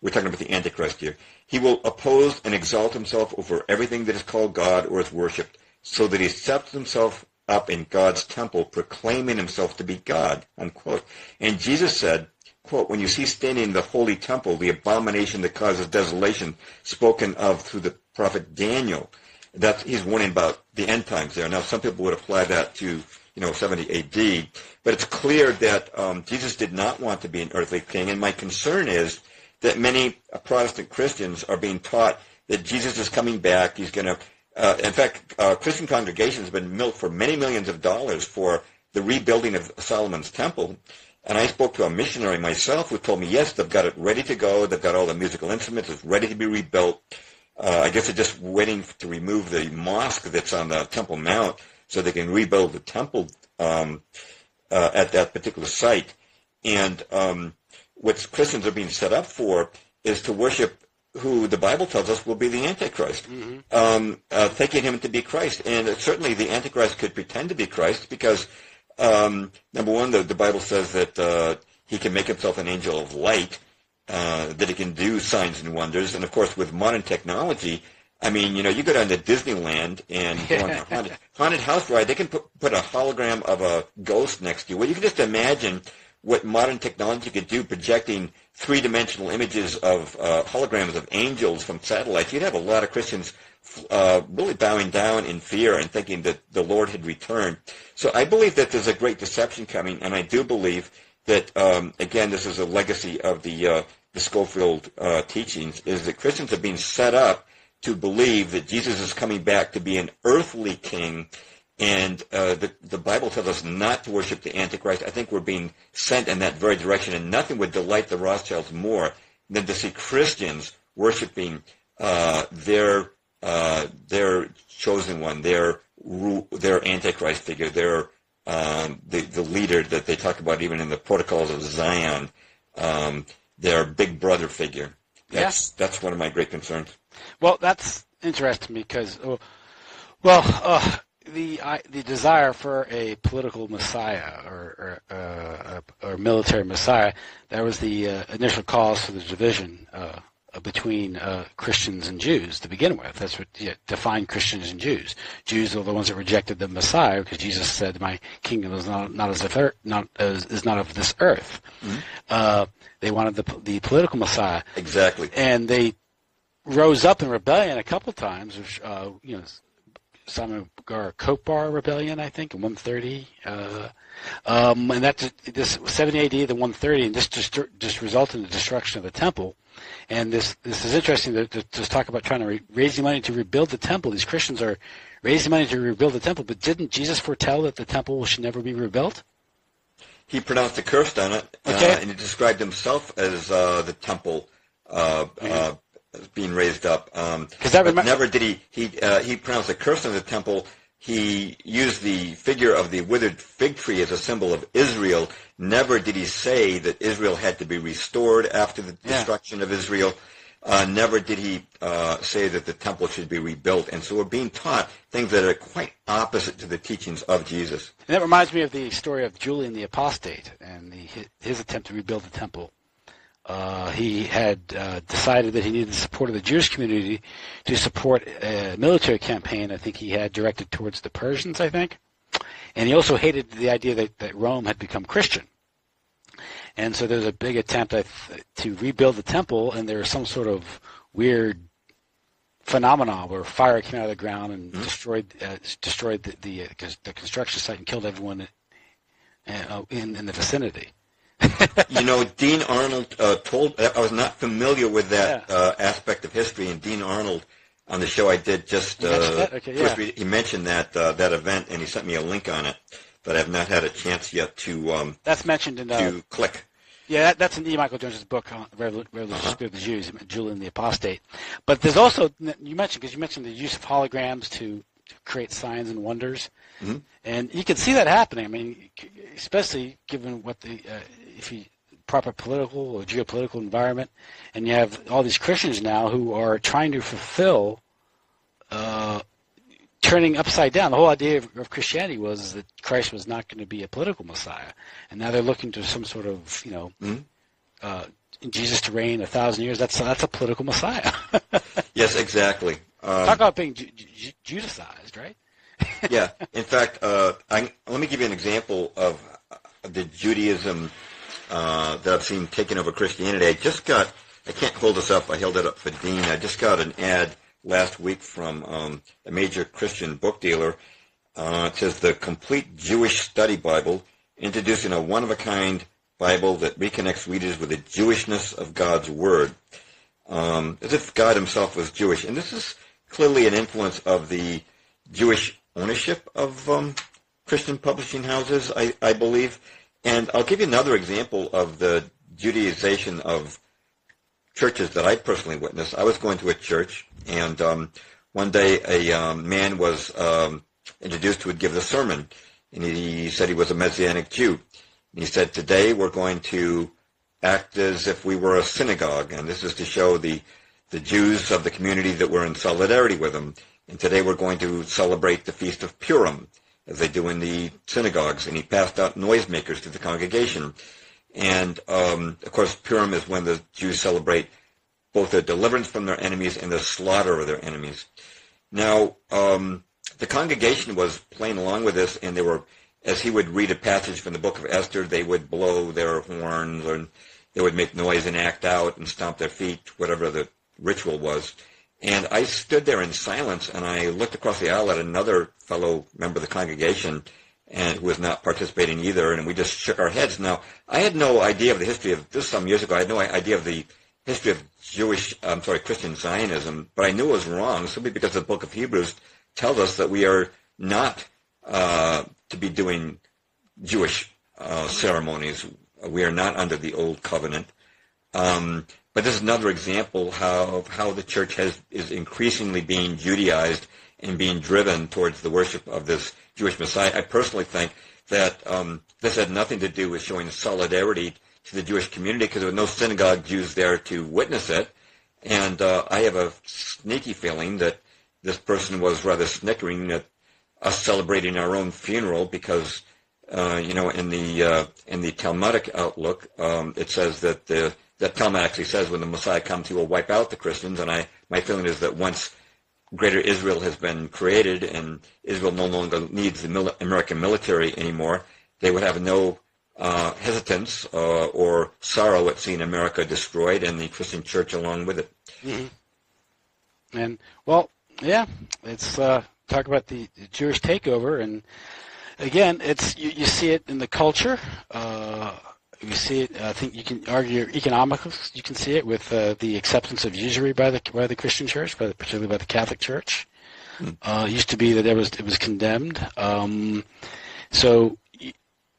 We're talking about the Antichrist here. He will oppose and exalt himself over everything that is called God or is worshipped, so that he sets himself up in God's temple, proclaiming himself to be God, unquote. And Jesus said, quote, when you see standing in the holy temple, the abomination that causes desolation spoken of through the prophet Daniel, he's warning about the end times there. Now, some people would apply that to, 70 AD, but it's clear that Jesus did not want to be an earthly king, and my concern is that many Protestant Christians are being taught that Jesus is coming back. He's going to, in fact, Christian congregations have been milked for many millions of dollars for the rebuilding of Solomon's temple. And I spoke to a missionary myself who told me, yes, they've got it ready to go. They've got all the musical instruments. It's ready to be rebuilt. I guess they're just waiting to remove the mosque that's on the Temple Mount so they can rebuild the temple at that particular site. And what Christians are being set up for is to worship who the Bible tells us will be the Antichrist, thinking him to be Christ. And certainly the Antichrist could pretend to be Christ because, number one, the Bible says that he can make himself an angel of light, that he can do signs and wonders. And, of course, with modern technology, I mean, you go down to Disneyland and go on a haunted house ride. They can put a hologram of a ghost next to you. Well, you can just imagine what modern technology could do, projecting three-dimensional images of holograms of angels from satellites. You'd have a lot of Christians really bowing down in fear and thinking that the Lord had returned. So I believe that there's a great deception coming, and I do believe that, again, this is a legacy of the Scofield teachings, is that Christians are being set up to believe that Jesus is coming back to be an earthly king, and the Bible tells us not to worship the Antichrist. I think we're being sent in that very direction, and nothing would delight the Rothschilds more than to see Christians worshiping their chosen one, their Antichrist figure, their the leader that they talk about even in the Protocols of Zion, their big brother figure. That's one of my great concerns. Well, that's interesting because, the desire for a political messiah or military messiah, that was the initial cause for the division between Christians and Jews to begin with. That's what defined Christians and Jews. Jews are the ones that rejected the Messiah because Jesus said, "My kingdom is not of this earth." Mm-hmm. They wanted the political Messiah. Exactly. And they rose up in rebellion a couple times, which, Simon Bar Rebellion, I think, in 130. And that's this 70 AD, the 130, and this just resulted in the destruction of the temple. And this is interesting to just talk about trying to raise money to rebuild the temple. These Christians are raising money to rebuild the temple, but didn't Jesus foretell that the temple should never be rebuilt? He pronounced a curse on it, and he described himself as the temple being raised up. But never did he pronounced a curse on the temple. He used the figure of the withered fig tree as a symbol of Israel. Never did he say that Israel had to be restored after the destruction of Israel. Never did he say that the temple should be rebuilt. And so we're being taught things that are quite opposite to the teachings of Jesus. And that reminds me of the story of Julian the Apostate and his attempt to rebuild the temple. He had decided that he needed the support of the Jewish community to support a military campaign I think he had directed towards the Persians, I think. And he also hated the idea that Rome had become Christian. And so there was a big attempt to rebuild the temple, and there was some sort of weird phenomenon where fire came out of the ground and destroyed the construction site and killed everyone in the vicinity. Dean Arnold told. I was not familiar with that aspect of history, and Dean Arnold on the show I did just he mentioned that event, and he sent me a link on it, but I've not had a chance yet to that's mentioned in to click. Yeah, that's in E. Michael Jones's book on Revolutionary Spirit of the Jews, Julian the Apostate. But there's also you mentioned the use of holograms to create signs and wonders. Mm-hmm. And you can see that happening. I mean, especially given what proper political or geopolitical environment, and you have all these Christians now who are trying to fulfill turning upside down. The whole idea of Christianity was that Christ was not going to be a political Messiah, and now they're looking to some sort of Jesus to reign 1,000 years. That's a political Messiah. Yes, exactly. Talk about being Judicized, right? Yeah. In fact, let me give you an example of the Judaism that I've seen taking over Christianity. I can't hold this up. I held it up for Dean. I just got an ad last week from a major Christian book dealer. It says the Complete Jewish Study Bible, introducing a one-of-a-kind Bible that reconnects readers with the Jewishness of God's Word. as if God himself was Jewish. And this is clearly an influence of the Jewish ownership of Christian publishing houses, I believe. And I'll give you another example of the Judaization of churches that I personally witnessed. I was going to a church, and one day a man was introduced who would give the sermon, and he said he was a Messianic Jew. And he said, today we're going to act as if we were a synagogue, and this is to show the Jews of the community that we're in solidarity with them. And today we're going to celebrate the Feast of Purim, as they do in the synagogues. And he passed out noisemakers to the congregation. And, of course, Purim is when the Jews celebrate both their deliverance from their enemies and the slaughter of their enemies. Now, the congregation was playing along with this, and they were, as he would read a passage from the book of Esther, they would blow their horns, and they would make noise and act out and stomp their feet, whatever the ritual was. And I stood there in silence, and I looked across the aisle at another fellow member of the congregation, and who was not participating either, and we just shook our heads. Now, I had no idea of the history of this some years ago. I had no idea of the history of Christian Zionism, but I knew it was wrong simply because the book of Hebrews tells us that we are not to be doing Jewish ceremonies. We are not under the old covenant. But this is another example of how the church is increasingly being Judaized and being driven towards the worship of this Jewish Messiah. I personally think that this had nothing to do with showing solidarity to the Jewish community, because there were no synagogue Jews there to witness it. And I have a sneaky feeling that this person was rather snickering at us celebrating our own funeral, because in the Talmudic outlook, it says that Talmud actually says when the Messiah comes, he will wipe out the Christians. And my feeling is that once Greater Israel has been created and Israel no longer needs the American military anymore, they would have no hesitance or sorrow at seeing America destroyed and the Christian church along with it. Mm-hmm. And, well, yeah, it's talk about the Jewish takeover, and again, it's you see it in the culture. You see it. I think you can argue economics. You can see it with the acceptance of usury by the Christian church, particularly by the Catholic Church. It used to be that it was condemned. So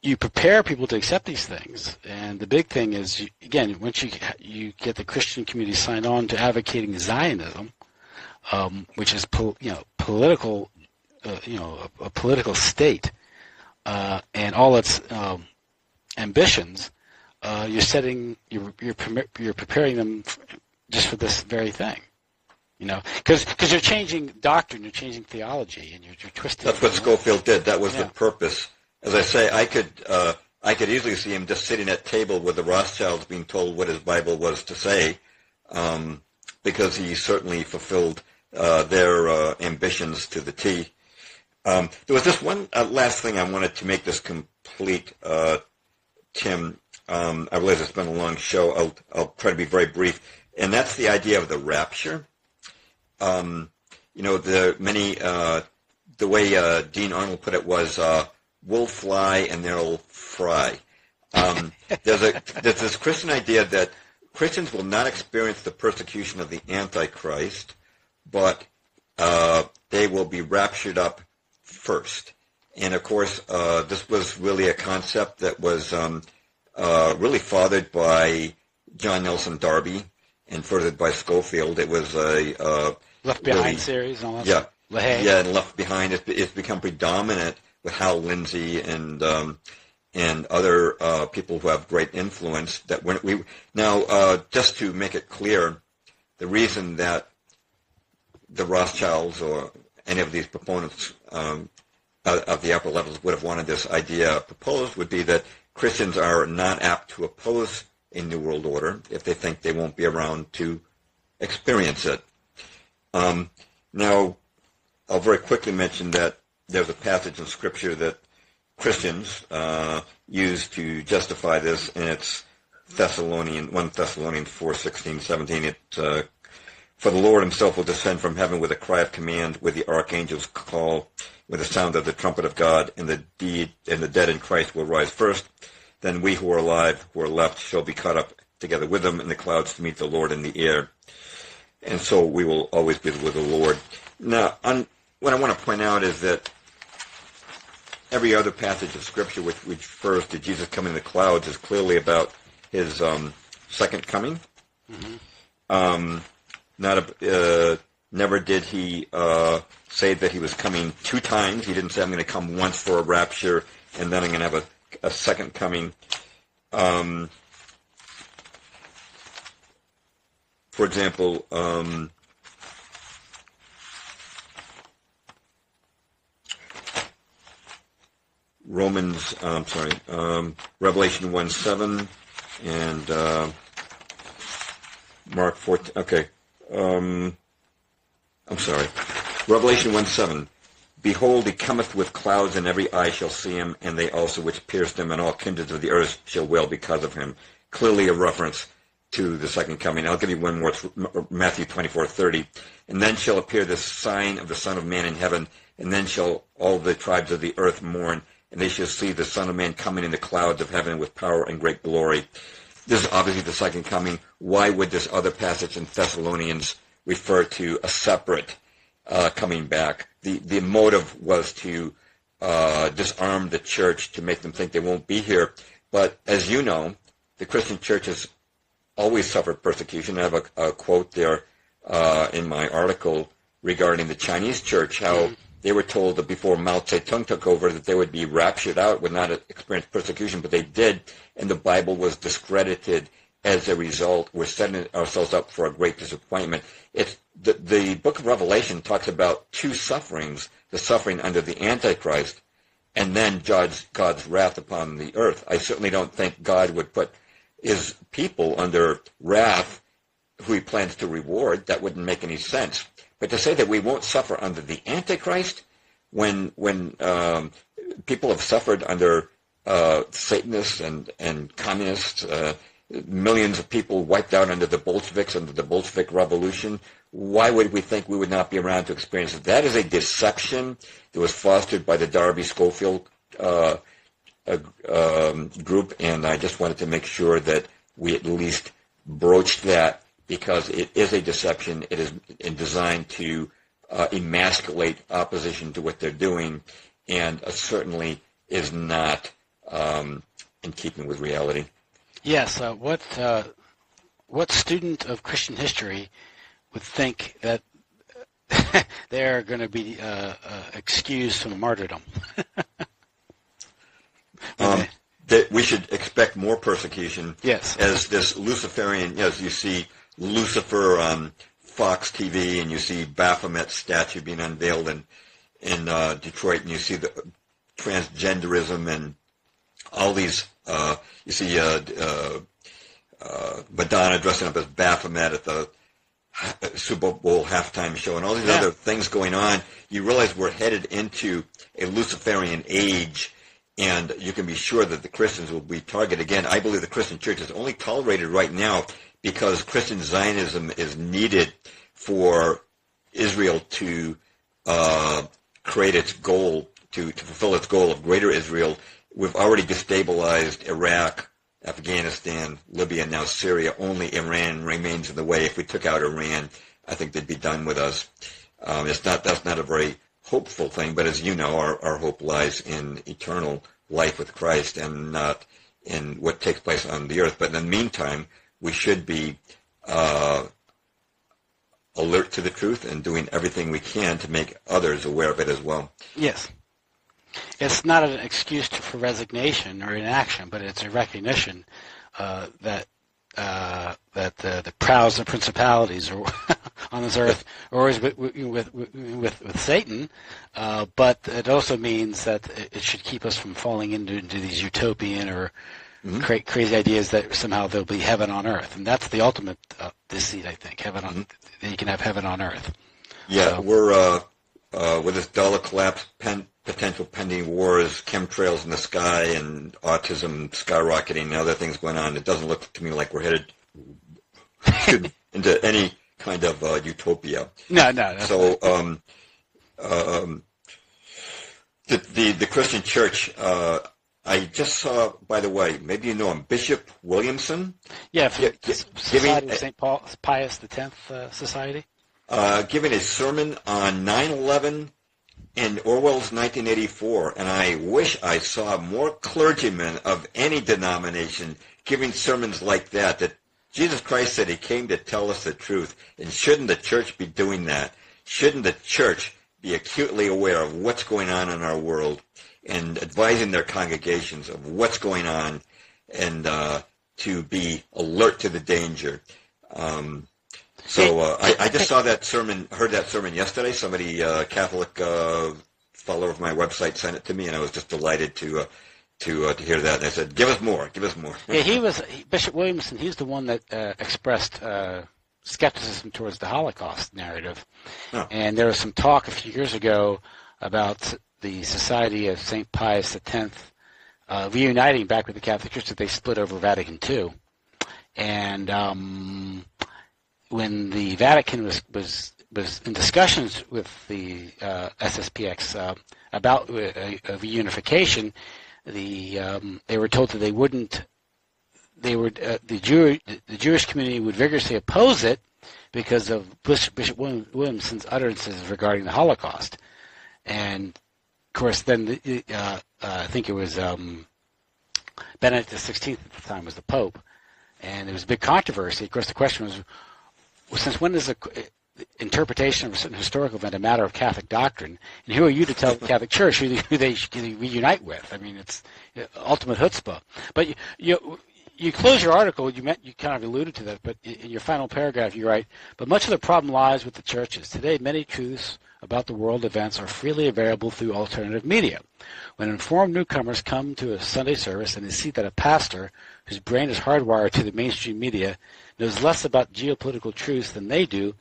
you prepare people to accept these things, and the big thing is, again, once you get the Christian community signed on to advocating Zionism, which is political, a political state, and all its ambitions, you're preparing them just for this very thing, because you're changing doctrine, you're changing theology, and you're twisting. That's what Scofield did. That was the purpose. As I say, I could easily see him just sitting at table with the Rothschilds being told what his Bible was to say, because he certainly fulfilled their ambitions to the T. There was just one last thing I wanted to make this complete, Tim. I realize it's been a long show. I'll try to be very brief, and that's the idea of the rapture. The way Dean Arnold put it was, we'll fly and they'll fry. There's this Christian idea that Christians will not experience the persecution of the Antichrist, but they will be raptured up first. And of course, this was really a concept that was really fathered by John Nelson Darby and furthered by Scofield. It was a Left Behind series and all that. Yeah, and Left Behind. It's become predominant with Hal Lindsey and other people who have great influence. That just to make it clear, the reason that the Rothschilds or any of these proponents of the upper levels would have wanted this idea proposed would be that Christians are not apt to oppose a New World Order if they think they won't be around to experience it. Now, I'll very quickly mention that there's a passage in Scripture that Christians use to justify this, and it's 1 Thessalonians 4:16, 17. It's for the Lord himself will descend from heaven with a cry of command, with the archangel's call, with the sound of the trumpet of God, and the dead in Christ will rise first. Then we who are alive, who are left, shall be caught up together with him in the clouds to meet the Lord in the air. And so we will always be with the Lord. Now, what I want to point out is that every other passage of Scripture which refers to Jesus coming in the clouds is clearly about his second coming. Mm-hmm. Never did he say that he was coming two times. He didn't say, I'm going to come once for a rapture, and then I'm going to have a second coming. For example, Revelation 1:7 and Mark 14. Okay. Revelation 1:7. Behold, he cometh with clouds, and every eye shall see him, and they also which pierced him, and all kindreds of the earth shall wail because of him. Clearly a reference to the second coming. I'll give you one more. It's Matthew 24:30. And then shall appear the sign of the Son of Man in heaven, and then shall all the tribes of the earth mourn, and they shall see the Son of Man coming in the clouds of heaven with power and great glory. This is obviously the second coming. Why would this other passage in Thessalonians refer to a separate coming back? The motive was to disarm the church, to make them think they won't be here. But as you know, the Christian church has always suffered persecution. I have a quote there in my article regarding the Chinese church, how they were told that before Mao Zedong took over that they would be raptured out, would not experience persecution, but they did, and the Bible was discredited as a result. We're setting ourselves up for a great disappointment. It's the book of Revelation talks about two sufferings, the suffering under the Antichrist, and then God's wrath upon the earth. I certainly don't think God would put his people under wrath who he plans to reward. That wouldn't make any sense. But to say that we won't suffer under the Antichrist, when people have suffered under Satanists and communists, millions of people wiped out under the Bolsheviks, under the Bolshevik Revolution, why would we think we would not be around to experience it? That is a deception that was fostered by the Darby Scofield group, and I just wanted to make sure that we at least broached that, because it is a deception. It is designed to emasculate opposition to what they're doing, and certainly is not in keeping with reality. Yes. What student of Christian history would think that they're going to be excused from martyrdom? That we should expect more persecution. Yes. As this Luciferian, as you see Lucifer on Fox TV, and you see Baphomet's statue being unveiled in Detroit, and you see the transgenderism and all these. You see Madonna dressing up as Baphomet at the Super Bowl halftime show, and all these other things going on. You realize we're headed into a Luciferian age, and you can be sure that the Christians will be targeted again. I believe the Christian church is only tolerated right now because Christian Zionism is needed for Israel to create its goal, to fulfill its goal of greater Israel. We've already destabilized Iraq, Afghanistan, Libya, now Syria. Only Iran remains in the way. If we took out Iran, I think they'd be done with us. That's not a very hopeful thing, but as you know, our hope lies in eternal life with Christ and not in what takes place on the earth. But in the meantime, we should be alert to the truth and doing everything we can to make others aware of it as well. Yes. It's not an excuse for resignation or inaction, but it's a recognition that the powers and principalities are on this earth are always with Satan, but it also means that it should keep us from falling into these utopian or crazy ideas that somehow there'll be heaven on earth, and that's the ultimate deceit, I think. Heaven on that you can have heaven on earth. Yeah, so, we're with this dollar collapse, potential pending wars, chemtrails in the sky, and autism skyrocketing, and other things going on. It doesn't look to me like we're headed into any kind of utopia. No. So the Christian church, I just saw, by the way, maybe you know him, Bishop Williamson. Yeah, from Society of giving, St. Paul, Pius X Society. Giving a sermon on 9/11 in Orwell's 1984, and I wish I saw more clergymen of any denomination giving sermons like that, that Jesus Christ said he came to tell us the truth, and shouldn't the church be doing that? Shouldn't the church be acutely aware of what's going on in our world and advising their congregations of what's going on and to be alert to the danger? I just saw that sermon, heard that sermon yesterday. Somebody, Catholic follower of my website, sent it to me, and I was just delighted to hear that. And I said, "Give us more, give us more." Yeah, Bishop Williamson. He's the one that expressed skepticism towards the Holocaust narrative, and there was some talk a few years ago about the Society of St. Pius X reuniting back with the Catholic Church that they split over Vatican II, and when the Vatican was in discussions with the SSPX about a reunification, they were told that they wouldn't. The Jewish community would vigorously oppose it because of Bishop Williamson's utterances regarding the Holocaust, and of course then I think it was Benedict XVI at the time was the Pope, and there was a big controversy. Of course, the question was, well, since when is interpretation of a certain historical event a matter of Catholic doctrine, and who are you to tell the Catholic Church who they should reunite with? I mean, it's ultimate chutzpah. But you close your article, you kind of alluded to that, but in your final paragraph you write, but much of the problem lies with the churches. Today, many truths about the world events are freely available through alternative media. When informed newcomers come to a Sunday service and they see that a pastor whose brain is hardwired to the mainstream media knows less about geopolitical truths than they do,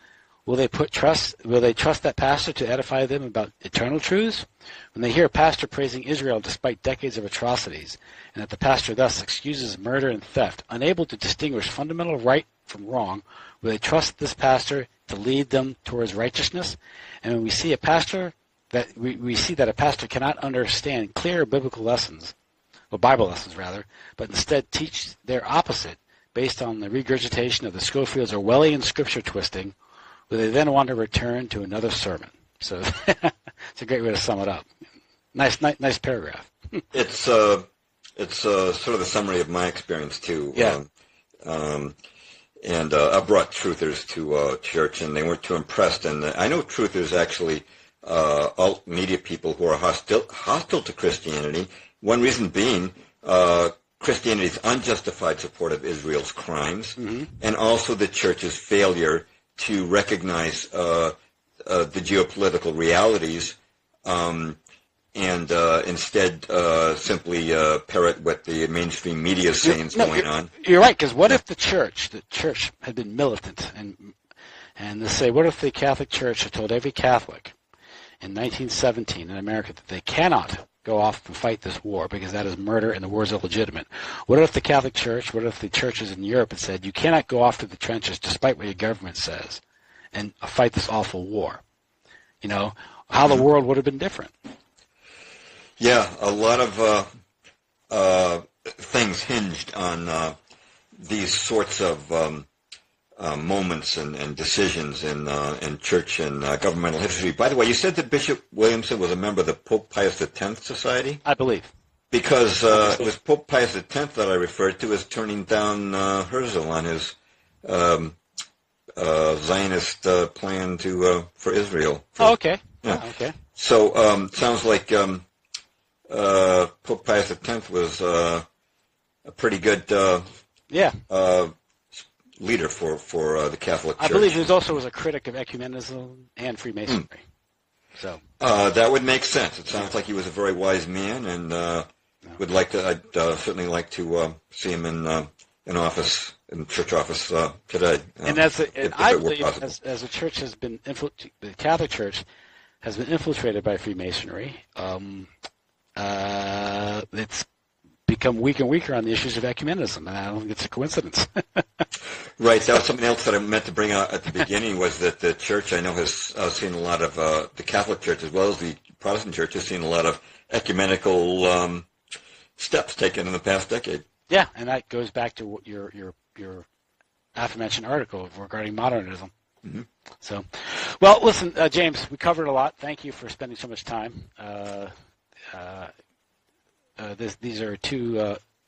will they trust that pastor to edify them about eternal truths? When they hear a pastor praising Israel despite decades of atrocities, and that the pastor thus excuses murder and theft, unable to distinguish fundamental right from wrong, will they trust this pastor to lead them towards righteousness? And when we see a pastor we see that a pastor cannot understand clear biblical lessons, or Bible lessons rather, but instead teach their opposite based on the regurgitation of the Scofield's Orwellian scripture twisting, will they then want to return to another sermon? So it's a great way to sum it up. Nice paragraph. It's sort of the summary of my experience too. Yeah. I brought truthers to church, and they weren't too impressed. And I know truthers actually, alt media people who are hostile to Christianity. One reason being Christianity's unjustified support of Israel's crimes, and also the church's failure to recognize the geopolitical realities, and instead simply parrot what the mainstream media is saying is going on. You're right, because what if the church had been militant, and they say, what if the Catholic Church had told every Catholic in 1917 in America that they cannot go off and fight this war because that is murder and the war is illegitimate? What if the Catholic Church, what if the churches in Europe had said, you cannot go off to the trenches despite what your government says and fight this awful war? You know, how the world would have been different. Yeah, a lot of things hinged on these sorts of moments and decisions in church and governmental history. By the way, you said that Bishop Williamson was a member of the Pope Pius X Society? I believe. Because it was Pope Pius X that I referred to as turning down Herzl on his Zionist plan for Israel. Okay. Yeah. Oh, okay. So sounds like Pope Pius X was a pretty good leader for the Catholic Church. I believe he also was a critic of ecumenism and Freemasonry. So that would make sense. It sounds like he was a very wise man, and I'd certainly like to see him in office, in church office today. And I believe as the church has been the Catholic Church has been infiltrated by Freemasonry. It's become weaker and weaker on the issues of ecumenism, and I don't think it's a coincidence. Right. That was something else that I meant to bring out at the beginning, was that the church, I know, has seen a lot of, the Catholic Church as well as the Protestant Church has seen a lot of ecumenical steps taken in the past decade. Yeah, and that goes back to what your aforementioned article regarding modernism. Mm-hmm. So, well, listen, James, we covered a lot. Thank you for spending so much time.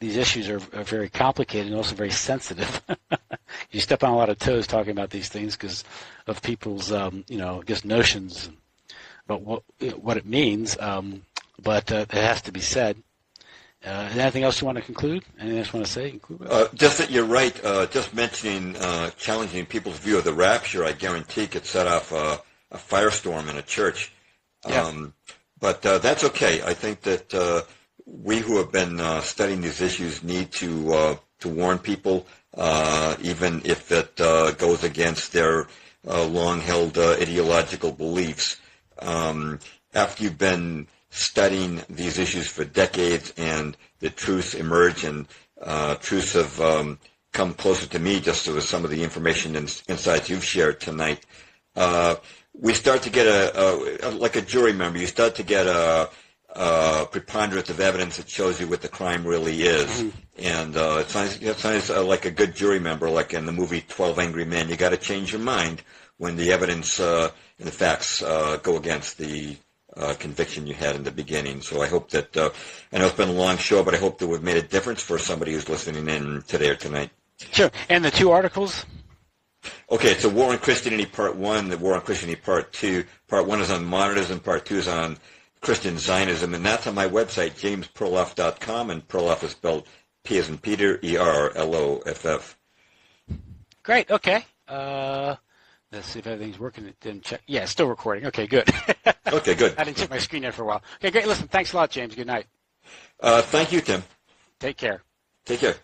These issues are very complicated and also very sensitive. You step on a lot of toes talking about these things because of people's, just notions about what it means. But it has to be said. Anything else you want to conclude? Anything else you want to say? Just that you're right. Just mentioning challenging people's view of the rapture, I guarantee could set off a firestorm in a church. Yeah. But that's okay. I think that we who have been studying these issues need to warn people, even if it goes against their long-held ideological beliefs. After you've been studying these issues for decades and the truths emerge and truths have come closer to me just with some of the information and insights you've shared tonight, we start to get like a jury member, you start to get a preponderance of evidence that shows you what the crime really is. Mm-hmm. And it sounds like a good jury member, like in the movie 12 Angry Men. You got to change your mind when the evidence and the facts go against the conviction you had in the beginning. So I hope that, I know it's been a long show, but I hope that we've made a difference for somebody who's listening in today or tonight. Sure. And the two articles? Okay, so War on Christianity Part 1, the War on Christianity Part 2. Part 1 is on modernism, Part 2 is on Christian Zionism, and that's on my website, jamesperloff.com, and Perloff is spelled P as in Peter, E-R-L-O-F-F. Great, okay. Let's see if everything's working. It didn't check. Yeah, it's still recording. Okay, good. Okay, good. I didn't check my screen there for a while. Okay, great. Listen, thanks a lot, James. Good night. Thank you, Tim. Take care. Take care.